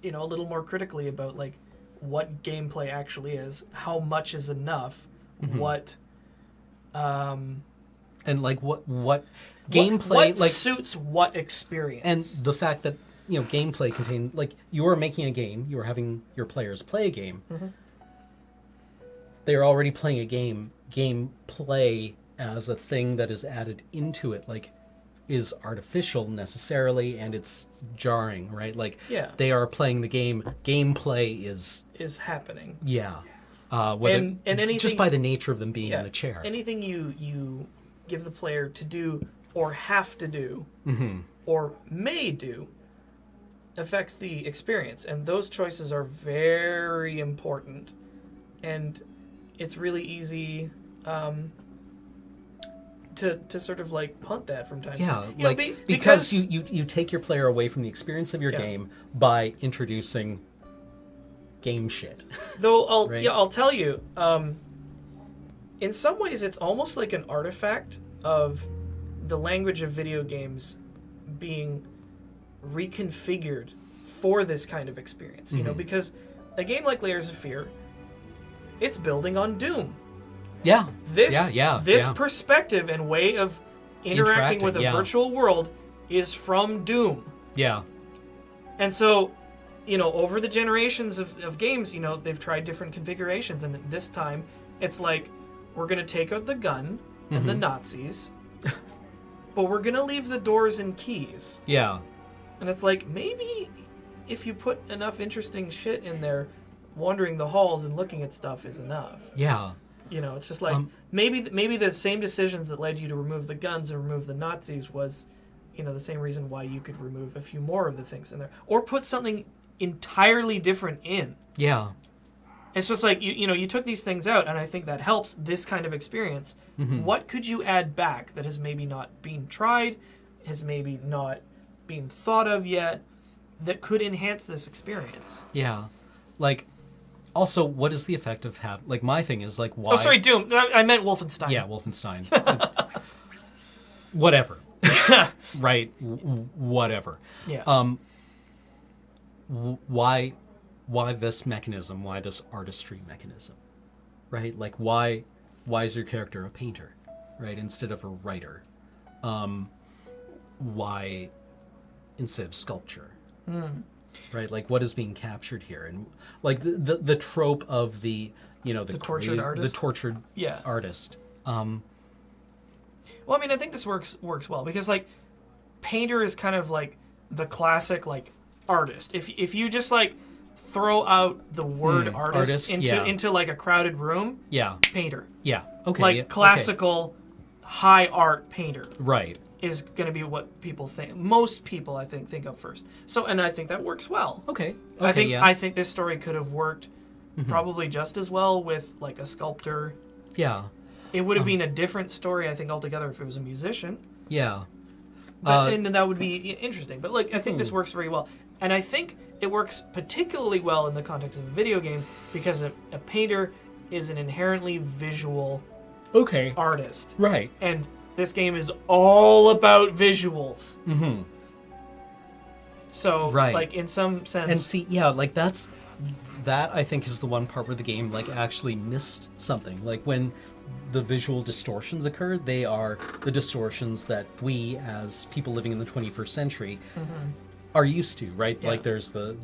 B: you know, a little more critically about, like, what gameplay actually is, how much is enough, what...
A: and like what gameplay
B: what
A: like
B: suits what experience.
A: and the fact that gameplay contain like you are making a game, you are having your players play a game. They're already playing a game. Gameplay as a thing that is added into it like is artificial necessarily, and it's jarring, right? Like
B: Yeah.
A: they are playing the game. Gameplay is
B: happening.
A: whether
B: And anything,
A: just by the nature of them being in the chair.
B: Anything you give the player to do or have to do or may do affects the experience, and those choices are very important. And it's really easy to sort of like punt that from time to time. You know,
A: because you take your player away from the experience of your
B: Yeah.
A: game by introducing game shit.
B: Though I'll
A: Right?
B: I'll tell you, in some ways it's almost like an artifact of the language of video games being reconfigured for this kind of experience. You know, because a game like Layers of Fear, it's building on Doom.
A: Yeah.
B: This
A: Yeah.
B: perspective and way of interacting with a
A: yeah.
B: virtual world is from Doom.
A: Yeah.
B: And so, you know, over the generations of games, you know, they've tried different configurations, and this time it's like, we're going to take out the gun and the Nazis, but we're going to leave the doors and keys.
A: Yeah.
B: And it's like, maybe if you put enough interesting shit in there, wandering the halls and looking at stuff is enough.
A: Yeah.
B: You know, it's just like, maybe the same decisions that led you to remove the guns and remove the Nazis was, you know, the same reason why you could remove a few more of the things in there. Or put something entirely different in.
A: Yeah.
B: It's just like, you know, you took these things out, and I think that helps this kind of experience. What could you add back that has maybe not been tried, has maybe not been thought of yet, that could enhance this experience?
A: Yeah. Like, also, what is the effect of like, my thing is, like, why...
B: Oh, sorry, Doom. I meant Wolfenstein.
A: Yeah, Wolfenstein. Whatever. Right? Whatever.
B: Yeah.
A: Why this mechanism? Why this artistry mechanism? Right? Like, why is your character a painter, right, instead of a writer? Why instead of sculpture? Right? Like, what is being captured here? And like the trope of the
B: tortured artist?
A: the tortured
B: Yeah.
A: artist.
B: Well, I mean, I think this works well because, like, painter is kind of like the classic, like, artist. If you just like throw out the word artist into like a crowded room,
A: Yeah.
B: painter.
A: Yeah. Okay.
B: Like
A: yeah, okay.
B: classical high art painter
A: Right.
B: is going to be what people think. Most people, I think of first. So, and I think that works well.
A: Okay.
B: I think
A: yeah.
B: I think this story could have worked probably just as well with like a sculptor.
A: Yeah.
B: It would have been a different story, I think, altogether if it was a musician.
A: Yeah.
B: But, and that would be interesting. But like, I think this works very well, and I think it works particularly well in the context of a video game because a painter is an inherently visual
A: Okay.
B: artist,
A: Right.
B: and this game is all about visuals.
A: Mm-hmm.
B: So,
A: Right.
B: like, in some sense,
A: And see, yeah, like that I think is the one part where the game like actually missed something. Like when the visual distortions occur, they are the distortions that we as people living in the 21st century are used to, right?
B: Yeah.
A: Like there's the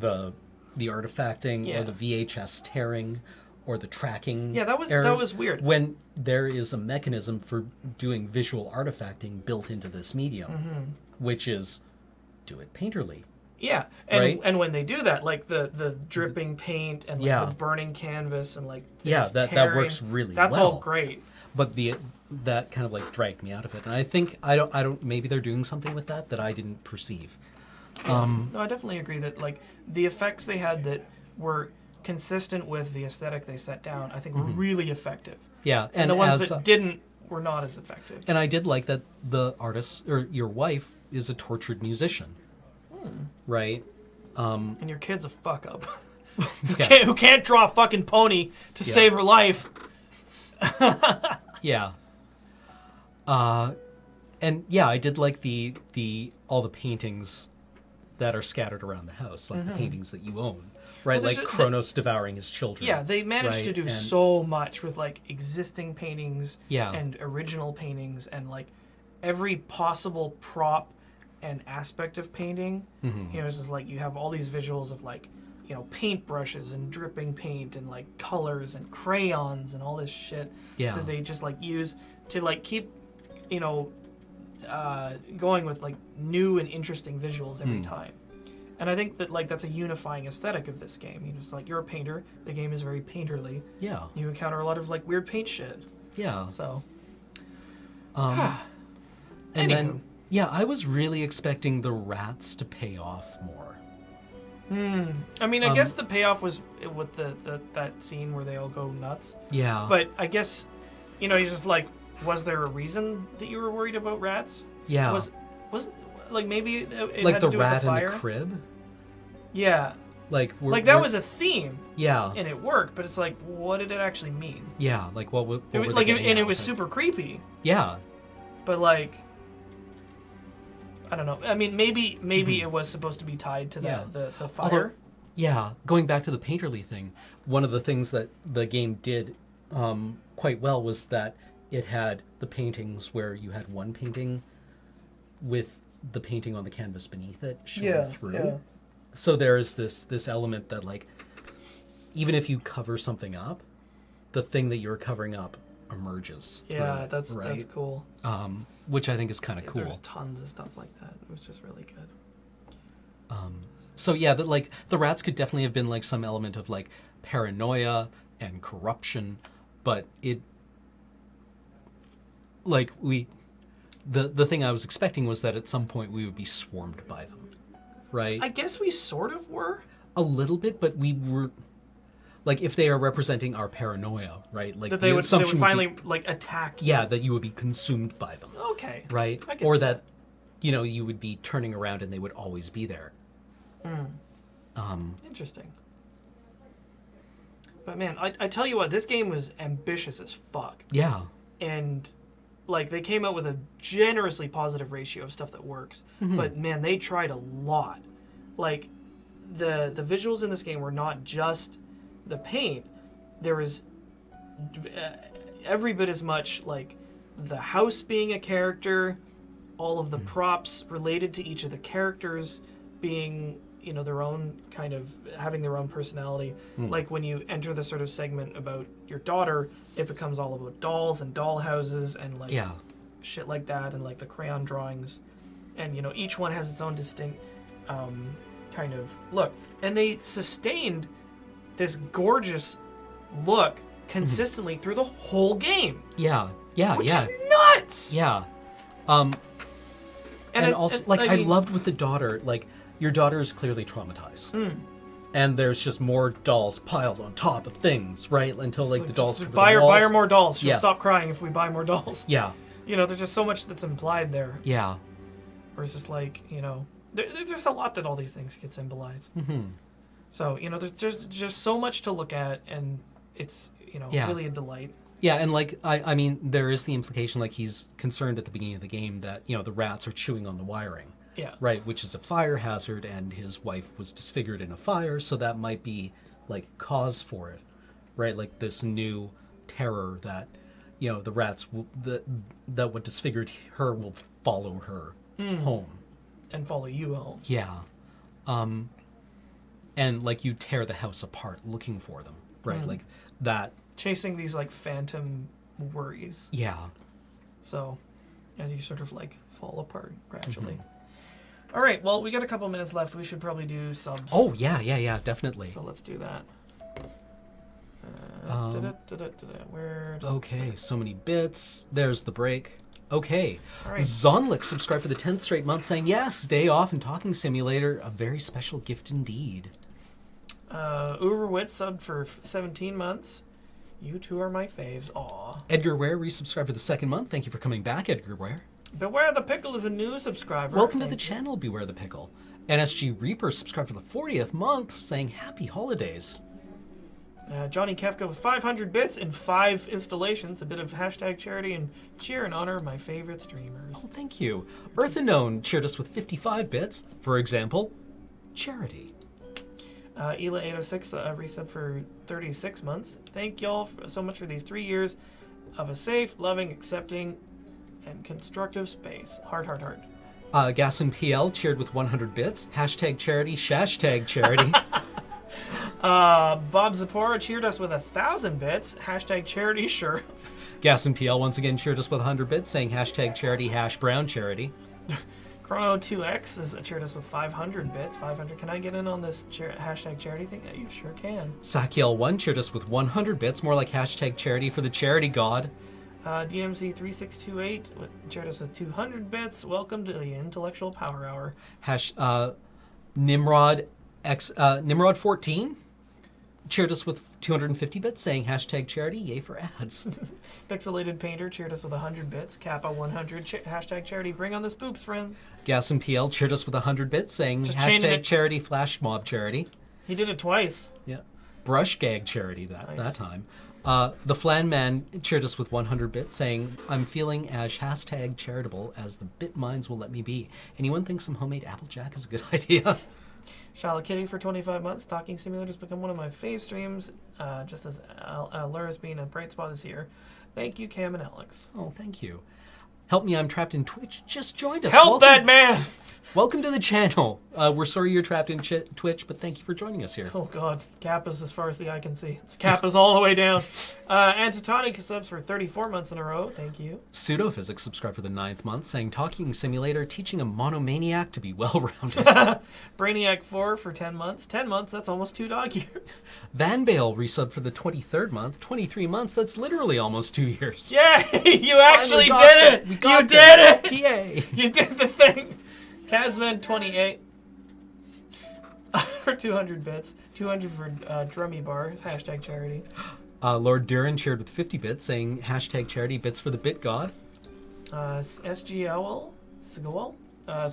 A: artifacting
B: Yeah.
A: or the VHS tearing or the tracking.
B: Yeah, that was
A: errors.
B: weird.
A: When there is a mechanism for doing visual artifacting built into this medium, which is do it painterly.
B: yeah, and
A: Right?
B: and when they do that, like the dripping paint and like
A: Yeah.
B: the burning canvas and like
A: Yeah,
B: things
A: that
B: tearing,
A: works really
B: that's
A: well.
B: all great.
A: But that kind of like dragged me out of it, and I think I don't maybe they're doing something with that I didn't perceive.
B: No, I definitely agree that like the effects they had that were consistent with the aesthetic they set down, I think were really effective.
A: Yeah,
B: And the ones that didn't were not as effective.
A: And I did like that the artist or your wife is a tortured musician, right?
B: And your kid's a fuck up.
A: Yeah.
B: who can't draw a fucking pony to save her life.
A: Yeah. And yeah, I did like the all the paintings that are scattered around the house, like the paintings that you own, right?
B: Well,
A: like Kronos devouring his children.
B: Yeah, they managed to
A: right?
B: do
A: And-
B: so much with like existing paintings
A: Yeah.
B: and original paintings and like every possible prop and aspect of painting.
A: Mhm.
B: You know, it's just like you have all these visuals of like, you know, paintbrushes and dripping paint and like colors and crayons and all this shit
A: Yeah.
B: that they just like use to like keep, you know, going with like new and interesting visuals every time. And I think that like that's a unifying aesthetic of this game. You know, it's like you're a painter. The game is very painterly.
A: Yeah.
B: You encounter a lot of like weird paint shit.
A: Yeah.
B: So.
A: And
B: Anywho.
A: then, yeah, I was really expecting the rats to pay off more.
B: I mean, I guess the payoff was with that scene where they all go nuts.
A: Yeah.
B: But I guess, you know, you're just like, was there a reason that you were worried about rats?
A: Yeah.
B: Was like maybe it
A: like
B: had
A: the
B: to do with
A: rat
B: the
A: in
B: fire?
A: the crib?
B: Yeah.
A: Like,
B: Like that was a theme.
A: Yeah.
B: And it worked, but it's like, what did it actually mean?
A: Yeah, like what were
B: It,
A: they
B: like,
A: getting
B: and
A: at
B: it was
A: with
B: super creepy.
A: Yeah.
B: But like, I don't know. I mean, maybe it was supposed to be tied to
A: Yeah.
B: the fire.
A: Although, yeah, going back to the painterly thing, one of the things that the game did quite well was that it had the paintings where you had one painting with the painting on the canvas beneath it showing through.
B: Yeah.
A: So there's this element that like even if you cover something up, the thing that you're covering up emerges. through
B: Yeah,
A: it,
B: that's
A: right?
B: cool.
A: Which I think is kind of
B: Yeah,
A: cool.
B: There's tons of stuff like that. It was just really good.
A: So yeah, that like the rats could definitely have been like some element of like paranoia and corruption, but it like the thing I was expecting was that at some point we would be swarmed by them, right?
B: I guess we sort of were.
A: A little bit, but we were like if they are representing our paranoia, right? Like
B: That
A: the
B: they would
A: assumption
B: finally
A: be,
B: like attack.
A: yeah, that you would be consumed by them,
B: Okay.
A: right?
B: I can
A: Or
B: see
A: that you know you would be turning around and they would always be there.
B: Interesting. But man, I tell you what, this game was ambitious as fuck.
A: Yeah.
B: And like they came out with a generously positive ratio of stuff that works. But man, they tried a lot. Like the visuals in this game were not just the paint. There was every bit as much like the house being a character, all of the props related to each of the characters being, you know, their own kind of having their own personality. Like when you enter the sort of segment about your daughter, it becomes all about dolls and doll houses and like
A: Yeah.
B: shit like that, and like the crayon drawings, and you know each one has its own distinct kind of look, and they sustained this gorgeous look consistently through the whole game,
A: Yeah. Yeah.
B: which
A: yeah.
B: is nuts.
A: Yeah. And also, like, I
B: mean,
A: loved with the daughter, like, your daughter is clearly traumatized. And there's just more dolls piled on top of things, right? Until, like, the dolls cover
B: buy
A: the
B: her
A: walls.
B: buy her more dolls. She'll
A: Yeah.
B: stop crying if we buy more dolls.
A: Yeah.
B: You know, there's just so much that's implied there.
A: Yeah.
B: Where it's just like, you know, there's just a lot that all these things get symbolized. So, you know, there's just so much to look at, and it's, you know,
A: Yeah.
B: really a delight.
A: Yeah, and, like, I mean, there is the implication, like, he's concerned at the beginning of the game that, you know, the rats are chewing on the wiring.
B: Yeah.
A: Right, which is a fire hazard, and his wife was disfigured in a fire, so that might be, like, cause for it. Right, like, this new terror that, you know, the rats, that what disfigured her will follow her home.
B: And follow you home.
A: Yeah. And, like, you tear the house apart looking for them, right? Like, that,
B: Chasing these, like, phantom worries.
A: yeah.
B: So, as you sort of, like, fall apart gradually. All right, well, we got a couple minutes left. We should probably do subs.
A: Oh, yeah, definitely.
B: So let's do that.
A: Um,
B: Where does it
A: Okay,
B: start?
A: so many bits. There's the break. Okay.
B: All right.
A: Zonlik subscribed for the 10th straight month saying, yes, day off and Talking Simulator, a very special gift indeed.
B: Uberwitz subbed for 17 months. You two are my faves. Aw.
A: Edgar Ware resubscribed for the 2nd month. Thank you for coming back, Edgar Ware.
B: Beware the Pickle is a new subscriber.
A: Welcome to the
B: Thank you.
A: channel, Beware the Pickle. NSG Reaper subscribed for the 40th month saying, happy holidays.
B: Johnny Kefka with 500 bits and 5 installations. A bit of hashtag charity and cheer in honor of my favorite streamers.
A: Oh, thank you. Earth Unknown cheered us with 55 bits. For example, charity.
B: Ela806 resub for 36 months. Thank y'all so much for these 3 years of a safe, loving, accepting, and constructive space. Heart, heart, heart.
A: Gas and PL cheered with 100 bits. Hashtag charity, shashtag charity.
B: Bob Zapora cheered us with 1,000 bits. Hashtag charity, sure.
A: Gas and PL once again cheered us with 100 bits, saying hashtag charity, hash brown charity.
B: Chrono2X has cheered us with 500 bits. 500. Can I get in on this hashtag charity thing? Yeah, you sure can.
A: Sakiel1 cheered us with 100 bits, more like hashtag charity for the charity god.
B: DMZ3628 cheered us with 200 bits. Welcome to the Intellectual Power Hour.
A: Nimrod 14 cheered us with 250 bits, saying hashtag charity, yay for ads.
B: Pixelated Painter cheered us with 100 bits. Kappa 100 hashtag charity. Bring on the spoops, friends.
A: Gas and PL cheered us with 100 bits, saying
B: Just chaining
A: hashtag
B: it.
A: charity, flash mob charity.
B: He did it twice.
A: Yeah. Brush gag charity that
B: Nice.
A: time. The Flan Man cheered us with 100 bits, saying, I'm feeling as hashtag charitable as the bit mines will let me be. Anyone think some homemade Applejack is a good idea?
B: Shala Kitty for 25 months. Talking Simulator has become one of my fave streams, just as Lura's being a bright spot this year. Thank you, Cam and Alex.
A: Oh, thank you. Help Me, I'm Trapped in Twitch just joined us.
B: Help that man!
A: Welcome to the channel. We're sorry you're trapped in Twitch, but thank you for joining us here.
B: Oh god, Kappa's as far as the eye can see. It's Kappa's all the way down. Antitonic subs for 34 months in a row. Thank you.
A: Pseudophysics subscribed for the 9th month, saying Talking Simulator teaching a monomaniac to be well-rounded.
B: Brainiac 4 for 10 months. 10 months, that's almost 2 dog years.
A: Van Bale resubbed for the 23rd month. 23 months, that's literally almost 2 years.
B: Yay! You actually
A: Finally
B: did
A: got
B: it!
A: We
B: You
A: got
B: did it!
A: Yay!
B: You did the thing! Kazman 28 for 200 bits. 200 for Drummy Bar. Hashtag charity.
A: Lord Duran cheered with 50 bits, saying hashtag charity, bits for the bit god.
B: SGL Sigawal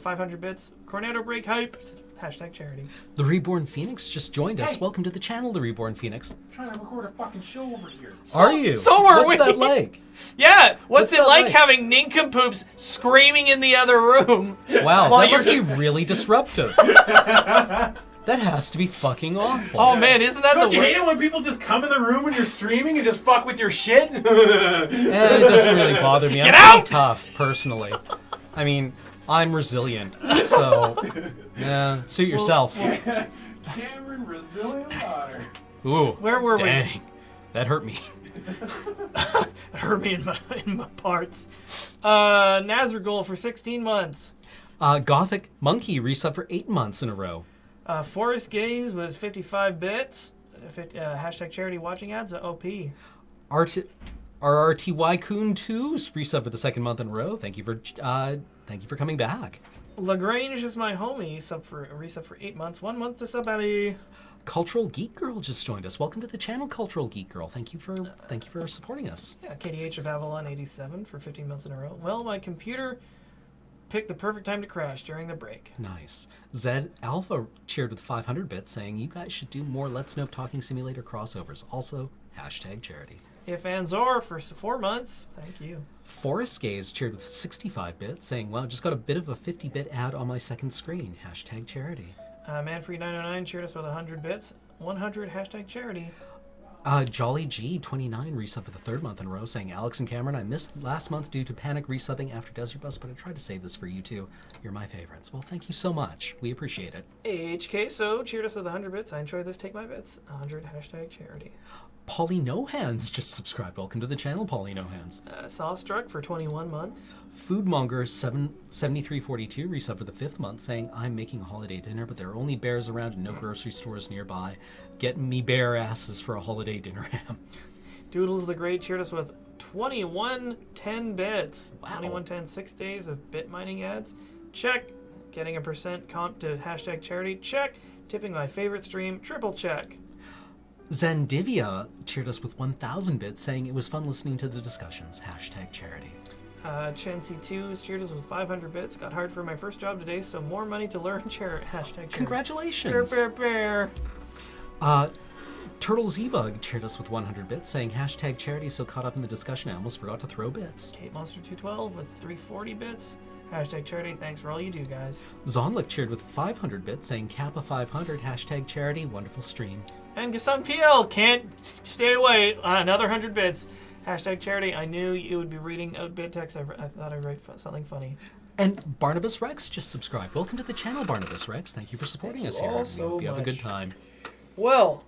B: 500 bits. Cornetto Break Hype. Hashtag charity.
A: The Reborn Phoenix just joined us.
I: Hey.
A: Welcome to the channel, The Reborn Phoenix.
I: I'm trying to record a fucking show over here.
A: Are you?
B: So are
A: What's
B: we.
A: that like?
B: Yeah, what's
A: What's
B: it
A: that
B: like
A: like?
B: having nincompoops screaming in the other room?
A: Wow,
B: While
A: that must be
B: you're-
A: really disruptive. That has to be fucking awful.
B: Oh man, isn't that
I: Don't
B: the
I: you hate
B: worst?
I: it when people just come in the room when you're streaming and just fuck with your shit?
A: It doesn't really bother me. I'm
B: Get
A: pretty
B: out!
A: tough, personally. I mean, I'm resilient, so suit yourself.
I: Cameron, resilient daughter.
A: Ooh,
B: Where were we?
A: dang. That hurt me.
B: Hurt me in my parts. Nazragul for 16 months.
A: Gothic Monkey resub for 8 months in a row.
B: Forest Gaze with 55 bits. Hashtag charity watching ads. OP.
A: RRTY Coon 2 resub for the 2nd month in a row. Thank you for coming back.
B: Lagrange is my homie. Resub for 8 months. 1 month to sub Abby.
A: Cultural Geek Girl just joined us. Welcome to the channel, Cultural Geek Girl. Thank you for supporting us.
B: Yeah, KDH of Avalon 87 for 15 months in a row. Well, my computer picked the perfect time to crash during the break.
A: Nice. Zed Alpha cheered with 500 bits, saying you guys should do more Let's Nope Talking Simulator crossovers. Also, hashtag charity.
B: If Anzor for 4 months. Thank you.
A: Forest Gaze cheered with 65 bits, saying, wow, just got a bit of a 50-bit ad on my second screen. Hashtag charity.
B: Manfree909 cheered us with 100 bits. 100 hashtag charity.
A: Jolly G29 resub for the 3rd month in a row, saying, Alex and Cameron, I missed last month due to panic resubbing after Desert Bus, but I tried to save this for you too. You're my favorites. Well, thank you so much. We appreciate it.
B: HK So cheered us with 100 bits. I enjoyed this. Take my bits. 100 hashtag charity.
A: Polly No Hands just subscribed. Welcome to the channel, Polly No Hands.
B: Sawstruck for 21 months.
A: Foodmonger 7342 resub for the 5th month, saying, I'm making a holiday dinner, but there are only bears around and no grocery stores nearby. Get me bear asses for a holiday dinner ham.
B: Doodles the Great cheered us with 2110 bits.
A: Wow.
B: 2110, 6 days of bit mining ads. Check. Getting a % comp to hashtag charity. Check. Tipping my favorite stream. Triple check.
A: Zandivia cheered us with 1,000 bits, saying it was fun listening to the discussions. Hashtag charity.
B: Chancy2 cheered us with 500 bits. Got hired for my first job today, so more money to learn charity. Hashtag charity.
A: Congratulations.
B: Bear, bear, bear.
A: Turtle Z-Bug cheered us with 100 bits, saying hashtag charity, so caught up in the discussion I almost forgot to throw bits.
B: Kate Monster 212 with 340 bits. Hashtag charity. Thanks for all you do, guys.
A: Zonlik cheered with 500 bits, saying Kappa 500, hashtag charity, wonderful stream.
B: And Gasan PL can't stay away. Another 100 bits. Hashtag charity. I knew you would be reading out bit text. I thought I'd write something funny.
A: And Barnabas Rex just subscribed. Welcome to the channel, Barnabas Rex. Thank you for supporting us here.
B: all
A: We
B: so
A: hope you have a good
B: much.
A: time.
B: Well,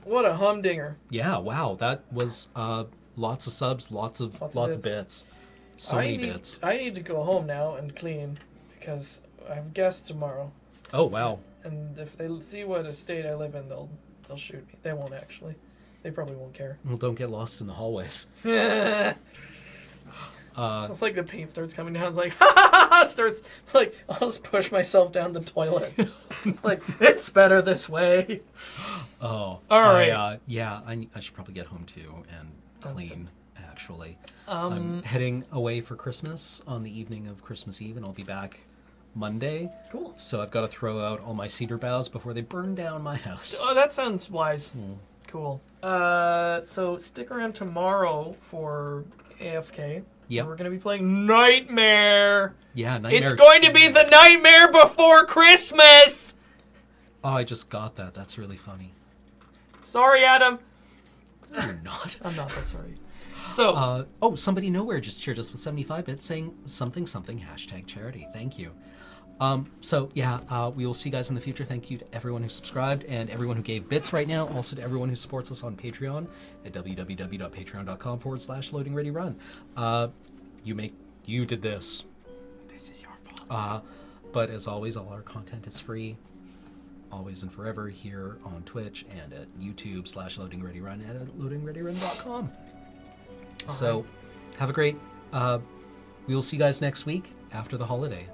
B: what a humdinger.
A: Yeah, wow, that was lots of subs, lots of bits.
B: bits.
A: So many bits.
B: I need to go home now and clean because I have guests tomorrow.
A: Oh wow.
B: And if they see what estate I live in, they'll shoot me. They won't actually. They probably won't care.
A: Well, don't get lost in the hallways.
B: So it's like the paint starts coming down. It's like, ha ha ha ha! Starts like, I'll just push myself down the toilet. Like, it's better this way.
A: Oh.
B: All right.
A: Yeah, I should probably get home too and clean, actually.
B: Um,
A: I'm heading away for Christmas on the evening of Christmas Eve, and I'll be back Monday.
B: Cool.
A: So I've got to throw out all my cedar boughs before they burn down my house.
B: Oh, that sounds wise. Cool. So stick around tomorrow for AFK.
A: Yep.
B: We're going to be playing Nightmare.
A: Yeah, Nightmare.
B: It's going to be the Nightmare Before Christmas.
A: Oh, I just got that. That's really funny.
B: Sorry, Adam.
A: You're not.
B: I'm not that sorry. So,
A: somebody nowhere just cheered us with 75 bits saying something something hashtag charity. Thank you. We will see you guys in the future. Thank you to everyone who subscribed and everyone who gave bits right now. Also to everyone who supports us on Patreon at www.patreon.com/loadingreadyrun. You did this.
B: this is your fault.
A: But as always, all our content is free, always and forever, here on Twitch and at YouTube/loadingreadyrun and at loadingreadyrun.com. So, have a great. We will see you guys next week after the holiday.